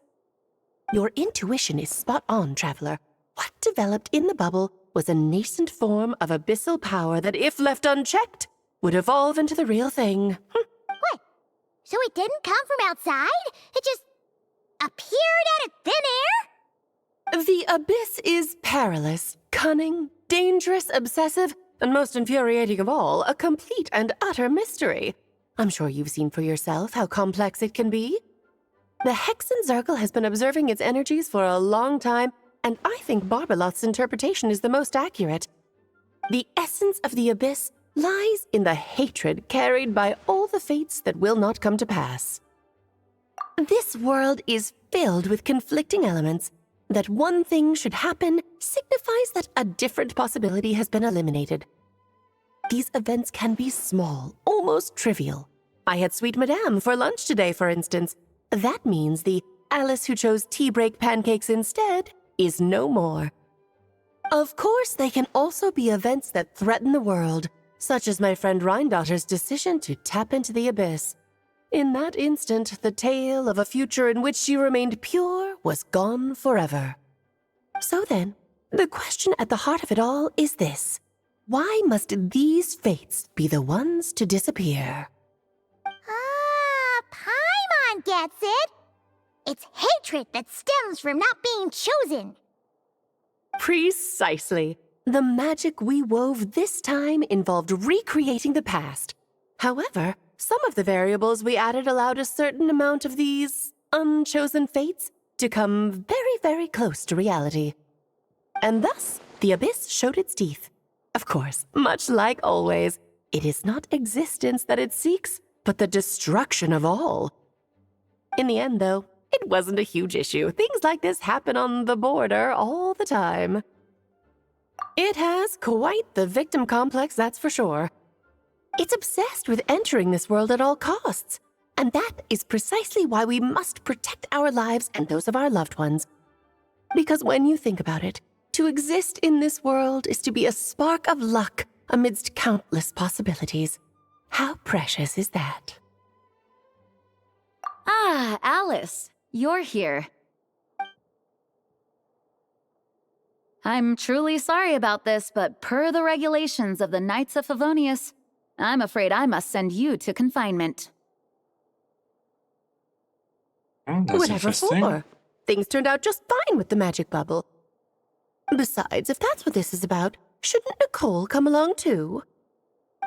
Your intuition is spot on, Traveler. What developed in the bubble was a nascent form of abyssal power that, if left unchecked, would evolve into the real thing. What? So it didn't come from outside? It just appeared out of thin air? The abyss is perilous, cunning, dangerous, obsessive, and most infuriating of all, a complete and utter mystery. I'm sure you've seen for yourself how complex it can be. The Hexen Circle has been observing its energies for a long time, and I think Barbeloth's interpretation is the most accurate. The essence of the abyss lies in the hatred carried by all the fates that will not come to pass. This world is filled with conflicting elements. That one thing should happen signifies that a different possibility has been eliminated. These events can be small, almost trivial. I had Sweet Madame for lunch today, for instance. That means the Alice who chose tea break pancakes instead is no more. Of course, they can also be events that threaten the world, such as my friend Rhindotter's decision to tap into the abyss. In that instant, the tale of a future in which she remained pure was gone forever. So then, the question at the heart of it all is this. Why must these fates be the ones to disappear? Paimon gets it. It's hatred that stems from not being chosen. Precisely. The magic we wove this time involved recreating the past. However, some of the variables we added allowed a certain amount of these unchosen fates to come very, very close to reality. And thus, the abyss showed its teeth. Of course, much like always, it is not existence that it seeks, but the destruction of all. In the end, though, it wasn't a huge issue. Things like this happen on the border all the time. It has quite the victim complex, that's for sure. It's obsessed with entering this world at all costs. And that is precisely why we must protect our lives and those of our loved ones. Because when you think about it, to exist in this world is to be a spark of luck amidst countless possibilities. How precious is that? Ah, Alice, you're here. I'm truly sorry about this, but per the regulations of the Knights of Favonius, I'm afraid I must send you to confinement. Oh, that's Whatever interesting. for. Things turned out just fine with the magic bubble. Besides, if that's what this is about, shouldn't Nicole come along too?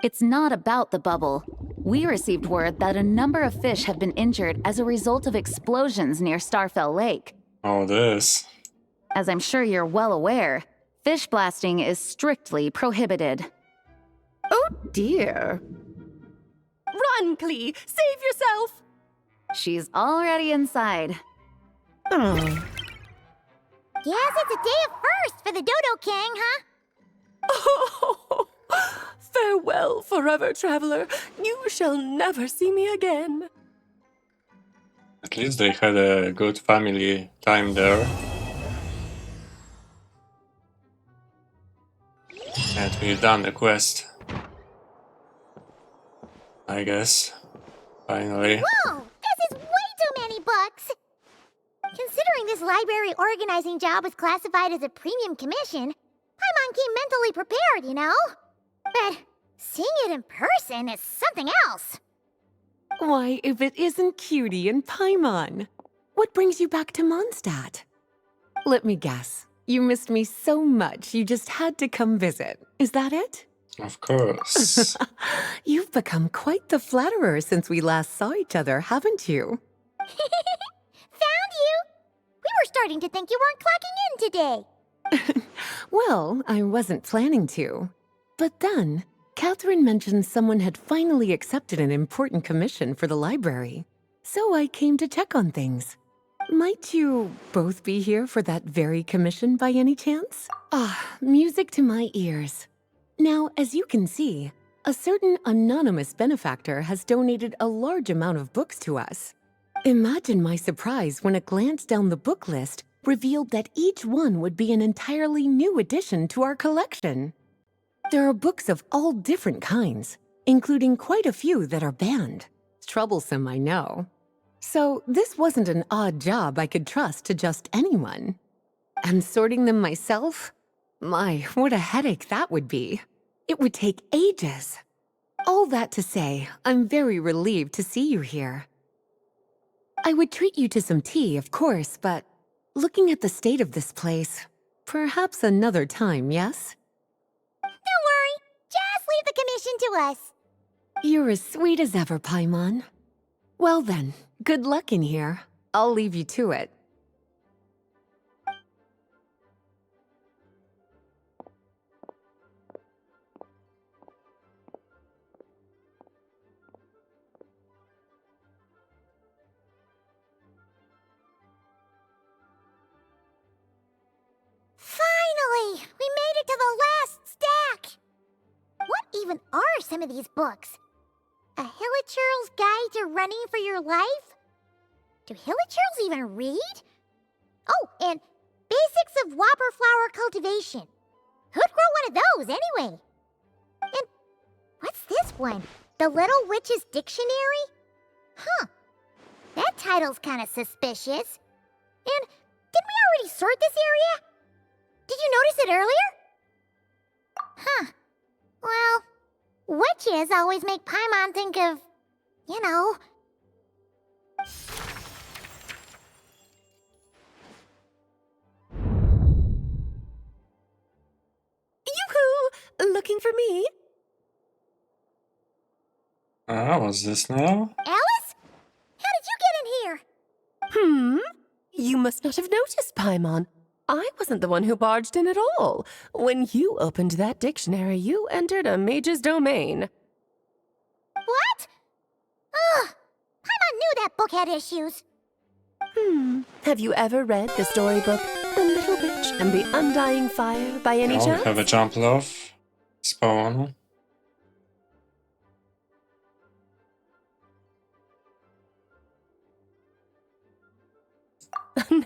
It's not about the bubble. We received word that a number of fish have been injured as a result of explosions near Starfell Lake. Oh, this. As I'm sure you're well aware, fish blasting is strictly prohibited. Oh dear. Run, Klee! Save yourself! She's already inside. Oh. Guess it's a day of first for the Dodo King, huh? Oh, farewell, forever traveler. You shall never see me again. At least they had a good family time there. And we've done the quest. I guess. Finally. Whoa! This is way too many books! Considering this library organizing job was classified as a premium commission, Paimon came mentally prepared, you know? But seeing it in person is something else. Why, if it isn't Cutie and Paimon. What brings you back to Mondstadt? Let me guess. You missed me so much you just had to come visit. Is that it? Of course. You've become quite the flatterer since we last saw each other, haven't you? Found you! We were starting to think you weren't clocking in today. Well, I wasn't planning to. But then, Catherine mentioned someone had finally accepted an important commission for the library. So I came to check on things. Might you both be here for that very commission by any chance? Ah, music to my ears. Now, as you can see, a certain anonymous benefactor has donated a large amount of books to us. Imagine my surprise when a glance down the book list revealed that each one would be an entirely new addition to our collection. There are books of all different kinds, including quite a few that are banned. Troublesome, I know. So this wasn't an odd job I could trust to just anyone. And sorting them myself? My, what a headache that would be. It would take ages. All that to say, I'm very relieved to see you here. I would treat you to some tea, of course, but looking at the state of this place, perhaps another time, yes? Don't worry. Just leave the commission to us. You're as sweet as ever, Paimon. Well then, good luck in here. I'll leave you to it. Finally! We made it to the last stack! What even are some of these books? A Hilichurl's Guide to Running for Your Life? Do Hilichurls even read? Oh, and Basics of Whopper Flower Cultivation. Who'd grow one of those, anyway? And what's this one? The Little Witch's Dictionary? Huh. That title's kinda suspicious. And didn't we already sort this area? Did you notice it earlier? Huh. Well, witches always make Paimon think of, you know. Yoo-hoo! Looking for me? What's this now? Alice? How did you get in here? You must not have noticed, Paimon. I wasn't the one who barged in at all. When you opened that dictionary, you entered a mage's domain. What? Ugh! Paimon knew that book had issues. Have you ever read the storybook The Little Witch and the Undying Fire by any Oh, chance? have a jump off. Spawn.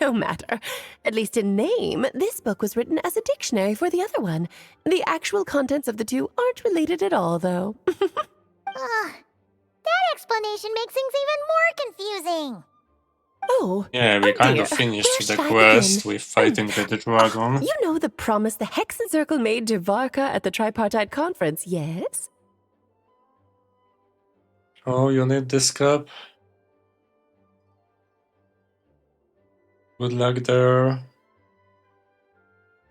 No matter. At least in name, this book was written as a dictionary for the other one. The actual contents of the two aren't related at all, though. That explanation makes things even more confusing. Oh. Yeah, we kind of dear. finished Where the should I quest begin? with fighting the dragon. You know the promise the Hexen Circle made to Varka at the Tripartite Conference, yes? Oh, you need this cup? Good luck there.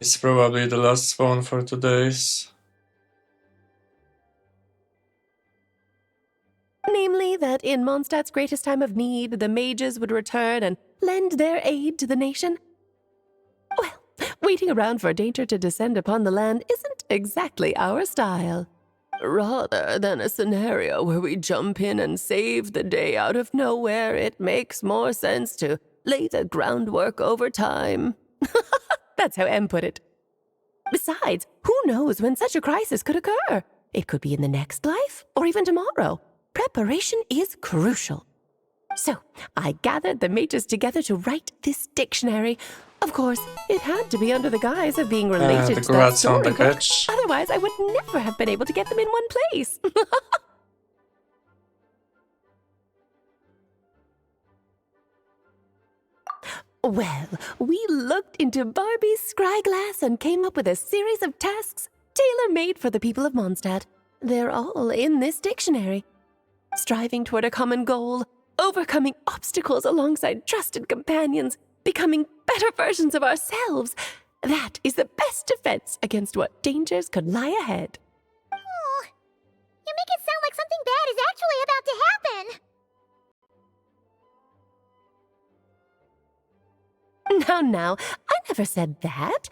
It's probably the last spawn for today's. Namely, that in Mondstadt's greatest time of need, the mages would return and lend their aid to the nation. Well, waiting around for danger to descend upon the land isn't exactly our style. Rather than a scenario where we jump in and save the day out of nowhere, it makes more sense to lay the groundwork over time. That's how M put it. Besides, who knows when such a crisis could occur? It could be in the next life, or even tomorrow. Preparation is crucial. So, I gathered the mages together to write this dictionary. Of course, it had to be under the guise of being related the to that grats on the storybook. catch. Otherwise, I would never have been able to get them in one place. Well, we looked into Barbie's scryglass and came up with a series of tasks tailor-made for the people of Mondstadt. They're all in this dictionary. striving toward a common goal, overcoming obstacles alongside trusted companions, becoming better versions of ourselves. That is the best defense against what dangers could lie ahead. Oh, you make it sound like something bad is actually about to happen. Now, I never said that.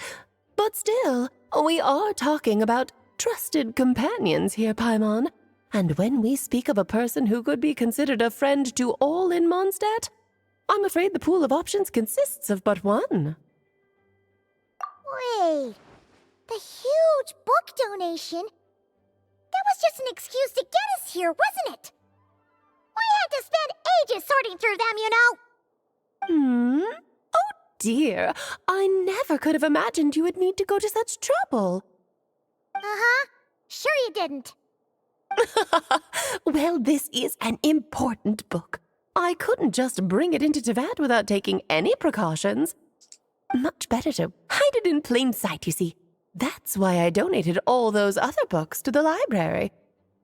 But still, we are talking about trusted companions here, Paimon. And when we speak of a person who could be considered a friend to all in Mondstadt, I'm afraid the pool of options consists of but one. Wait, the huge book donation? That was just an excuse to get us here, wasn't it? We had to spend ages sorting through them, you know. Oh dear, I never could have imagined you would need to go to such trouble. Uh-huh. Sure you didn't. Well, this is an important book. I couldn't just bring it into Tevat without taking any precautions. Much better to hide it in plain sight, you see. That's why I donated all those other books to the library.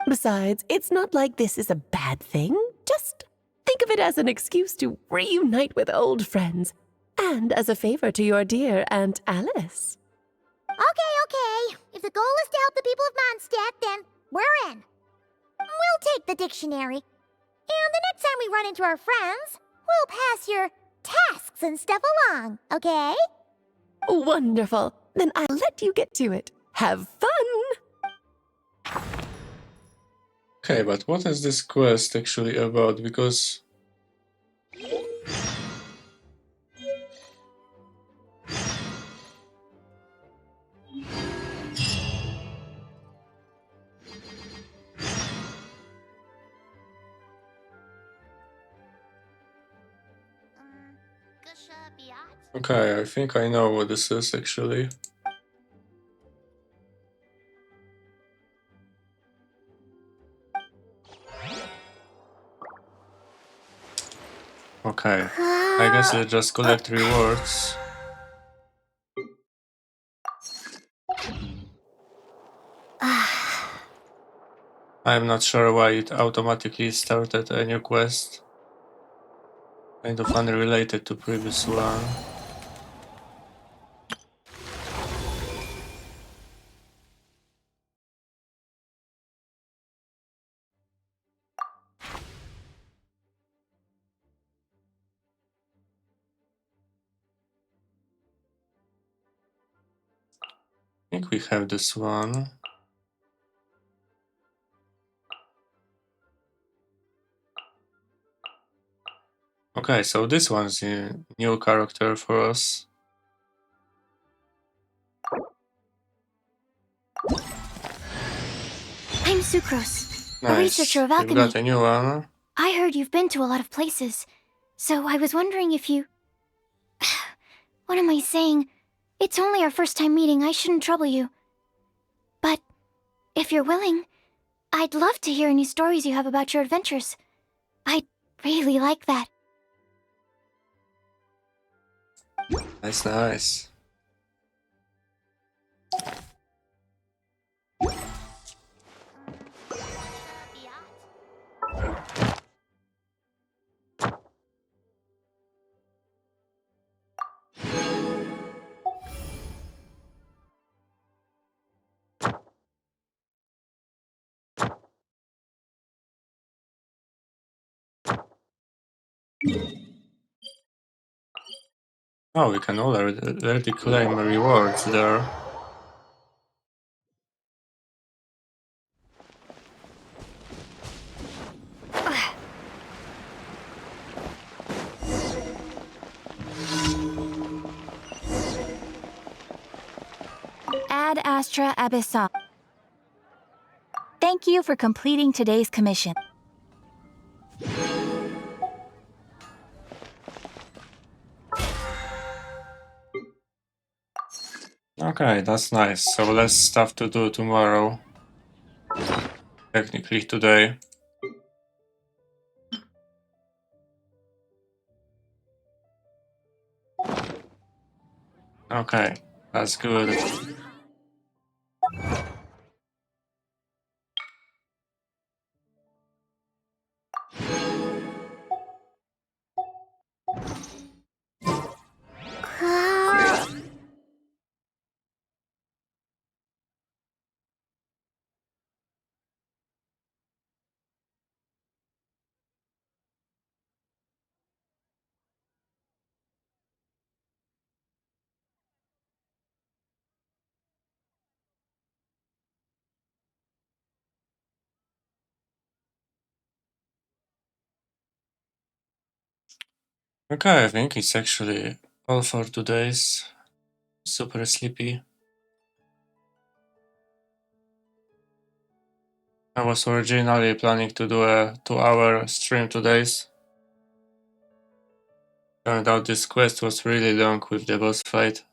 Besides, it's not like this is a bad thing. Just think of it as an excuse to reunite with old friends. And as a favor to your dear Aunt Alice. Okay. If the goal is to help the people of Mondstadt, then we're in. We'll take the dictionary. And the next time we run into our friends, we'll pass your tasks and stuff along, okay? Wonderful. Then I'll let you get to it. Have fun! Okay, but what is this quest actually about? Because... Okay, I think I know what this is actually. Okay, I guess I just collect rewards. I'm not sure why it automatically started a new quest. Kind of unrelated to previous one. I think we have this one. Okay, so this one's a new character for us. I'm Sucrose, a Nice. researcher of We've alchemy. got a new one. I heard you've been to a lot of places, so I was wondering if you... What am I saying? It's only our first time meeting, I shouldn't trouble you. But if you're willing, I'd love to hear any stories you have about your adventures. I'd really like that. That's nice. Oh, we can already claim rewards there. Ad Astra Abyssal. Thank you for completing today's commission. Okay, that's nice. So less stuff to do tomorrow. Technically today. Okay, that's good. Okay, I think it's actually all for today's. Super sleepy. I was originally planning to do a 2-hour stream today's. Turned out this quest was really long with the boss fight.